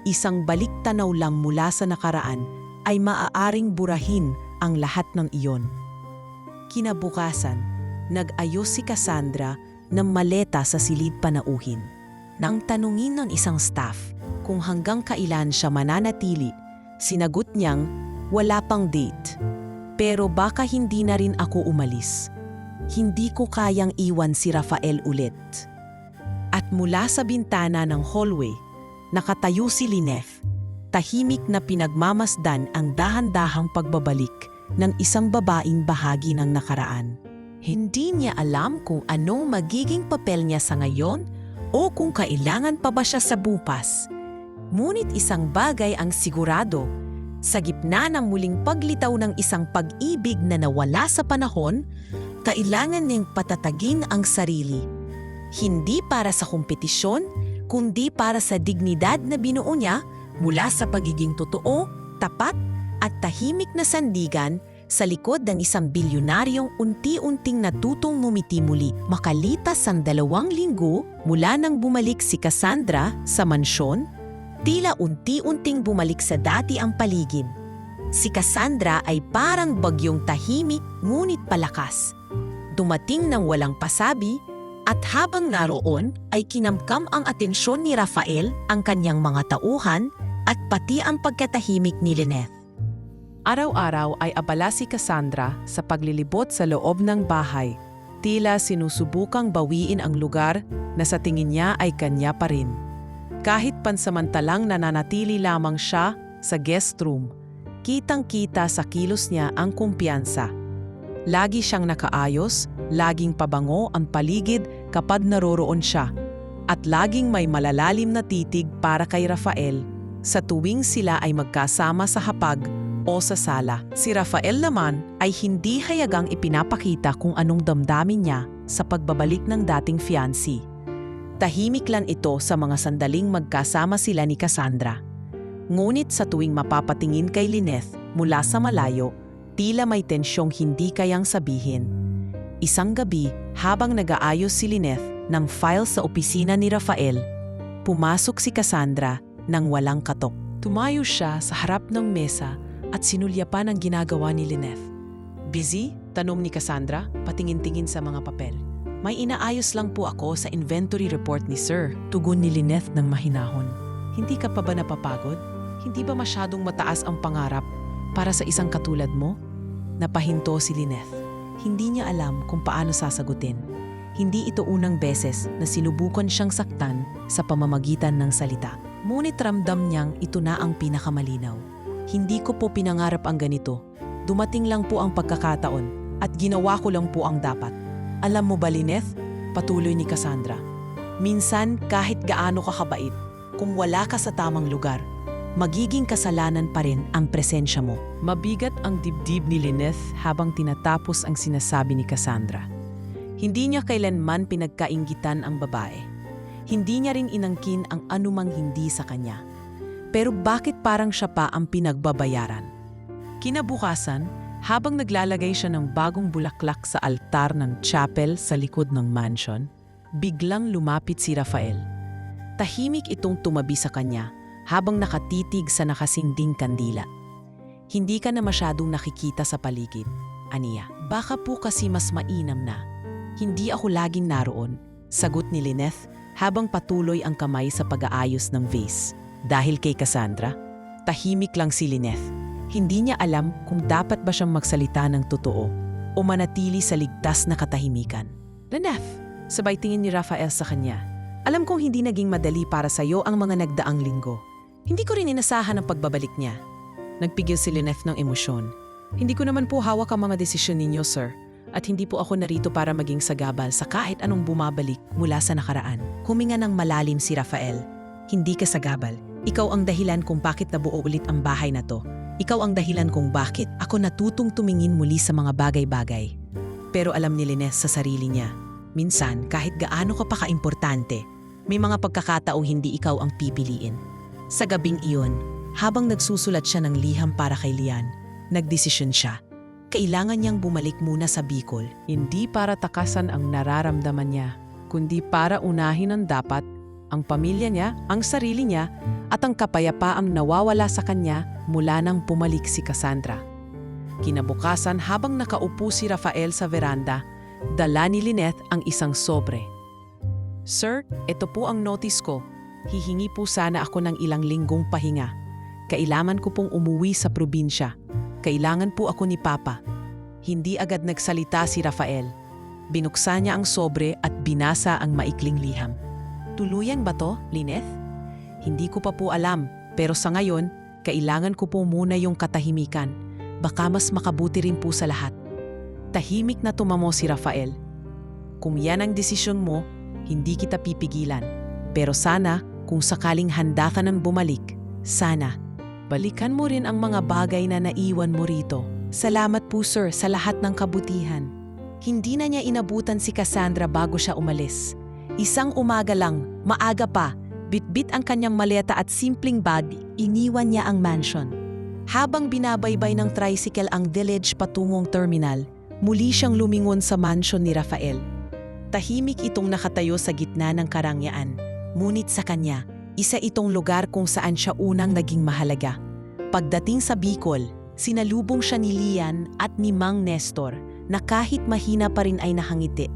Speaker 1: isang balik-tanaw lang mula sa nakaraan ay maaaring burahin ang lahat ng iyon. Kinabukasan, nag-ayos si Cassandra ng maleta sa silid panauhin. Nang tanungin ng isang staff kung hanggang kailan siya mananatili, sinagot niyang wala pang date. Pero baka hindi na rin ako umalis. Hindi ko kayang iwan si Rafael ulit. At mula sa bintana ng hallway, nakatayo si Lynette, tahimik na pinagmamasdan ang dahan-dahang pagbabalik ng isang babaeng bahagi ng nakaraan. Hindi niya alam kung anong magiging papel niya sa ngayon o kung kailangan pa ba siya sa bukas. Ngunit isang bagay ang sigurado, sa gitna ng muling paglitaw ng isang pag-ibig na nawala sa panahon, kailangan niyang patatagin ang sarili. Hindi para sa kompetisyon, kundi para sa dignidad na binuo niya mula sa pagiging totoo, tapat at tahimik na sandigan sa likod ng isang bilyonaryong unti-unting natutong ngumiti muli. Makalitas ang 2 linggo mula nang bumalik si Cassandra sa mansyon, tila unti-unting bumalik sa dati ang paligid. Si Cassandra ay parang bagyong tahimik ngunit palakas. Dumating ng walang pasabi at habang naroon ay kinamkam ang atensyon ni Rafael, ang kanyang mga tauhan at pati ang pagkatahimik ni Lynette.
Speaker 3: Araw-araw ay abala si Cassandra sa paglilibot sa loob ng bahay. Tila sinusubukang bawiin ang lugar na sa tingin niya ay kanya pa rin. Kahit pansamantalang nananatili lamang siya sa guest room, kitang-kita sa kilos niya ang kumpiyansa. Lagi siyang nakaayos, laging pabango ang paligid kapag naroroon siya, at laging may malalalim na titig para kay Rafael sa tuwing sila ay magkasama sa hapag o sa sala. Si Rafael naman ay hindi hayagang ipinapakita kung anong damdamin niya sa pagbabalik ng dating fiancé. Tahimik lang ito sa mga sandaling magkasama sila ni Cassandra. Ngunit sa tuwing mapapatingin kay Lynette mula sa malayo, tila may tensyong hindi kayang sabihin. Isang gabi, habang nag-aayos si Lynette ng file sa opisina ni Rafael, pumasok si Cassandra nang walang katok. Tumayo siya sa harap ng mesa at sinulyapan ang ginagawa ni Lynette. "Busy?" tanong ni Cassandra, patingin-tingin sa mga papel. "May inaayos lang po ako sa inventory report ni Sir," tugon ni Lynette ng mahinahon. "Hindi ka pa ba napapagod? Hindi ba masyadong mataas ang pangarap para sa isang katulad mo?" Napahinto si Lynette. Hindi niya alam kung paano sasagutin. Hindi ito unang beses na sinubukan siyang saktan sa pamamagitan ng salita. Ngunit ramdam niyang ito na ang pinakamalinaw. "Hindi ko po pinangarap ang ganito. Dumating lang po ang pagkakataon at ginawa ko lang po ang dapat." "Alam mo ba, Lynette?" patuloy ni Cassandra. "Minsan kahit gaano ka kabait, kung wala ka sa tamang lugar, magiging kasalanan pa rin ang presensya mo." Mabigat ang dibdib ni Lynette habang tinatapos ang sinasabi ni Cassandra. Hindi niya kailanman pinagkainggitan ang babae. Hindi niya rin inangkin ang anumang hindi sa kanya. Pero bakit parang siya pa ang pinagbabayaran? Kinabukasan, habang naglalagay siya ng bagong bulaklak sa altar ng chapel sa likod ng mansion, biglang lumapit si Rafael. Tahimik itong tumabi sa kanya habang nakatitig sa nakasinding kandila. "Hindi ka na masyadong nakikita sa paligid," aniya. "Baka po kasi mas mainam na." "Hindi ako laging naroon," sagot ni Lynette habang patuloy ang kamay sa pag-aayos ng vase. Dahil kay Cassandra, tahimik lang si Lynette. Hindi niya alam kung dapat ba siyang magsalita ng totoo o manatili sa ligtas na katahimikan. "Lynette," sabay tingin ni Rafael sa kanya, "alam kong hindi naging madali para sa iyo ang mga nagdaang linggo. Hindi ko rin inasahan ang pagbabalik niya." Nagpigil si Lynette ng emosyon. "Hindi ko naman po hawak ang mga desisyon ninyo, sir. At hindi po ako narito para maging sagabal sa kahit anong bumabalik mula sa nakaraan." Huminga ng malalim si Rafael. "Hindi ka sagabal. Ikaw ang dahilan kung bakit nabuo ulit ang bahay na to. Ikaw ang dahilan kung bakit ako natutong tumingin muli sa mga bagay-bagay." Pero alam ni Lynette sa sarili niya, minsan kahit gaano ka pa kaimportante, may mga pagkakataong hindi ikaw ang pipiliin. Sa gabing iyon, habang nagsusulat siya ng liham para kay Lian, nagdesisyon siya.
Speaker 2: Kailangan niyang bumalik muna sa Bicol.
Speaker 3: Hindi para takasan ang nararamdaman niya, kundi para unahin ang dapat, ang pamilya niya, ang sarili niya, at ang kapayapaang nawawala sa kanya mula nang bumalik si Cassandra. Kinabukasan habang nakaupo si Rafael sa veranda, dala ni Lynette ang isang sobre. "Sir, ito po ang notice ko. Hihingi po sana ako ng ilang linggong pahinga. Kailangan ko pong umuwi sa probinsya. Kailangan po ako ni Papa." Hindi agad nagsalita si Rafael. Binuksan niya ang sobre at binasa ang maikling liham. "Tuluyan ba to, Lynette? Hindi ko pa po alam, pero sa ngayon, kailangan ko po muna yung katahimikan. Baka mas makabuti rin po sa lahat." Tahimik na tumamo si Rafael. "Kung yan ang desisyon mo, hindi kita pipigilan. Pero sana, kung sakaling handa ka nang bumalik, sana, balikan mo rin ang mga bagay na naiwan mo rito." "Salamat po sir sa lahat ng kabutihan." Hindi na niya inabutan si Cassandra bago siya umalis. Isang umaga lang, maaga pa, bitbit ang kanyang maleta at simpleng bag, iniwan niya ang mansion. Habang binabaybay ng tricycle ang village patungong terminal, muli siyang lumingon sa mansion ni Rafael. Tahimik itong nakatayo sa gitna ng karangyaan. Ngunit sa kanya, isa itong lugar kung saan siya unang naging mahalaga. Pagdating sa Bicol, sinalubong siya ni Lian at ni Mang Nestor na kahit mahina pa rin ay nakangiti.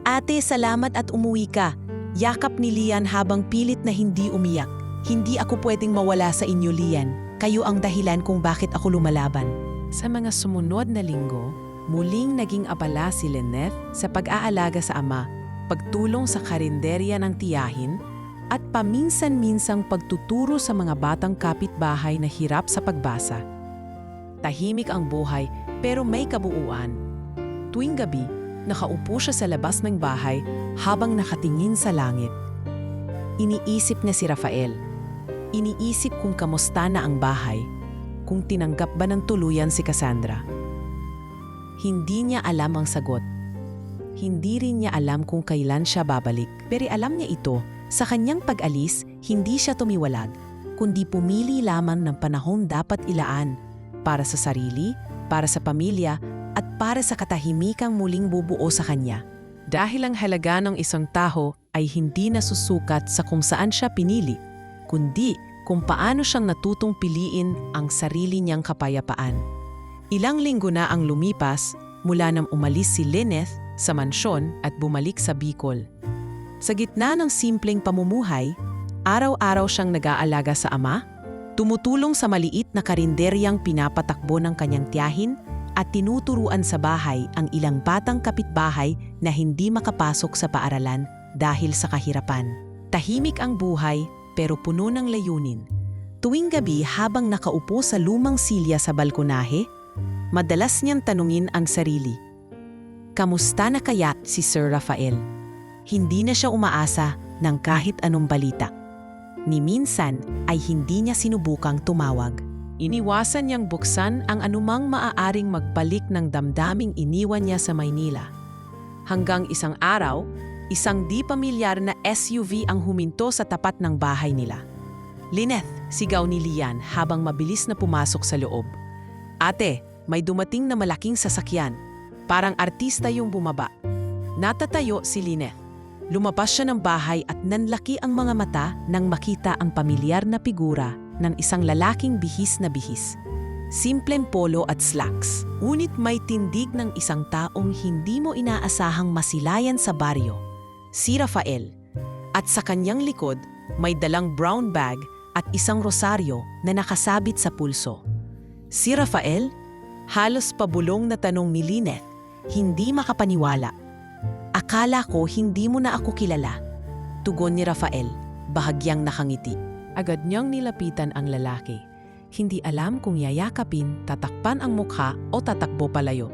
Speaker 3: "Ate, salamat at umuwi ka." Yakap ni Lian habang pilit na hindi umiyak. "Hindi ako pwedeng mawala sa inyo, Lian. Kayo ang dahilan kung bakit ako lumalaban." Sa mga sumunod na linggo, muling naging abala si Lynette sa pag-aalaga sa ama, pagtulong sa karinderya ng tiyahin, at paminsan-minsang pagtuturo sa mga batang kapitbahay na hirap sa pagbasa. Tahimik ang buhay pero may kabuuan. Tuwing gabi, nakaupo siya sa labas ng bahay habang nakatingin sa langit. Iniisip niya si Rafael. Iniisip kung kamusta na ang bahay, kung tinanggap ba ng tuluyan si Cassandra. Hindi niya alam ang sagot. Hindi rin niya alam kung kailan siya babalik, pero alam niya ito, sa kanyang pag-alis, hindi siya tumiwalag, kundi pumili lamang ng panahon dapat ilaan para sa sarili, para sa pamilya, at para sa katahimikang muling bubuo sa kanya. Dahil ang halaga ng isang tao ay hindi nasusukat sa kung saan siya pinili, kundi kung paano siyang natutong piliin ang sarili niyang kapayapaan. Ilang linggo na ang lumipas mula nang umalis si Lynette sa mansyon at bumalik sa Bicol. Sa gitna ng simpleng pamumuhay, araw-araw siyang nag-aalaga sa ama, tumutulong sa maliit na karinderyang pinapatakbo ng kanyang tiyahin at tinuturuan sa bahay ang ilang batang kapitbahay na hindi makapasok sa paaralan dahil sa kahirapan. Tahimik ang buhay pero puno ng layunin. Tuwing gabi habang nakaupo sa lumang silya sa balkonahe, madalas niyang tanungin ang sarili. Kamusta na kaya si Sir Rafael? Hindi na siya umaasa ng kahit anong balita. Ni minsan ay hindi niya sinubukang tumawag. Iniwasan niyang buksan ang anumang maaaring magbalik ng damdaming iniwan niya sa Maynila. Hanggang isang araw, isang di pamilyar na SUV ang huminto sa tapat ng bahay nila. "Lynette," sigaw ni Lian habang mabilis na pumasok sa loob. "Ate, may dumating na malaking sasakyan. Parang artista yung bumaba." Natatayo si Lynette. Lumabas siya ng bahay at nanlaki ang mga mata nang makita ang pamilyar na figura ng isang lalaking bihis na bihis. Simpleng polo at slacks, ngunit may tindig ng isang taong hindi mo inaasahang masilayan sa baryo. Si Rafael. At sa kanyang likod, may dalang brown bag at isang rosaryo na nakasabit sa pulso. Si Rafael? Halos pabulong na tanong ni Lynette, hindi makapaniwala. "Akala ko hindi mo na ako kilala." Tugon ni Rafael, bahagyang nakangiti. Agad niyang nilapitan ang lalaki. Hindi alam kung yayakapin, tatakpan ang mukha o tatakbo palayo.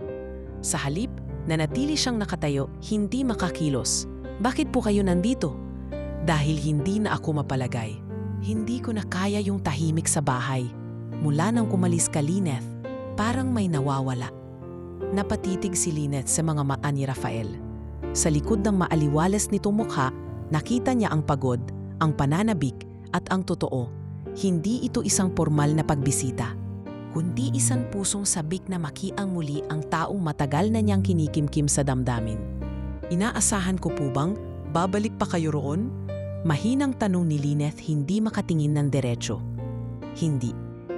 Speaker 3: Sa halip, nanatili siyang nakatayo, hindi makakilos. "Bakit po kayo nandito?" "Dahil hindi na ako mapalagay. Hindi ko na kaya yung tahimik sa bahay. Mula nang kumalis ka, Lynette, parang may nawawala." Napatitig si Lynette sa mga mata ni Rafael. Sa likod ng maaliwalas nitong mukha, nakita niya ang pagod, ang pananabik, at ang totoo. Hindi ito isang formal na pagbisita.
Speaker 2: kundi isang pusong sabik na makiang muli ang taong matagal na niyang kinikimkim sa damdamin.
Speaker 3: Inaasahan ko po bang babalik pa kayo roon? Mahinang tanong ni Lyneth, hindi makatingin ng diretso.
Speaker 2: Hindi.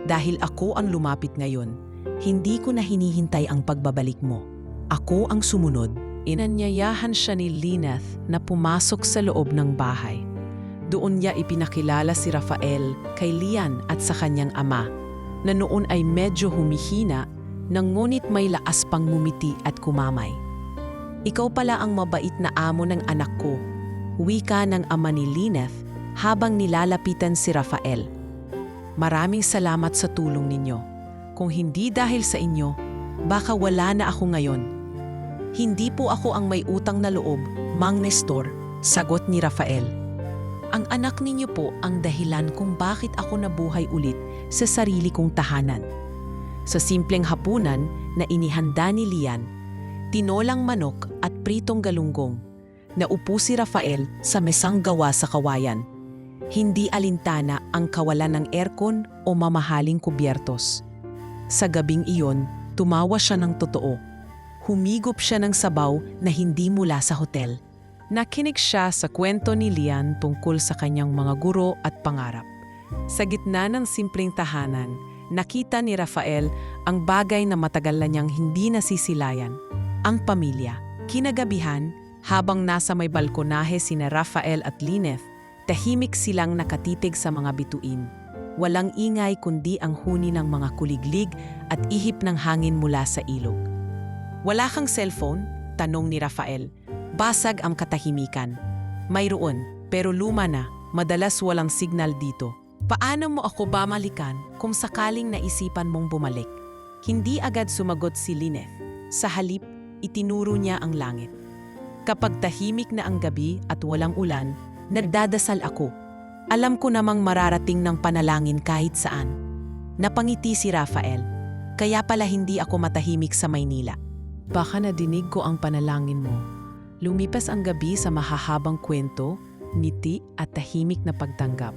Speaker 2: Dahil ako ang lumapit ngayon, hindi ko na hinihintay ang pagbabalik mo. Ako ang sumunod.
Speaker 3: Inanyayahan siya ni Lyneth na pumasok sa loob ng bahay. Doon niya ipinakilala si Rafael kay Lian at sa kanyang ama, na noon ay medyo humihina, ngunit may laas pang ngumiti at kumamay.
Speaker 2: Ikaw pala ang mabait na amo ng anak ko, wika ng ama ni Lyneth habang nilalapitan si Rafael.
Speaker 3: Maraming salamat sa tulong ninyo. Kung hindi dahil sa inyo, baka wala na ako ngayon.
Speaker 2: Hindi po ako ang may utang na loob, Mang Nestor, sagot ni Rafael. Ang anak ninyo po ang dahilan kung bakit ako nabuhay ulit sa sarili kong tahanan. Sa simpleng hapunan na inihanda ni Lian, tinolang manok at pritong galunggong, naupo si Rafael sa mesang gawa sa kawayan. Hindi alintana ang kawalan ng aircon o mamahaling kubyertos. Sa gabing iyon, tumawa siya ng totoo. Humigop siya ng sabaw na hindi mula sa hotel.
Speaker 3: Nakinig siya sa kwento ni Lian tungkol sa kanyang mga guro at pangarap. Sa gitna ng simpleng tahanan, nakita ni Rafael ang bagay na matagal na niyang hindi nasisilayan. Ang pamilya. Kinagabihan, habang nasa may balkonahe sina Rafael at Lyneth, tahimik silang nakatitig sa mga bituin. Walang ingay kundi ang huni ng mga kuliglig at ihip ng hangin mula sa ilog. Wala kang cellphone? Tanong ni Rafael. Basag ang katahimikan. Mayroon, pero luma na, madalas walang signal dito. Paano mo ako bamalikan kung sakaling naisipan mong bumalik? Hindi agad sumagot si Lyneth. Sa halip, itinuro niya ang langit. Kapag tahimik na ang gabi at walang ulan,
Speaker 2: Nagdadasal ako. Alam ko namang mararating ng panalangin kahit saan. Napangiti si Rafael. Kaya pala hindi ako matahimik sa Maynila.
Speaker 3: baka nadinig ko ang panalangin mo. Lumipas ang gabi sa mahahabang kwento, ngiti at tahimik na pagtanggap.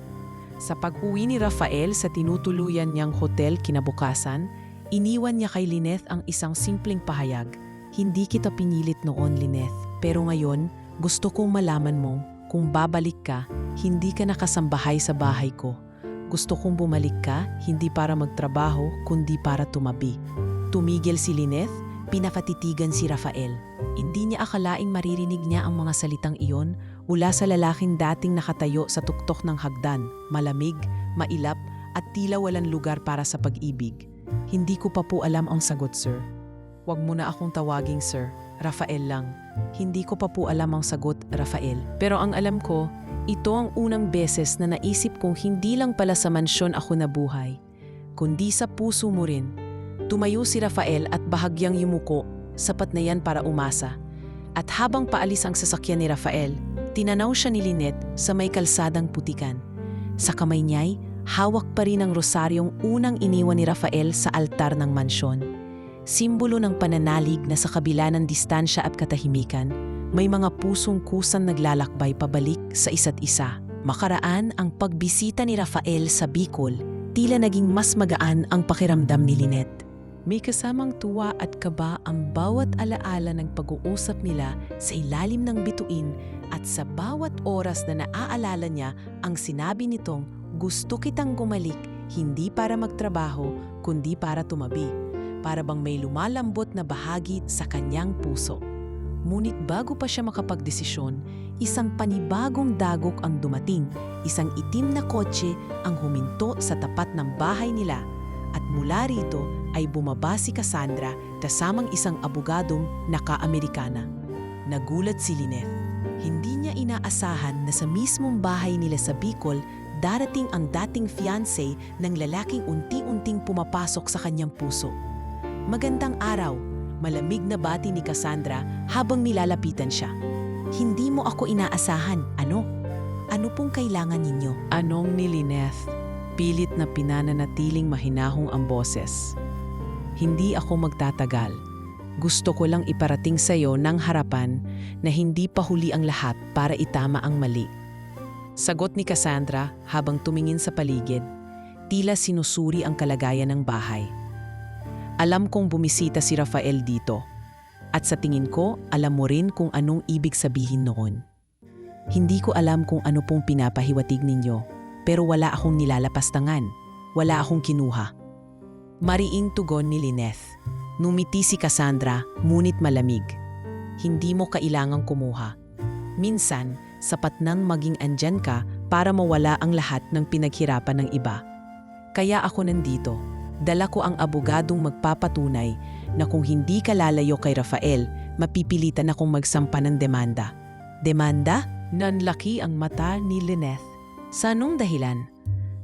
Speaker 3: Sa pag-uwi ni Rafael sa tinutuluyan niyang hotel kinabukasan, iniwan niya kay Lyneth ang isang simpleng pahayag. Hindi kita pinilit noon, Lyneth, pero ngayon gusto kong malaman mo kung babalik ka, hindi ka nakasambahay sa bahay ko. Gusto kong bumalik ka, hindi para magtrabaho, kundi para tumabi. Tumigil si Lyneth, pinapatitigan si Rafael. Hindi niya akalaing maririnig niya ang mga salitang iyon mula sa lalaking dating nakatayo sa tuktok ng hagdan, malamig, mailap at tila walang lugar para sa pag-ibig. Hindi ko pa po alam ang sagot, sir. Huwag mo na akong tawaging sir, Rafael lang. Hindi ko pa po alam ang sagot, Rafael. Pero ang alam ko, ito ang unang beses na naisip kong hindi lang pala sa mansyon ako nabuhay, kundi sa puso mo rin. Tumayo si Rafael at bahagyang yumuko, sapat na yan para umasa. At habang paalis ang sasakyan ni Rafael, tinanaw siya ni Lyneth sa may kalsadang putikan. Sa kamay niya'y hawak pa rin ang rosaryong unang iniwan ni Rafael sa altar ng mansyon. Simbolo ng pananalig na sa kabila ng distansya at katahimikan, may mga pusong kusang naglalakbay pabalik sa isa't isa. Makaraan ang pagbisita ni Rafael sa Bicol, tila naging mas magaan ang pakiramdam ni Lyneth. May kasamang tuwa at kaba ang bawat alaala ng pag-uusap nila sa ilalim ng bituin at sa bawat oras na naaalala niya ang sinabi nitong gusto kitang gumalik hindi para magtrabaho kundi para tumabi, para bang may lumalambot na bahagi sa kanyang puso. Ngunit bago pa siya makapagdesisyon, isang panibagong dagok ang dumating, isang itim na kotse ang huminto sa tapat ng bahay nila. At mula rito ay bumaba si Cassandra kasamang isang abogadong naka-Amerikana. Nagulat si Lyneth. Hindi niya inaasahan na sa mismong bahay nila sa Bicol darating ang dating fiancé ng lalaking unti-unting pumapasok sa kanyang puso. Magandang araw, malamig na bati ni Cassandra habang nilalapitan siya. Hindi mo ako inaasahan, ano? Ano pong kailangan ninyo? Anong ni Lyneth? Pilit na pinananatiling mahinahong ang boses. Hindi ako magtatagal. Gusto ko lang iparating sa iyo ng harapan na hindi pa huli ang lahat para itama ang mali. Sagot ni Cassandra habang tumingin sa paligid, tila sinusuri ang kalagayan ng bahay.
Speaker 2: Alam kong bumisita si Rafael dito. At sa tingin ko, alam mo rin kung anong ibig sabihin noon. Hindi ko alam kung ano pong pinapahiwatig ninyo, pero wala akong nilalapastangan. Wala akong kinuha. Mariing tugon ni Lyneth. Numiti si Cassandra, ngunit malamig. Hindi mo kailangang kumuha. Minsan, sapat nang maging andyan ka para mawala ang lahat ng pinaghirapan ng iba. Kaya ako nandito. Dala ko ang abogadong magpapatunay na kung hindi ka lalayo kay Rafael, mapipilitan akong magsampa ng demanda. Demanda? Nanlaki ang mata ni Lyneth. Sa anong dahilan?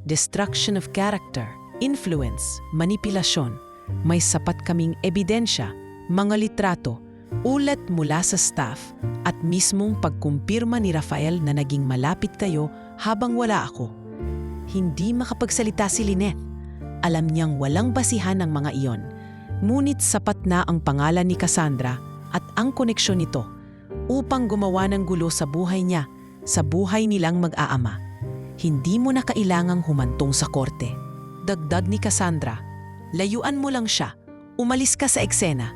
Speaker 2: Destruction of character, influence, manipulasyon. May sapat kaming ebidensya, mga litrato, ulat mula sa staff at mismong pagkumpirma ni Rafael na naging malapit kayo habang wala ako. Hindi makapagsalita si Lyneth. Alam niyang walang basihan ang mga iyon. Ngunit sapat na ang pangalan ni Cassandra at ang koneksyon nito upang gumawa ng gulo sa buhay niya, sa buhay nilang mag-aama. Hindi mo na kailangang humantong sa korte. Dagdag ni Cassandra, layuan mo lang siya. Umalis ka sa eksena.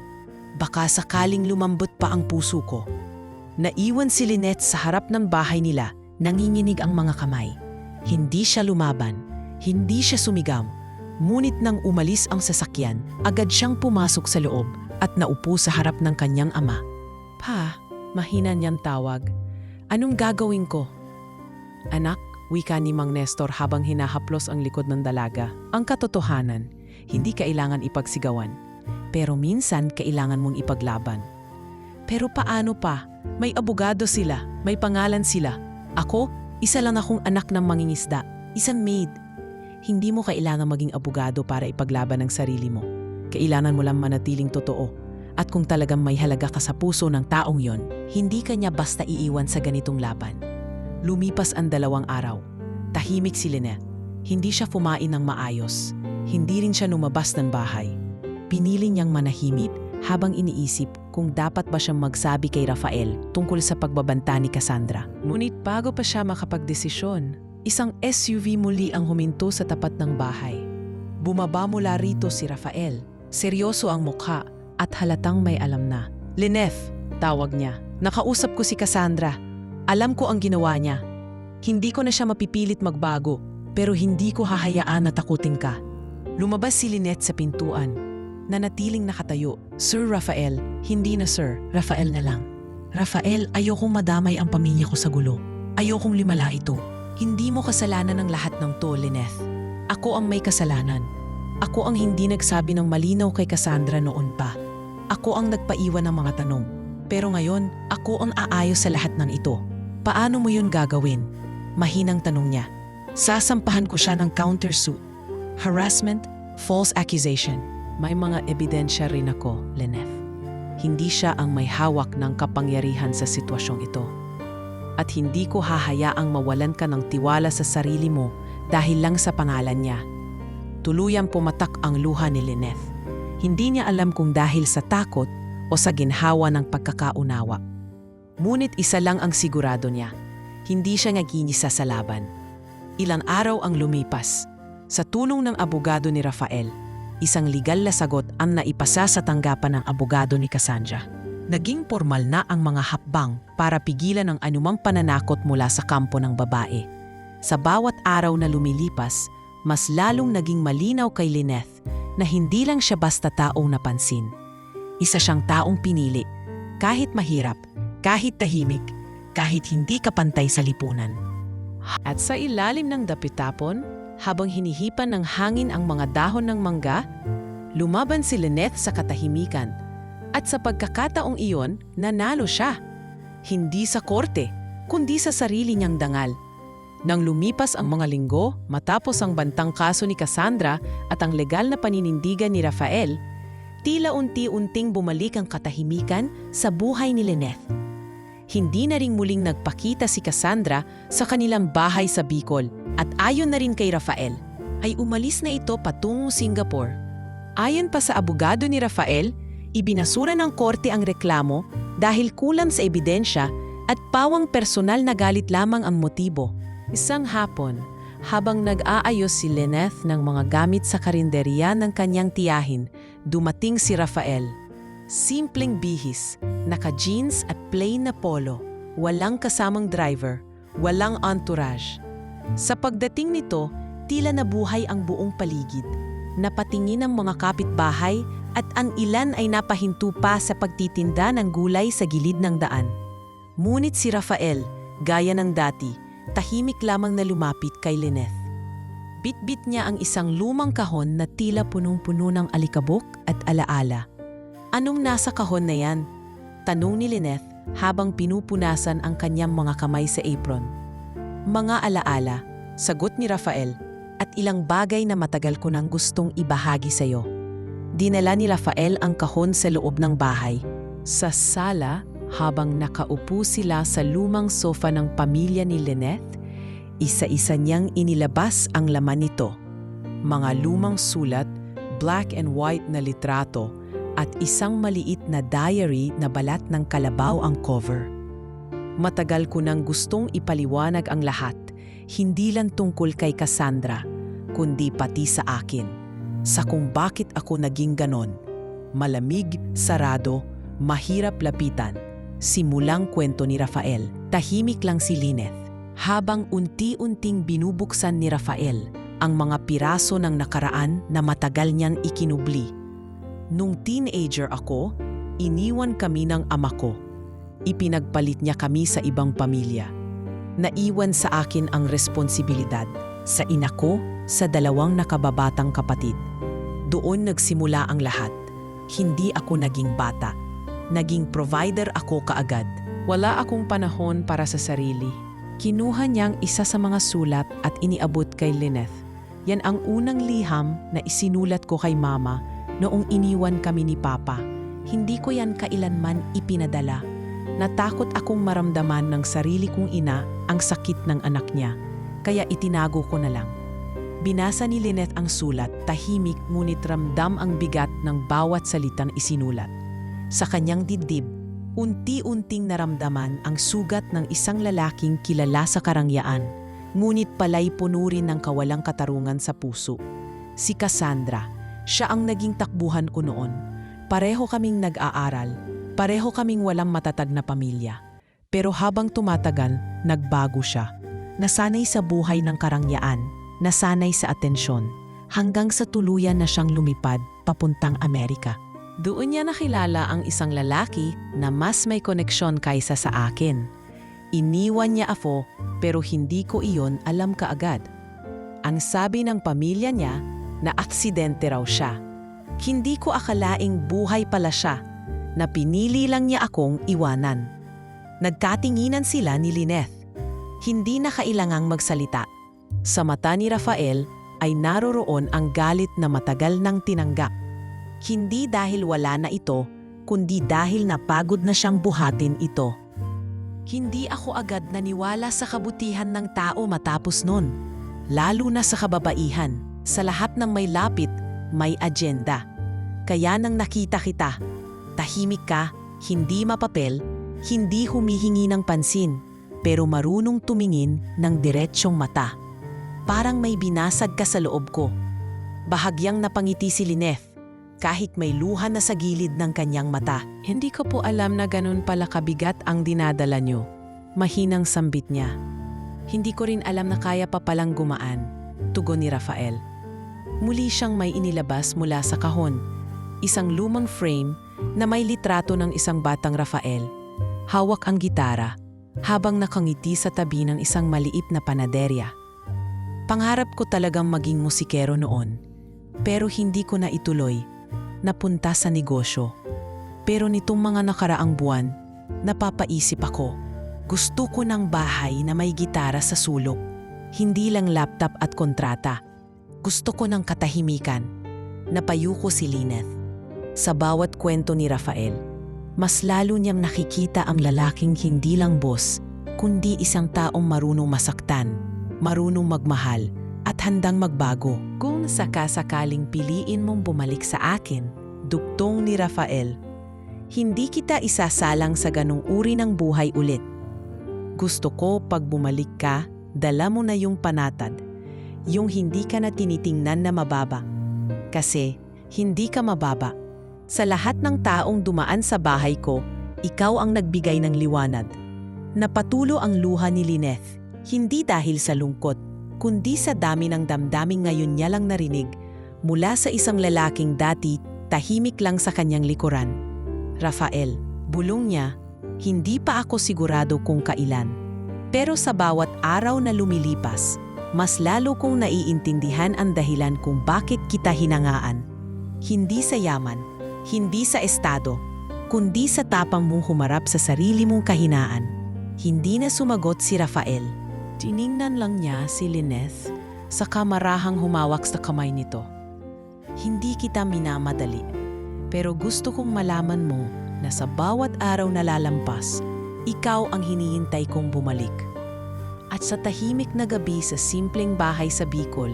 Speaker 2: Baka sakaling lumambot pa ang puso ko. Naiwan si Lyneth sa harap ng bahay nila, nanginginig ang mga kamay. Hindi siya lumaban, hindi siya sumigaw. Ngunit nang umalis ang sasakyan, agad siyang pumasok sa loob at naupo sa harap ng kanyang ama. Pa, mahina niyang tawag. Anong gagawin ko? Anak, wika ni Mang Nestor habang hinahaplos ang likod ng dalaga. Ang katotohanan, hindi kailangan ipagsigawan. Pero minsan kailangan mong ipaglaban. Pero paano pa? May abogado sila, may pangalan sila. Ako, isa lang akong anak ng mangingisda, isang maid. Hindi mo kailangan maging abogado para ipaglaban ang sarili mo. Kailangan mo lang manatiling totoo. At kung talagang may halaga ka sa puso ng taong yon, hindi ka niya basta iiwan sa ganitong laban. Lumipas ang 2 araw. Tahimik si Lyneth. Hindi siya kumain ng maayos. Hindi rin siya lumabas ng bahay. Pinili niyang manahimik habang iniisip kung dapat ba siyang magsabi kay Rafael tungkol sa pagbabanta ni Cassandra. Ngunit bago pa siya makapagdesisyon, isang SUV muli ang huminto sa tapat ng bahay. Bumaba mula rito si Rafael. Seryoso ang mukha at halatang may alam na. Lyneth, tawag niya. Nakausap ko si Cassandra. Alam ko ang ginawa niya. Hindi ko na siya mapipilit magbago, pero hindi ko hahayaan na takutin ka. Lumabas si Lyneth sa pintuan. Nanatiling nakatayo. Sir Rafael, hindi na Sir. Rafael na lang. Rafael, ayokong madamay ang pamilya ko sa gulo. Ayokong limala ito. Hindi mo kasalanan ng lahat ng to, Lyneth. Ako ang may kasalanan. Ako ang hindi nagsabi ng malinaw kay Cassandra noon pa. Ako ang nagpaiwan ng mga tanong. Pero ngayon, ako ang aayos sa lahat ng ito. Paano mo yun gagawin? Mahinang tanong niya. Sasampahan ko siya ng countersuit. Harassment, false accusation. May mga ebidensya rin ako, Lyneth. Hindi siya ang may hawak ng kapangyarihan sa sitwasyong ito. At hindi ko hahayaang mawalan ka ng tiwala sa sarili mo dahil lang sa pangalan niya. Tuluyang pumatak ang luha ni Lyneth. Hindi niya alam kung dahil sa takot o sa ginhawa ng pagkakaunawa. Ngunit isa lang ang sigurado niya. Hindi siya naginisa sa laban. Ilang araw ang lumipas. Sa tulong ng abogado ni Rafael, isang legal na sagot ang naipasa sa tanggapan ng abogado ni Cassandra. Naging formal na ang mga hakbang para pigilan ang anumang pananakot mula sa kampo ng babae. Sa bawat araw na lumilipas, mas lalong naging malinaw kay Lyneth na hindi lang siya basta taong napansin. Isa siyang taong pinili, kahit mahirap, kahit tahimik, kahit hindi kapantay sa lipunan. At sa ilalim ng dapitapon, habang hinihipan ng hangin ang mga dahon ng mangga, lumaban si Lyneth sa katahimikan. At sa pagkakataong iyon, nanalo siya. Hindi sa korte, kundi sa sarili niyang dangal. Nang lumipas ang mga linggo, matapos ang bantang kaso ni Cassandra at ang legal na paninindigan ni Rafael, tila unti-unting bumalik ang katahimikan sa buhay ni Lyneth. Hindi na ring muling nagpakita si Cassandra sa kanilang bahay sa Bicol at ayon na rin kay Rafael, ay umalis na ito patungong Singapore. Ayon pa sa abogado ni Rafael, ibinasura ng korte ang reklamo dahil kulang sa ebidensya at pawang personal na galit lamang ang motibo. Isang hapon, habang nag-aayos si Lyneth ng mga gamit sa karinderya ng kanyang tiyahin, dumating si Rafael. Simpleng bihis, naka-jeans at plain na polo, walang kasamang driver, walang entourage. Sa pagdating nito, tila nabuhay ang buong paligid. Napatingin ang mga kapitbahay at ang ilan ay napahinto pa sa pagtitinda ng gulay sa gilid ng daan. Ngunit si Rafael, gaya ng dati, tahimik lamang na lumapit kay Lynette. Bitbit niya ang isang lumang kahon na tila punong-puno ng alikabok at alaala. "Anong nasa kahon na yan?" tanong ni Lynette habang pinupunasan ang kanyang mga kamay sa apron. "Mga alaala," sagot ni Rafael, "at ilang bagay na matagal ko nang gustong ibahagi sa iyo." Dinala ni Rafael ang kahon sa loob ng bahay. Sa sala, habang nakaupo sila sa lumang sofa ng pamilya ni Lynette, isa-isa niyang inilabas ang laman nito. Mga lumang sulat, black and white na litrato, at isang maliit na diary na balat ng kalabaw ang cover. Matagal ko nang gustong ipaliwanag ang lahat, hindi lang tungkol kay Cassandra, kundi pati sa akin, sa kung bakit ako naging ganon. Malamig, sarado, mahirap lapitan. Simulang kwento ni Rafael, tahimik lang si Lynette. Habang unti-unting binubuksan ni Rafael ang mga piraso ng nakaraan na matagal niyang ikinubli. Nung teenager ako, iniwan kami ng ama ko. Ipinagpalit niya kami sa ibang pamilya. Naiwan sa akin ang responsibilidad, sa ina ko, sa dalawang nakababatang kapatid. Doon nagsimula ang lahat. Hindi ako naging bata. Naging provider ako kaagad. Wala akong panahon para sa sarili. Kinuha niyang isa sa mga sulat at iniabot kay Lynette. Yan ang unang liham na isinulat ko kay Mama noong iniwan kami ni Papa. Hindi ko yan kailanman ipinadala. Natakot akong maramdaman ng sarili kong ina ang sakit ng anak niya, kaya itinago ko na lang. Binasa ni Lynette ang sulat, tahimik ngunit ramdam ang bigat ng bawat salitang isinulat. Sa kanyang dibdib, unti-unting naramdaman ang sugat ng isang lalaking kilala sa karangyaan, ngunit pala'y puno rin ng kawalang katarungan sa puso. Si Cassandra, siya ang naging takbuhan ko noon. Pareho kaming nag-aaral, pareho kaming walang matatag na pamilya. Pero habang tumatagal, nagbago siya. Nasanay sa buhay ng karangyaan, nasanay sa atensyon, hanggang sa tuluyan na siyang lumipad papuntang Amerika. Doon niya nakilala ang isang lalaki na mas may koneksyon kaysa sa akin. Iniwan niya ako pero hindi ko iyon alam kaagad. Ang sabi ng pamilya niya na aksidente raw siya. Hindi ko akalaing buhay pala siya, na pinili lang niya akong iwanan. Nagkatinginan sila ni Lynette. Hindi na kailangang magsalita. Sa mata ni Rafael ay naroroon ang galit na matagal nang tinanggap. Hindi dahil wala na ito, kundi dahil napagod na siyang buhatin ito. Hindi ako agad naniwala sa kabutihan ng tao matapos nun. Lalo na sa kababaihan, sa lahat ng may lapit, may agenda. Kaya nang nakita kita, tahimik ka, hindi mapapel, hindi humihingi ng pansin, pero marunong tumingin ng diretsyong mata. Parang may binasag ka sa loob ko. Bahagyang napangiti si Lynette, kahit may luha na sa gilid ng kanyang mata. Hindi ko po alam na ganun pala kabigat ang dinadala niyo. Mahinang sambit niya. Hindi ko rin alam na kaya pa palang gumaan, tugon ni Rafael. Muli siyang may inilabas mula sa kahon. Isang lumang frame na may litrato ng isang batang Rafael. Hawak ang gitara, habang nakangiti sa tabi ng isang maliit na panaderya. Pangarap ko talagang maging musikero noon, pero hindi ko na ituloy. Napunta sa negosyo. Pero nitong mga nakaraang buwan, napapaisip ako. Gusto ko ng bahay na may gitara sa sulok. Hindi lang laptop at kontrata. Gusto ko ng katahimikan. Napayuko si Lynette. Sa bawat kwento ni Rafael, mas lalo niyang nakikita ang lalaking hindi lang boss, kundi isang taong marunong masaktan, marunong magmahal, at handang magbago. Kung sakasakaling piliin mong bumalik sa akin, dugtong ni Rafael, hindi kita isasalang sa ganong uri ng buhay ulit. Gusto ko pag bumalik ka, dala mo na yung panatag, yung hindi ka na tinitingnan na mababa. Kasi Hindi ka mababa. Sa lahat ng taong dumaan sa bahay ko, ikaw ang nagbigay ng liwanag. Napatulo ang luha ni Lyneth, hindi dahil sa lungkot, kundi sa dami ng damdaming ngayon niya lang narinig mula sa isang lalaking dati tahimik lang sa kanyang likuran. Rafael, bulong niya, hindi pa ako sigurado kung kailan. Pero sa bawat araw na lumilipas, mas lalo kong naiintindihan ang dahilan kung bakit kita hinangaan. Hindi sa yaman, hindi sa estado, kundi sa tapang mong humarap sa sarili mong kahinaan. Hindi na sumagot si Rafael. Tiningnan lang niya si Lyneth sa kamarahang humawak sa kamay nito. Hindi kita minamadali, pero gusto kong malaman mo na sa bawat araw na lalampas, ikaw ang hinihintay kong bumalik. At sa tahimik na gabi sa simpleng bahay sa Bicol,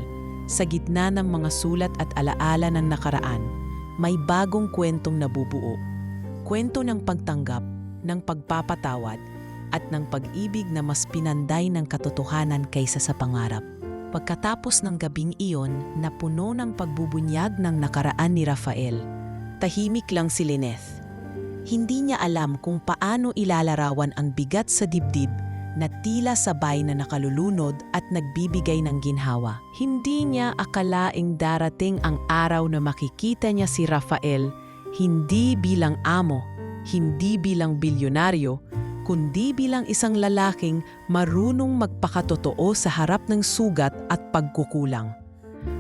Speaker 2: sa gitna ng mga sulat at alaala ng nakaraan, may bagong kwentong nabubuo. Kwento ng pagtanggap, ng pagpapatawad, at ng pag-ibig na mas pinanday ng katotohanan kaysa sa pangarap. Pagkatapos ng gabing iyon na puno ng pagbubunyag ng nakaraan ni Rafael, tahimik lang si Lyneth. Hindi niya alam kung paano ilalarawan ang bigat sa dibdib na tila sabay na nakalulunod at nagbibigay ng ginhawa. Hindi niya akalaing darating ang araw na makikita niya si Rafael hindi bilang amo, hindi bilang bilyonaryo, kundi bilang isang lalaking marunong magpakatotoo sa harap ng sugat at pagkukulang.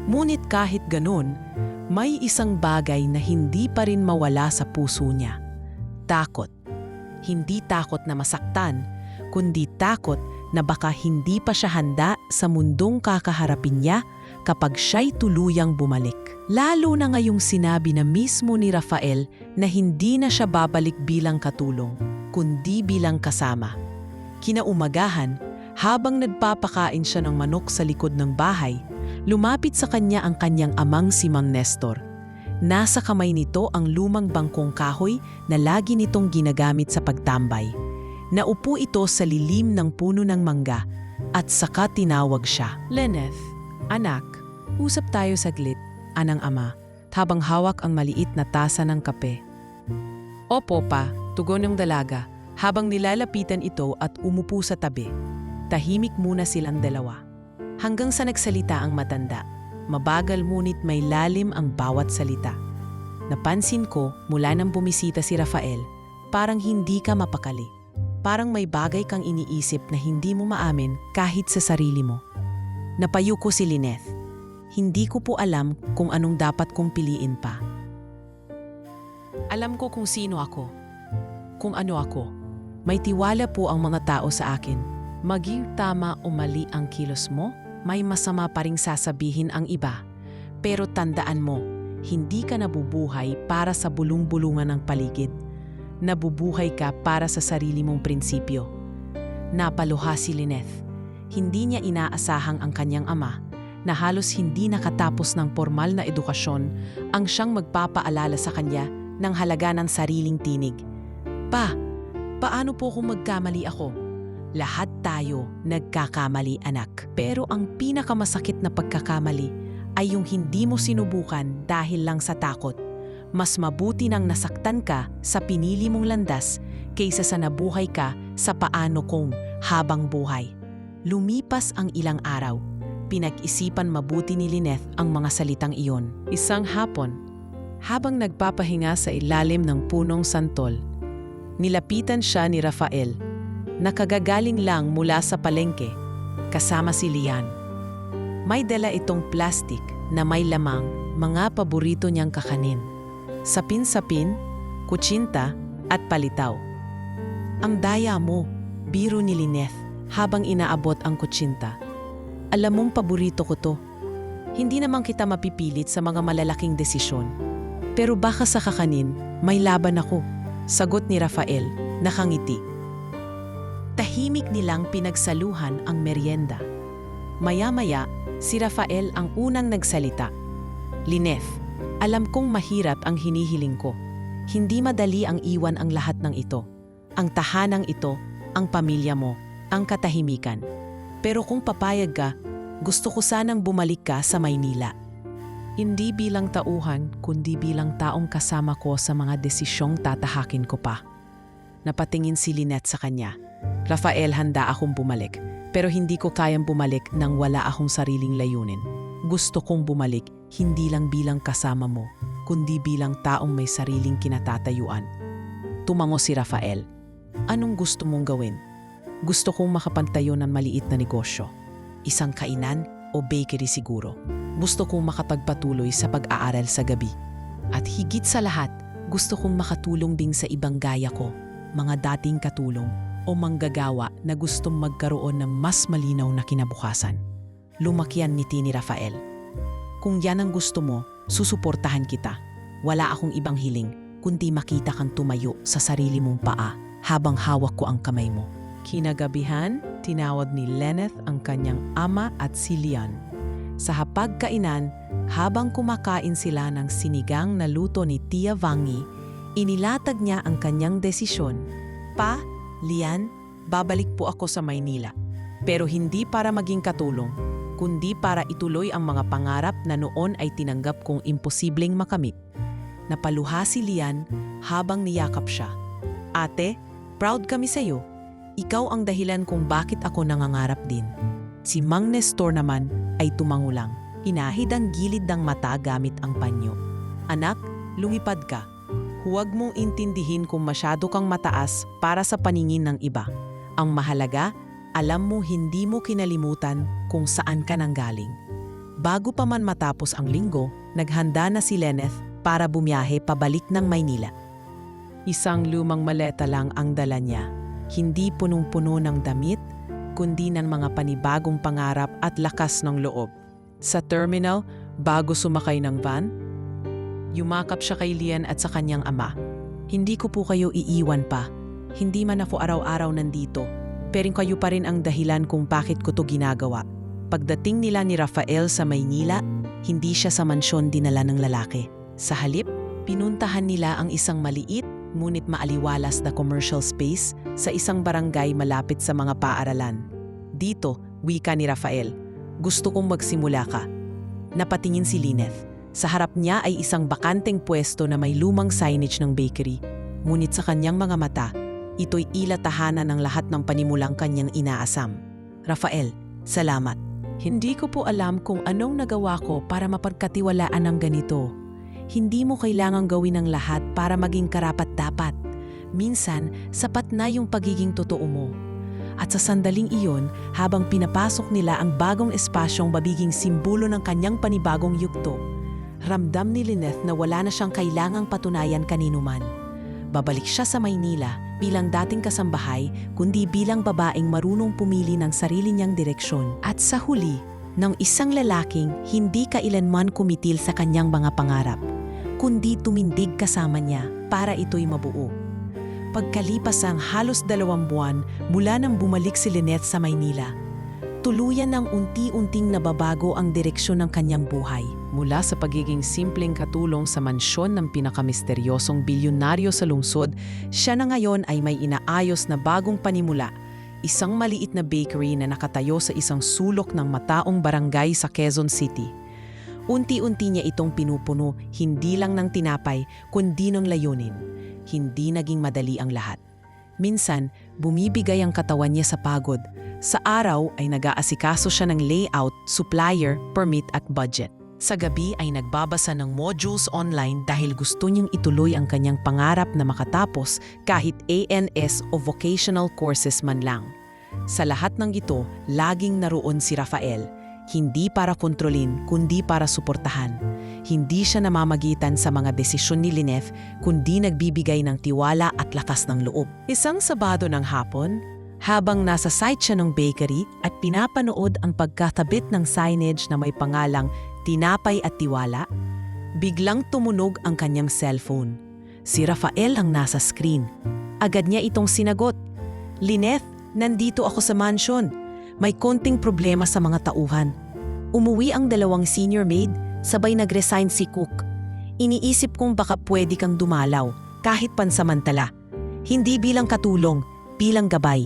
Speaker 2: Ngunit kahit ganun, may isang bagay na hindi pa rin mawala sa puso niya. Takot. Hindi takot na masaktan, kundi takot na baka hindi pa siya handa sa mundong kakaharapin niya kapag siya'y tuluyang bumalik. Lalo na ngayong sinabi na mismo ni Rafael na hindi na siya babalik bilang katulong, kundi bilang kasama. Kinaumagahan, habang nagpapakain siya ng manok sa likod ng bahay, lumapit sa kanya ang kanyang amang si Mang Nestor. Nasa kamay nito ang lumang bangkong kahoy na lagi nitong ginagamit sa pagtambay. Naupo ito sa lilim ng puno ng mangga at saka tinawag siya.
Speaker 3: Lyneth, anak, usap tayo saglit, anang ama, habang hawak ang maliit na tasa ng kape. Opo pa, tugon ng dalaga, habang nilalapitan ito at umupo sa tabi. Tahimik muna silang dalawa. Hanggang sa nagsalita ang matanda, mabagal ngunit may lalim ang bawat salita. Napansin ko mula nang bumisita si Rafael, parang hindi ka mapakali. Parang may bagay kang iniisip na hindi mo maamin kahit sa sarili mo. Napayo ko si Lyneth. Hindi ko po alam kung anong dapat kong piliin pa. Alam ko kung sino ako, kung ano ako. May tiwala po ang mga tao sa akin. Maging tama o mali ang kilos mo, may masama pa ring sasabihin ang iba. Pero tandaan mo, hindi ka nabubuhay para sa bulong-bulungan ng paligid. Nabubuhay ka para sa sarili mong prinsipyo. Napaluha si Lyneth. Hindi niya inaasahang ang kanyang ama, na halos hindi nakatapos ng formal na edukasyon, ang siyang magpapaalala sa kanya ng halaga ng sariling tinig. Pa, paano po kung magkamali ako? Lahat tayo nagkakamali, anak. Pero ang pinakamasakit na pagkakamali ay yung hindi mo sinubukan dahil lang sa takot. Mas mabuti nang nasaktan ka sa pinili mong landas kaysa sa nabuhay ka sa paano kung habang buhay. Lumipas ang ilang araw. Pinag-isipan mabuti ni Lyneth ang mga salitang iyon. Isang hapon, habang nagpapahinga sa ilalim ng punong santol, nilapitan siya ni Rafael, nakagagaling lang mula sa palengke, kasama si Lian. May dala itong plastik na may lamang mga paborito niyang kakanin. Sapin-sapin, kutsinta at palitaw.
Speaker 2: Ang daya mo, biro ni Lyneth habang inaabot ang kutsinta. Alam mong paborito ko to. Hindi naman kita mapipilit sa mga malalaking desisyon. Pero baka sa kakanin, may laban ako. Sagot ni Rafael, nakangiti. Tahimik nilang pinagsaluhan ang merienda. Maya-maya, si Rafael ang unang nagsalita. Lyneth, alam kong mahirap ang hinihiling ko. Hindi madali ang iwan ang lahat ng ito. Ang tahanang ito, ang pamilya mo, ang katahimikan. Pero kung papayag ka, gusto ko sanang bumalik ka sa Maynila.
Speaker 3: Hindi bilang tauhan, kundi bilang taong kasama ko sa mga desisyong tatahakin ko pa. Napatingin si Lynette sa kanya. Rafael, handa akong bumalik. Pero hindi ko kayang bumalik nang wala akong sariling layunin. Gusto kong bumalik hindi lang bilang kasama mo, kundi bilang taong may sariling kinatatayuan. Tumango si Rafael. Anong gusto mong gawin? Gusto kong makapantayo ng maliit na negosyo. Isang kainan o bakery siguro. Gusto kong makapagpatuloy sa pag-aaral sa gabi. At higit sa lahat, gusto kong makatulong din sa ibang gaya ko, mga dating katulong o manggagawa na gustong magkaroon ng mas malinaw na kinabukasan. Lumakyan ngiti ni Rafael. Kung yan ang gusto mo, susuportahan kita. Wala akong ibang hiling, kundi makita kang tumayo sa sarili mong paa habang hawak ko ang kamay mo. Kinagabihan, tinawag ni Lynette ang kanyang ama at si Lian. Sa hapagkainan, habang kumakain sila ng sinigang na luto ni Tia Vangi, inilatag niya ang kanyang desisyon. Pa, Lian, babalik po ako sa Maynila. Pero hindi para maging katulong, kundi para ituloy ang mga pangarap na noon ay tinanggap kong imposibleng makamit. Napaluha si Lian habang niyakap siya. Ate, proud kami sa iyo. Ikaw ang dahilan kung bakit ako nangangarap din. Si Mang Nestor naman ay tumango lang. Hinahid ang gilid ng mata gamit ang panyo. Anak, lumipad ka. Huwag mong intindihin kung masyado kang mataas para sa paningin ng iba. Ang mahalaga, alam mo hindi mo kinalimutan kung saan ka nanggaling. Bago pa man matapos ang linggo, naghanda na si Lynette para bumiyahe pabalik ng Maynila. Isang lumang maleta lang ang dala niya. Hindi punong-puno ng damit, kundi ng mga panibagong pangarap at lakas ng loob. Sa terminal, bago sumakay ng van, yumakap siya kay Lian at sa kanyang ama. Hindi ko po kayo iiwan pa. Hindi man ako araw-araw nandito, pero kayo pa rin ang dahilan kung bakit ko to ginagawa. Pagdating nila ni Rafael sa Maynila, hindi siya sa mansyon dinala ng lalaki. Sa halip, pinuntahan nila ang isang maliit ngunit maaliwalas na commercial space sa isang barangay malapit sa mga paaralan. Dito, wika ni Rafael, gusto kong magsimula ka. Napatingin si Lynette. Sa harap niya ay isang bakanteng pwesto na may lumang signage ng bakery. Ngunit sa kanyang mga mata, ito'y ilatahanan ng lahat ng panimulang kanyang inaasam. Rafael, salamat. Hindi ko po alam kung anong nagawa ko para mapagkatiwalaan ng ganito. Hindi mo kailangang gawin ang lahat para maging karapat-dapat. Minsan, sapat na yung pagiging totoo mo. At sa sandaling iyon, habang pinapasok nila ang bagong espasyong babiging simbolo ng kanyang panibagong yugto, ramdam ni Lynette na wala na siyang kailangang patunayan kanino man. Babalik siya sa Maynila bilang dating kasambahay, kundi bilang babaeng marunong pumili ng sarili niyang direksyon. At sa huli, ng isang lalaking hindi kailanman kumitil sa kanyang mga pangarap, kundi tumindig kasama niya para ito'y mabuo. Pagkalipas ang halos 2 buwan mula nang bumalik si Lynette sa Maynila, tuluyan ng unti-unting nababago ang direksyon ng kanyang buhay. Mula sa pagiging simpleng katulong sa mansyon ng pinakamisteryosong bilyonaryo sa lungsod, siya na ngayon ay may inaayos na bagong panimula, isang maliit na bakery na nakatayo sa isang sulok ng mataong barangay sa Quezon City. Unti-unti niya itong pinupuno hindi lang ng tinapay kundi ng layunin. Hindi naging madali ang lahat. Minsan, bumibigay ang katawan niya sa pagod. Sa araw ay nag-aasikaso siya ng layout, supplier, permit at budget. Sa gabi ay nagbabasa ng modules online dahil gusto niyang ituloy ang kanyang pangarap na makatapos kahit ANS o vocational courses man lang. Sa lahat ng ito, laging naroon si Rafael. Hindi para kontrolin, kundi para suportahan. Hindi siya namamagitan sa mga desisyon ni Lynette, kundi nagbibigay ng tiwala at lakas ng loob. Isang Sabado ng hapon, habang nasa site siya ng bakery at pinapanood ang pagkatabit ng signage na may pangalang Tinapay at Tiwala, biglang tumunog ang kanyang cellphone. Si Rafael ang nasa screen. Agad niya itong sinagot. Lynette, nandito ako sa mansion. May konting problema sa mga tauhan. Umuwi ang 2 senior maid, sabay nag-resign si Cook. Iniisip kong baka pwede kang dumalaw, kahit pansamantala. Hindi bilang katulong, bilang gabay.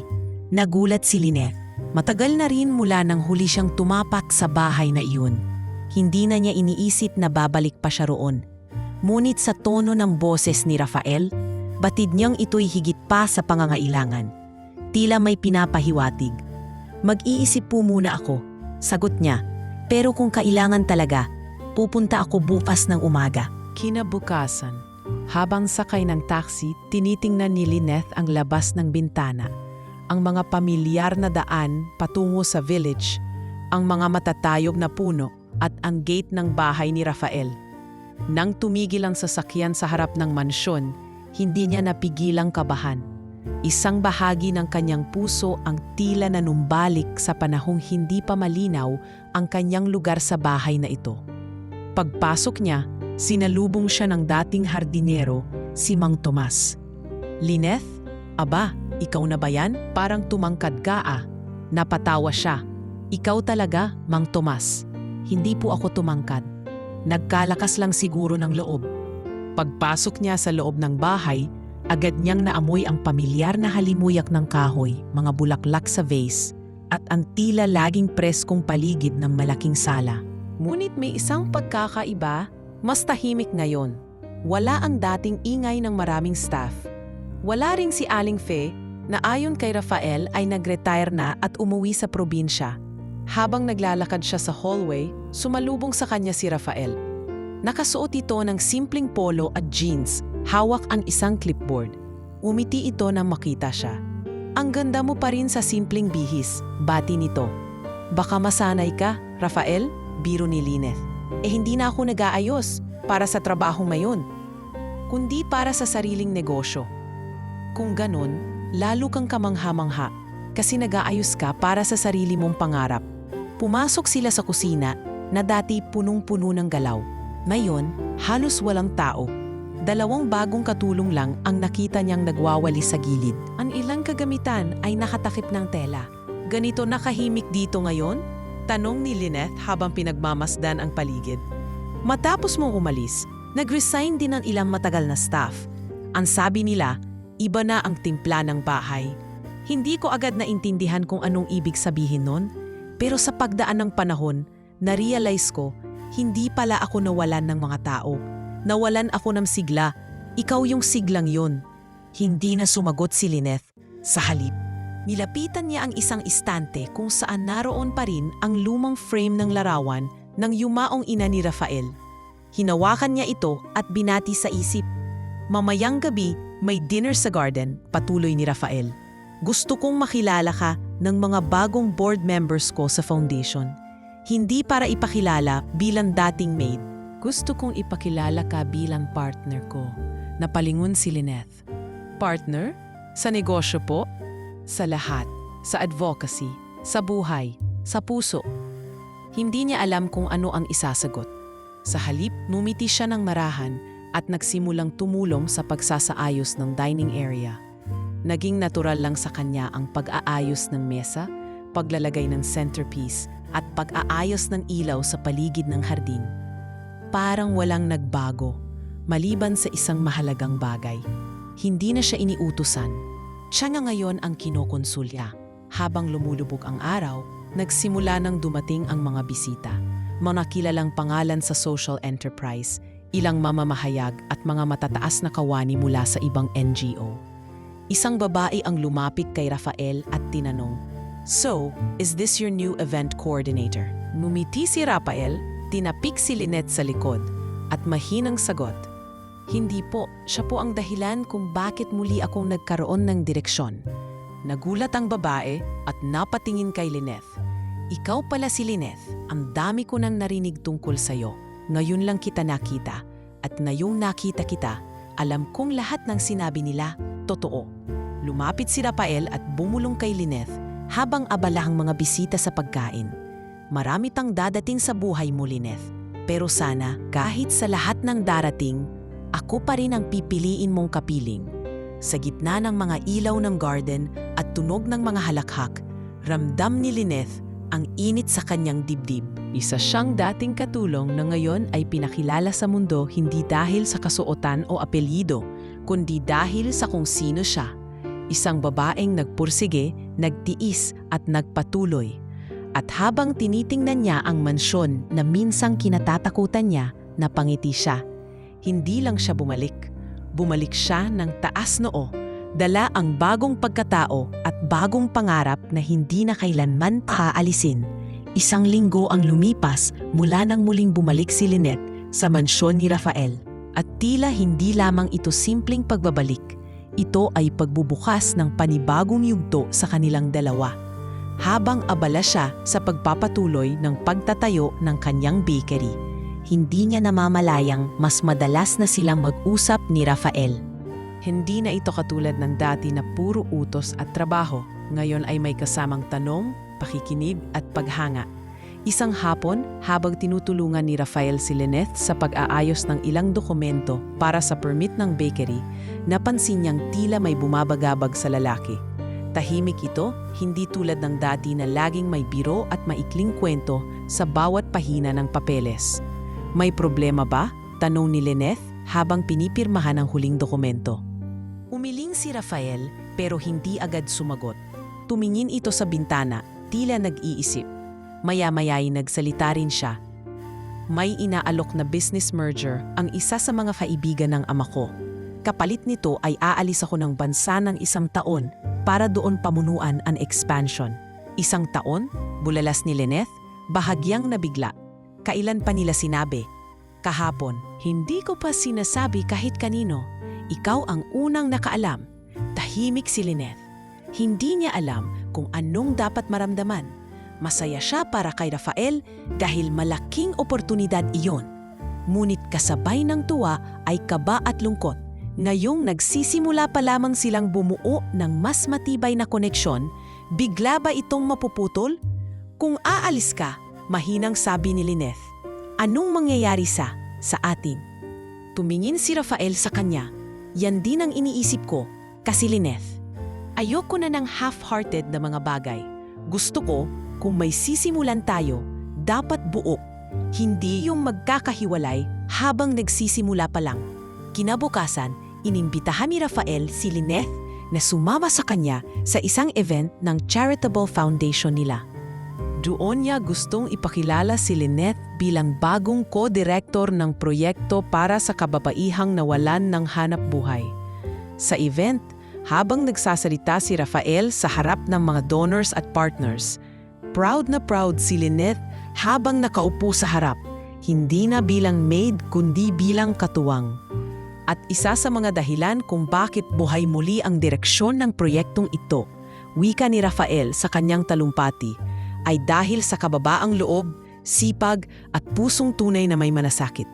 Speaker 3: Nagulat si Lynette. Matagal na rin mula nang huli siyang tumapak sa bahay na iyon.
Speaker 2: Hindi na niya iniisip na babalik pa siya roon. Ngunit sa tono ng boses ni Rafael, batid niyang ito'y higit pa sa pangangailangan. Tila may pinapahiwatig. Mag-iisip po muna ako, sagot niya. Pero kung kailangan talaga, pupunta ako bukas ng umaga.
Speaker 3: Kinabukasan, habang sakay ng taxi, tinitingnan ni Lynette ang labas ng bintana. Ang mga pamilyar na daan patungo sa village, ang mga matatayog na puno at ang gate ng bahay ni Rafael. Nang tumigil ang sasakyan sa harap ng mansyon, hindi niya napigilang kabahan. Isang bahagi ng kanyang puso ang tila nanumbalik sa panahong hindi pa malinaw ang kanyang lugar sa bahay na ito. Pagpasok niya, sinalubong siya ng dating hardinero, si Mang Tomas. "Lynette, aba, ikaw na ba yan? Parang tumangkad ka ah." Napatawa siya. "Ikaw talaga, Mang Tomas. Hindi po ako tumangkad. Nagkalakas lang siguro ng loob." Pagpasok niya sa loob ng bahay, agad niyang naamoy ang pamilyar na halimuyak ng kahoy, mga bulaklak sa vase, at ang tila laging preskong paligid ng malaking sala. Ngunit may isang pagkakaiba, mas tahimik ngayon. Wala ang dating ingay ng maraming staff. Wala ring si Aling Fe, na ayon kay Rafael ay nag-retire na at umuwi sa probinsya. Habang naglalakad siya sa hallway, sumalubong sa kanya si Rafael. Nakasuot ito ng simpleng polo at jeans, hawak ang isang clipboard. Umiti ito nang makita siya. "Ang ganda mo pa rin sa simpleng bihis," bati nito. "Baka masanay ka, Rafael?" biro ni Lynette. Hindi na ako nag-aayos para sa trabahong mayon, kundi para sa sariling negosyo." Kung ganon, lalo kang kamangha-mangha kasi nag-aayos ka para sa sarili mong pangarap. Pumasok sila sa kusina na dati punong-puno ng galaw. Ngayon, halos walang tao. 2 bagong katulong lang ang nakita niyang nagwawali sa gilid. Ang ilang kagamitan ay nakatakip ng tela. "Ganito nakahimik dito ngayon?" tanong ni Lynette habang pinagmamasdan ang paligid. Matapos mong umalis, nag-resign din ang ilang matagal na staff. Ang sabi nila, iba na ang timpla ng bahay. Hindi ko agad naintindihan kung anong ibig sabihin nun, pero sa pagdaan ng panahon, na-realize ko, hindi pala ako nawalan ng mga tao. Nawalan ako ng sigla. Ikaw yung siglang yun. Hindi na sumagot si Lynette. Sa halip, nilapitan niya ang isang istante kung saan naroon pa rin ang lumang frame ng larawan ng yumaong ina ni Rafael. Hinawakan niya ito at binati sa isip. "Mamayang gabi, may dinner sa garden," patuloy ni Rafael. "Gusto kong makilala ka ng mga bagong board members ko sa foundation. Hindi para ipakilala bilang dating maid. Gusto kong ipakilala ka bilang partner ko." Napalingon si Lynette. "Partner? Sa negosyo po?" "Sa lahat. Sa advocacy, sa buhay, sa puso." Hindi niya alam kung ano ang isasagot. Sa halip, numiti siya ng marahan at nagsimulang tumulong sa pagsasaayos ng dining area. Naging natural lang sa kanya ang pag-aayos ng mesa, paglalagay ng centerpiece, at pag-aayos ng ilaw sa paligid ng hardin. Parang walang nagbago, maliban sa isang mahalagang bagay. Hindi na siya iniutusan. Siya na ngayon ang kinokonsulya. Habang lumulubog ang araw, nagsimula nang dumating ang mga bisita. Mga kilalang pangalan sa social enterprise, ilang mamamahayag at mga matataas na kawani mula sa ibang NGO. Isang babae ang lumapit kay Rafael at tinanong, "So, is this your new event coordinator?" Numiti si Rafael, tinapik si Lynette sa likod, at mahinang sagot, "Hindi po, siya po ang dahilan kung bakit muli akong nagkaroon ng direksyon." Nagulat ang babae at napatingin kay Lynette. "Ikaw pala si Lynette, ang dami ko nang narinig tungkol sa'yo. Ngayon lang kita nakita, at ngayong nakita kita, alam kong lahat ng sinabi nila, totoo." Lumapit si Rafael at bumulong kay Lynette habang abala ang mga bisita sa pagkain. "Marami tang dadating sa buhay mo, Lynette. Pero sana, kahit sa lahat ng darating, ako pa rin ang pipiliin mong kapiling." Sa gitna ng mga ilaw ng garden at tunog ng mga halakhak, ramdam ni Lynette ang init sa kanyang dibdib. Isa siyang dating katulong na ngayon ay pinakilala sa mundo hindi dahil sa kasuotan o apelyido, kundi dahil sa kung sino siya. Isang babaeng nagpursige, nagtiis at nagpatuloy.
Speaker 1: At habang tinitingnan niya ang mansyon na minsang kinatatakutan niya, napangiti siya. Hindi lang siya bumalik. Bumalik siya ng taas noo, dala ang bagong pagkatao at bagong pangarap na hindi na kailanman aalisin. Isang linggo ang lumipas mula nang muling bumalik si Lynette sa mansyon ni Rafael. At tila hindi lamang ito simpleng pagbabalik. Ito ay pagbubukas ng panibagong yugto sa kanilang dalawa. Habang abala siya sa pagpapatuloy ng pagtatayo ng kanyang bakery, hindi niya namamalayang mas madalas na silang mag-usap ni Rafael.
Speaker 3: Hindi na ito katulad ng dati na puro utos at trabaho. Ngayon ay may kasamang tanong, pakikinig at paghanga. Isang hapon, habang tinutulungan ni Rafael si Lynette sa pag-aayos ng ilang dokumento para sa permit ng bakery, napansin niyang tila may bumabagabag sa lalaki. Tahimik ito, hindi tulad ng dati na laging may biro at maikling kwento sa bawat pahina ng papeles. May problema ba? Tanong ni Lynette habang pinipirmahan ang huling dokumento.
Speaker 1: Umiling si Rafael pero hindi agad sumagot. Tumingin ito sa bintana, tila nag-iisip. Maya-maya'y nagsalita rin siya. May inaalok na business merger ang isa sa mga kaibigan ng ama ko. Kapalit nito ay aalis ako ng bansa ng 1 taon para doon pamunuan ang expansion. 1 taon? Bulalas ni Lynette, bahagyang nabigla. Kailan pa nila sinabi? Kahapon. Hindi ko pa sinasabi kahit kanino. Ikaw ang unang nakaalam. Tahimik si Lynette. Hindi niya alam kung anong dapat maramdaman. Masaya siya para kay Rafael dahil malaking oportunidad iyon. Ngunit kasabay ng tuwa ay kaba at lungkot. Ngayong nagsisimula pa lamang silang bumuo ng mas matibay na koneksyon, bigla ba itong mapuputol? Kung aalis ka, mahinang sabi ni Lynette, anong mangyayari sa atin? Tumingin si Rafael sa kanya. Yan din ang iniisip ko, kasi Lynette. Ayoko na ng half-hearted na mga bagay. Gusto ko, kung may sisimulan tayo, dapat buo. Hindi yung magkakahiwalay habang nagsisimula pa lang. Kinabukasan, inimbitahan ni Rafael si Lynette na sumama sa kanya sa isang event ng charitable foundation nila.
Speaker 3: Doon niya gustong ipakilala si Lynette bilang bagong co-director ng proyekto para sa kababaihang nawalan ng hanap buhay. Sa event, habang nagsasalita si Rafael sa harap ng mga donors at partners, proud na proud si Lynette habang nakaupo sa harap, hindi na bilang maid kundi bilang katuwang. At isa sa mga dahilan kung bakit buhay muli ang direksyon ng proyektong ito, wika ni Rafael sa kanyang talumpati, ay dahil sa kababaang loob, sipag at pusong tunay na may manasakit.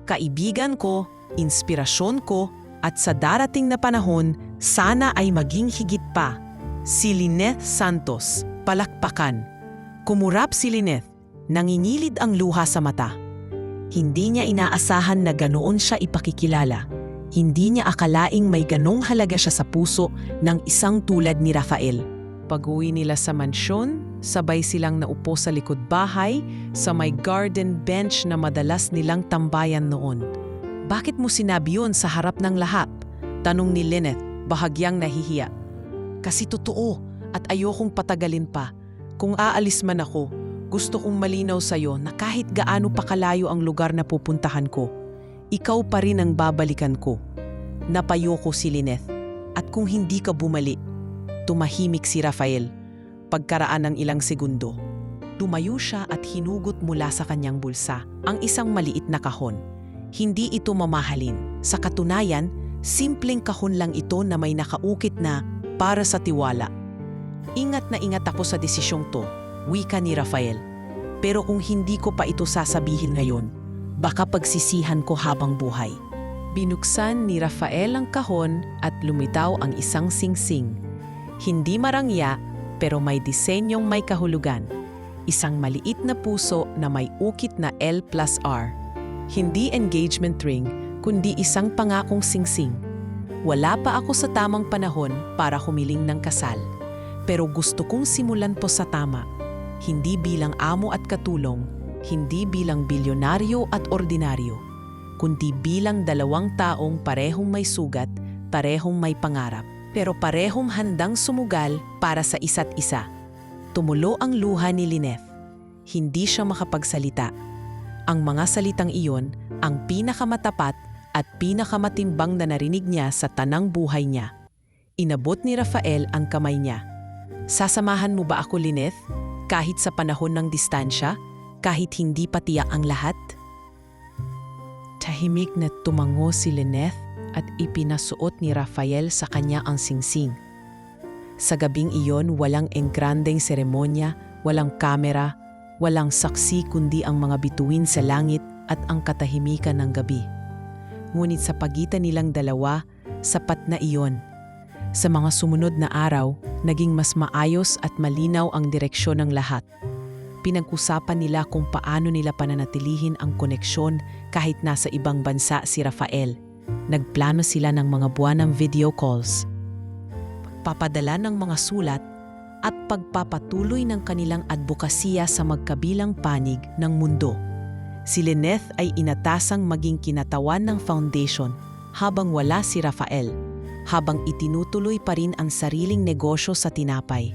Speaker 3: Kaibigan ko, inspirasyon ko, at sa darating na panahon, sana ay maging higit pa. Si Lynette Santos, palakpakan. Kumurap si Lynette, nanginilid ang luha sa mata. Hindi niya inaasahan na ganoon siya ipakikilala. Hindi niya akalaing may ganong halaga siya sa puso ng isang tulad ni Rafael. Pag-uwi nila sa mansyon, sabay silang naupo sa likod bahay sa may garden bench na madalas nilang tambayan noon. Bakit mo sinabi yun sa harap ng lahat? Tanong ni Lynette, bahagyang nahihiya. Kasi totoo at ayokong patagalin pa. Kung aalis man ako, gusto kong malinaw sa'yo na kahit gaano pa kalayo ang lugar na pupuntahan ko, ikaw pa rin ang babalikan ko. Napayo ko si Lynette. At kung hindi ka bumalik, tumahimik si Rafael. Pagkaraan ng ilang segundo, tumayo siya at hinugot mula sa kanyang bulsa ang isang maliit na kahon. Hindi ito mamahalin. Sa katunayan, simpleng kahon lang ito na may nakaukit na para sa tiwala. Ingat na ingat ako sa desisyong to, wika ni Rafael. Pero kung hindi ko pa ito sasabihin ngayon, baka pagsisihan ko habang buhay. Binuksan ni Rafael ang kahon at lumitaw ang isang singsing. Hindi marangya, pero may disenyong may kahulugan. Isang maliit na puso na may ukit na L+R. Hindi engagement ring, kundi isang pangakong singsing. Wala pa ako sa tamang panahon para humiling ng kasal. Pero gusto kong simulan po sa tama. Hindi bilang amo at katulong, hindi bilang bilyonaryo at ordinaryo, kundi bilang 2 taong parehong may sugat, parehong may pangarap, pero parehong handang sumugal para sa isa't isa.
Speaker 2: Tumulo ang luha ni Lynette. Hindi siya makapagsalita. Ang mga salitang iyon ang pinakamatapat at pinakamatimbang na narinig niya sa tanang buhay niya. Inabot ni Rafael ang kamay niya. Sasamahan mo ba ako, Lynette? Kahit sa panahon ng distansya? Kahit hindi pa tiyak ang lahat? Tahimik na tumango si Lynette at ipinasuot ni Rafael sa kanya ang singsing. Sa gabing iyon, walang enggrandeng seremonya, walang kamera, walang saksi kundi ang mga bituin sa langit at ang katahimikan ng gabi. Ngunit sa pagitan nilang dalawa, sapat na iyon. Sa mga sumunod na araw, naging mas maayos at malinaw ang direksyon ng lahat. Pinag-usapan nila kung paano nila pananatilihin ang koneksyon kahit nasa ibang bansa si Rafael. Nagplano sila ng mga buwan ng video calls, pagpapadala ng mga sulat at pagpapatuloy ng kanilang advokasya sa magkabilang panig ng mundo. Si Lynette ay inatasang maging kinatawan ng foundation habang wala si Rafael, habang itinutuloy pa rin ang sariling negosyo sa tinapay.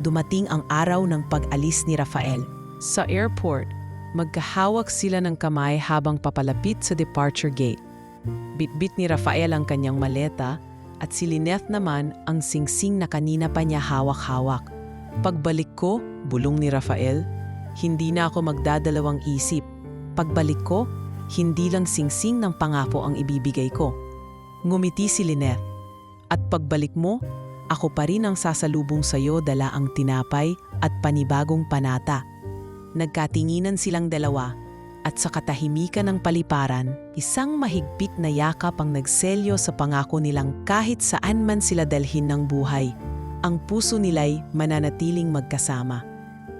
Speaker 2: Dumating ang araw ng pag-alis ni Rafael. Sa airport, magkahawak sila ng kamay habang papalapit sa departure gate. Bitbit ni Rafael ang kanyang maleta at si Lynette naman ang singsing na kanina pa niya hawak-hawak. Pagbalik ko, bulong ni Rafael, hindi na ako magdadalawang isip. Pagbalik ko, hindi lang singsing ng pangako ang ibibigay ko. Ngumiti si Lynette. At pagbalik mo, ako pa rin ang sasalubong sa'yo dala ang tinapay at panibagong panata. Nagkatinginan silang dalawa at sa katahimikan ng paliparan, isang mahigpit na yakap ang nagselyo sa pangako nilang kahit saan man sila dalhin ng buhay. Ang puso nila'y mananatiling magkasama.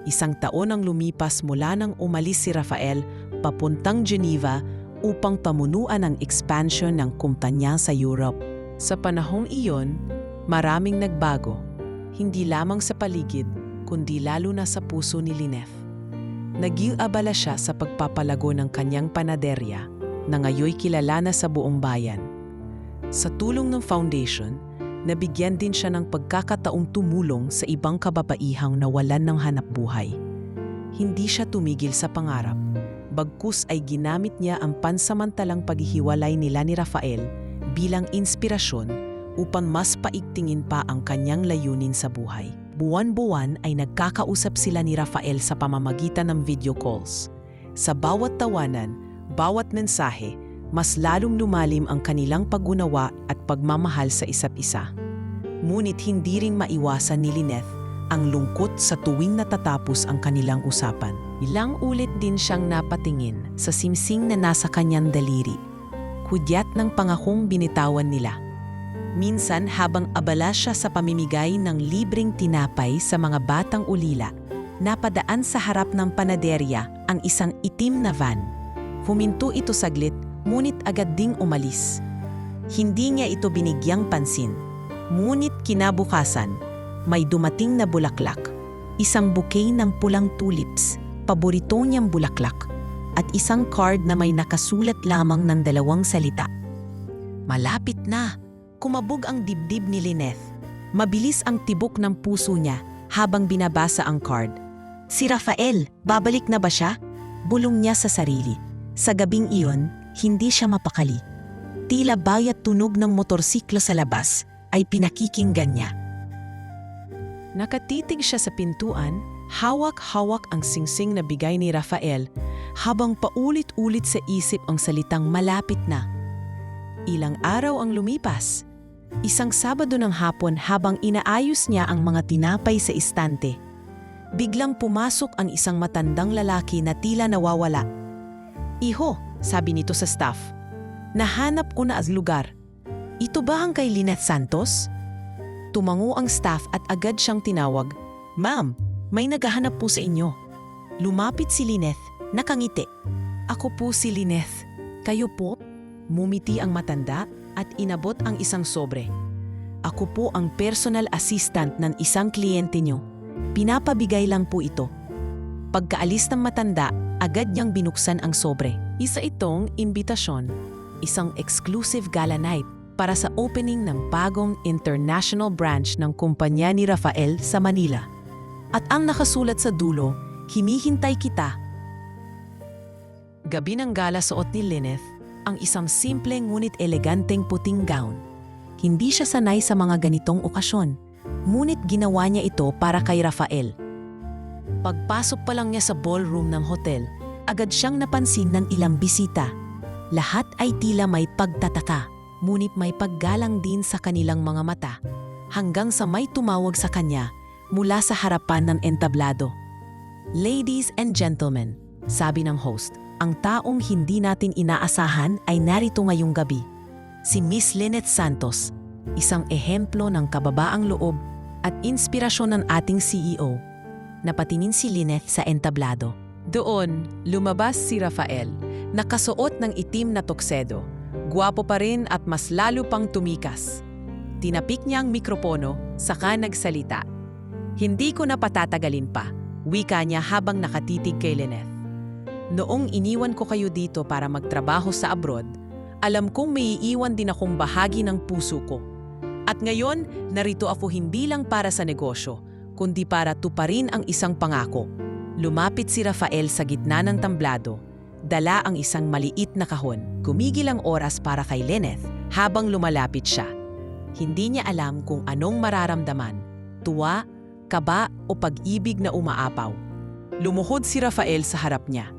Speaker 2: Isang taon ang lumipas mula nang umalis si Rafael papuntang Geneva upang pamunuan ang expansion ng kumpanya sa Europe. Sa panahong iyon, maraming nagbago, hindi lamang sa paligid, kundi lalo na sa puso ni Lynette. Naging abala siya sa pagpapalago ng kanyang panaderya na ngayoy kilala na sa buong bayan. Sa tulong ng foundation, nabigyan din siya ng pagkakataong tumulong sa ibang kababaihang nawalan ng hanapbuhay. Hindi siya tumigil sa pangarap, bagkus ay ginamit niya ang pansamantalang paghihiwalay nila ni Rafael bilang inspirasyon upang mas paigtingin pa ang kanyang layunin sa buhay. Buwan-buwan ay nagkakausap sila ni Rafael sa pamamagitan ng video calls. Sa bawat tawanan, bawat mensahe, mas lalong lumalim ang kanilang pag-unawa at pagmamahal sa isa't isa. Ngunit hindi ring maiwasan ni Lynette ang lungkot sa tuwing natatapos ang kanilang usapan. Ilang ulit din siyang napatingin sa simsing na nasa kanyang daliri. Hudyat ng pangakong binitawan nila. Minsan habang abala siya sa pamimigay ng libreng tinapay sa mga batang ulila, napadaan sa harap ng panaderya ang isang itim na van. Huminto ito saglit, ngunit agad ding umalis. Hindi niya ito binigyang pansin. Ngunit kinabukasan, may dumating na bulaklak. Isang bouquet ng pulang tulips, paborito niyang bulaklak, at isang card na may nakasulat lamang ng 2 salita. Malapit na! Kumabog ang dibdib ni Lynette. Mabilis ang tibok ng puso niya habang binabasa ang card. Si Rafael, babalik na ba siya? Bulong niya sa sarili. Sa gabing iyon, hindi siya mapakali. Tila bayat tunog ng motorsiklo sa labas ay pinakikinggan niya. Nakatitig siya sa pintuan, hawak-hawak ang singsing na bigay ni Rafael habang paulit-ulit sa isip ang salitang malapit na. Ilang araw ang lumipas. Isang Sabado ng hapon habang inaayos niya ang mga tinapay sa istante, biglang pumasok ang isang matandang lalaki na tila nawawala. "Iho," sabi nito sa staff, "nahanap ko na ang lugar. Ito ba ang kay Lynette Santos?" Tumango ang staff at agad siyang tinawag. "Ma'am, may naghahanap po sa inyo." Lumapit si Lynette, nakangiti. "Ako po si Lynette. Kayo po?" Mumiti ang matanda at inabot ang isang sobre. "Ako po ang personal assistant ng isang kliyente nyo. Pinapabigay lang po ito." Pagkaalis ng matanda, agad niyang binuksan ang sobre. Isa itong imbitasyon, isang exclusive gala night para sa opening ng bagong international branch ng kumpanya ni Rafael sa Manila. At ang nakasulat sa dulo, "Hinihintay kita."
Speaker 1: Gabi ng gala suot ni Lynette ang isang simple ngunit eleganteng puting gown.
Speaker 2: Hindi siya sanay sa mga ganitong okasyon, ngunit ginawa niya ito para kay Rafael. Pagpasok pa lang niya sa ballroom ng hotel, agad siyang napansin ng ilang bisita. Lahat ay tila may pagtataka, ngunit may paggalang din sa kanilang mga mata, hanggang sa may tumawag sa kanya mula sa harapan ng entablado. "Ladies and gentlemen," sabi ng host, "ang taong hindi natin inaasahan ay narito ngayong gabi. Si Miss Lynette Santos, isang ehemplo ng kababaang loob at inspirasyon ng ating CEO." Napatingin si Lynette sa entablado.
Speaker 3: Doon, lumabas si Rafael, nakasuot ng itim na tuksedo. Gwapo pa rin at mas lalo pang tumikas. Tinapik niya ang mikropono, saka nagsalita. "Hindi ko na patatagalin pa," wika niya habang nakatitig kay Lynette. "Noong iniwan ko kayo dito para magtrabaho sa abroad, alam kong may iiwan din akong bahagi ng puso ko. At ngayon, narito ako hindi lang para sa negosyo, kundi para tuparin ang isang pangako." Lumapit si Rafael sa gitna ng tamblado, dala ang isang maliit na kahon. Gumigil ang oras para kay Lynette habang lumalapit siya. Hindi niya alam kung anong mararamdaman, tuwa, kaba o pag-ibig na umaapaw. Lumuhod si Rafael sa harap niya.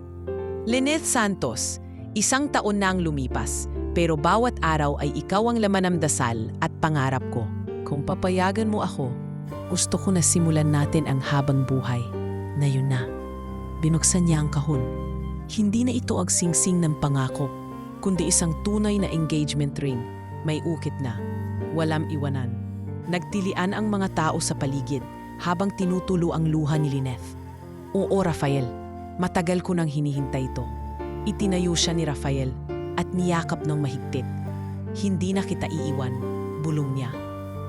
Speaker 3: "Lynette Santos, 1 taon na ang lumipas, pero bawat araw ay ikaw ang laman ng dasal at pangarap ko. Kung papayagan mo ako, gusto ko na simulan natin ang habang buhay."
Speaker 2: Na yun na. Binuksan niya ang kahon. Hindi na ito agsingsing ng pangako, kundi isang tunay na engagement ring. May ukit na. Walang iwanan. Nagtilian ang mga tao sa paligid habang tinutulo ang luha ni Lynette. "Oo, Rafael, matagal ko nang hinihintay ito." Itinayo siya ni Rafael at niyakap ng mahigpit. "Hindi na kita iiwan," bulong niya.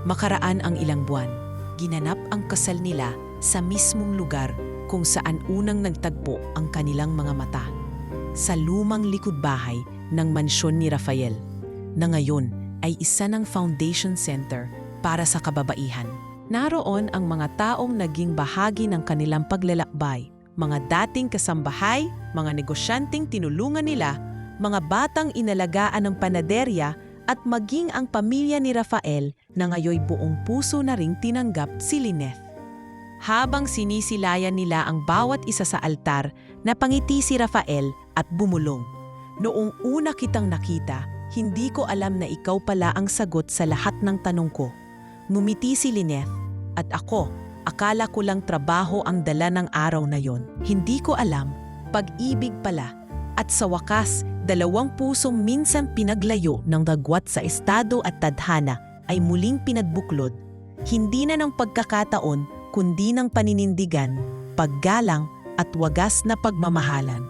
Speaker 2: Makaraan ang ilang buwan, ginanap ang kasal nila sa mismong lugar kung saan unang nagtagpo ang kanilang mga mata. Sa lumang likod-bahay ng mansyon ni Rafael, na ngayon ay isa ng foundation center para sa kababaihan. Naroon ang mga taong naging bahagi ng kanilang paglalakbay, mga dating kasambahay, mga negosyanteng tinulungan nila, mga batang inalagaan ng panaderya at maging ang pamilya ni Rafael na ngayoy buong puso na ring tinanggap si Lynette. Habang sinisilayan nila ang bawat isa sa altar, napangiti si Rafael at bumulong. "Noong una kitang nakita, hindi ko alam na ikaw pala ang sagot sa lahat ng tanong ko." Ngumiti si Lynette, "At ako, akala ko lang trabaho ang dala ng araw na yon. Hindi ko alam, pag-ibig pala." At sa wakas, 2 pusong minsan pinaglayo ng dagwat sa estado at tadhana ay muling pinagbuklod, hindi na ng pagkakataon kundi ng paninindigan, paggalang at wagas na pagmamahalan.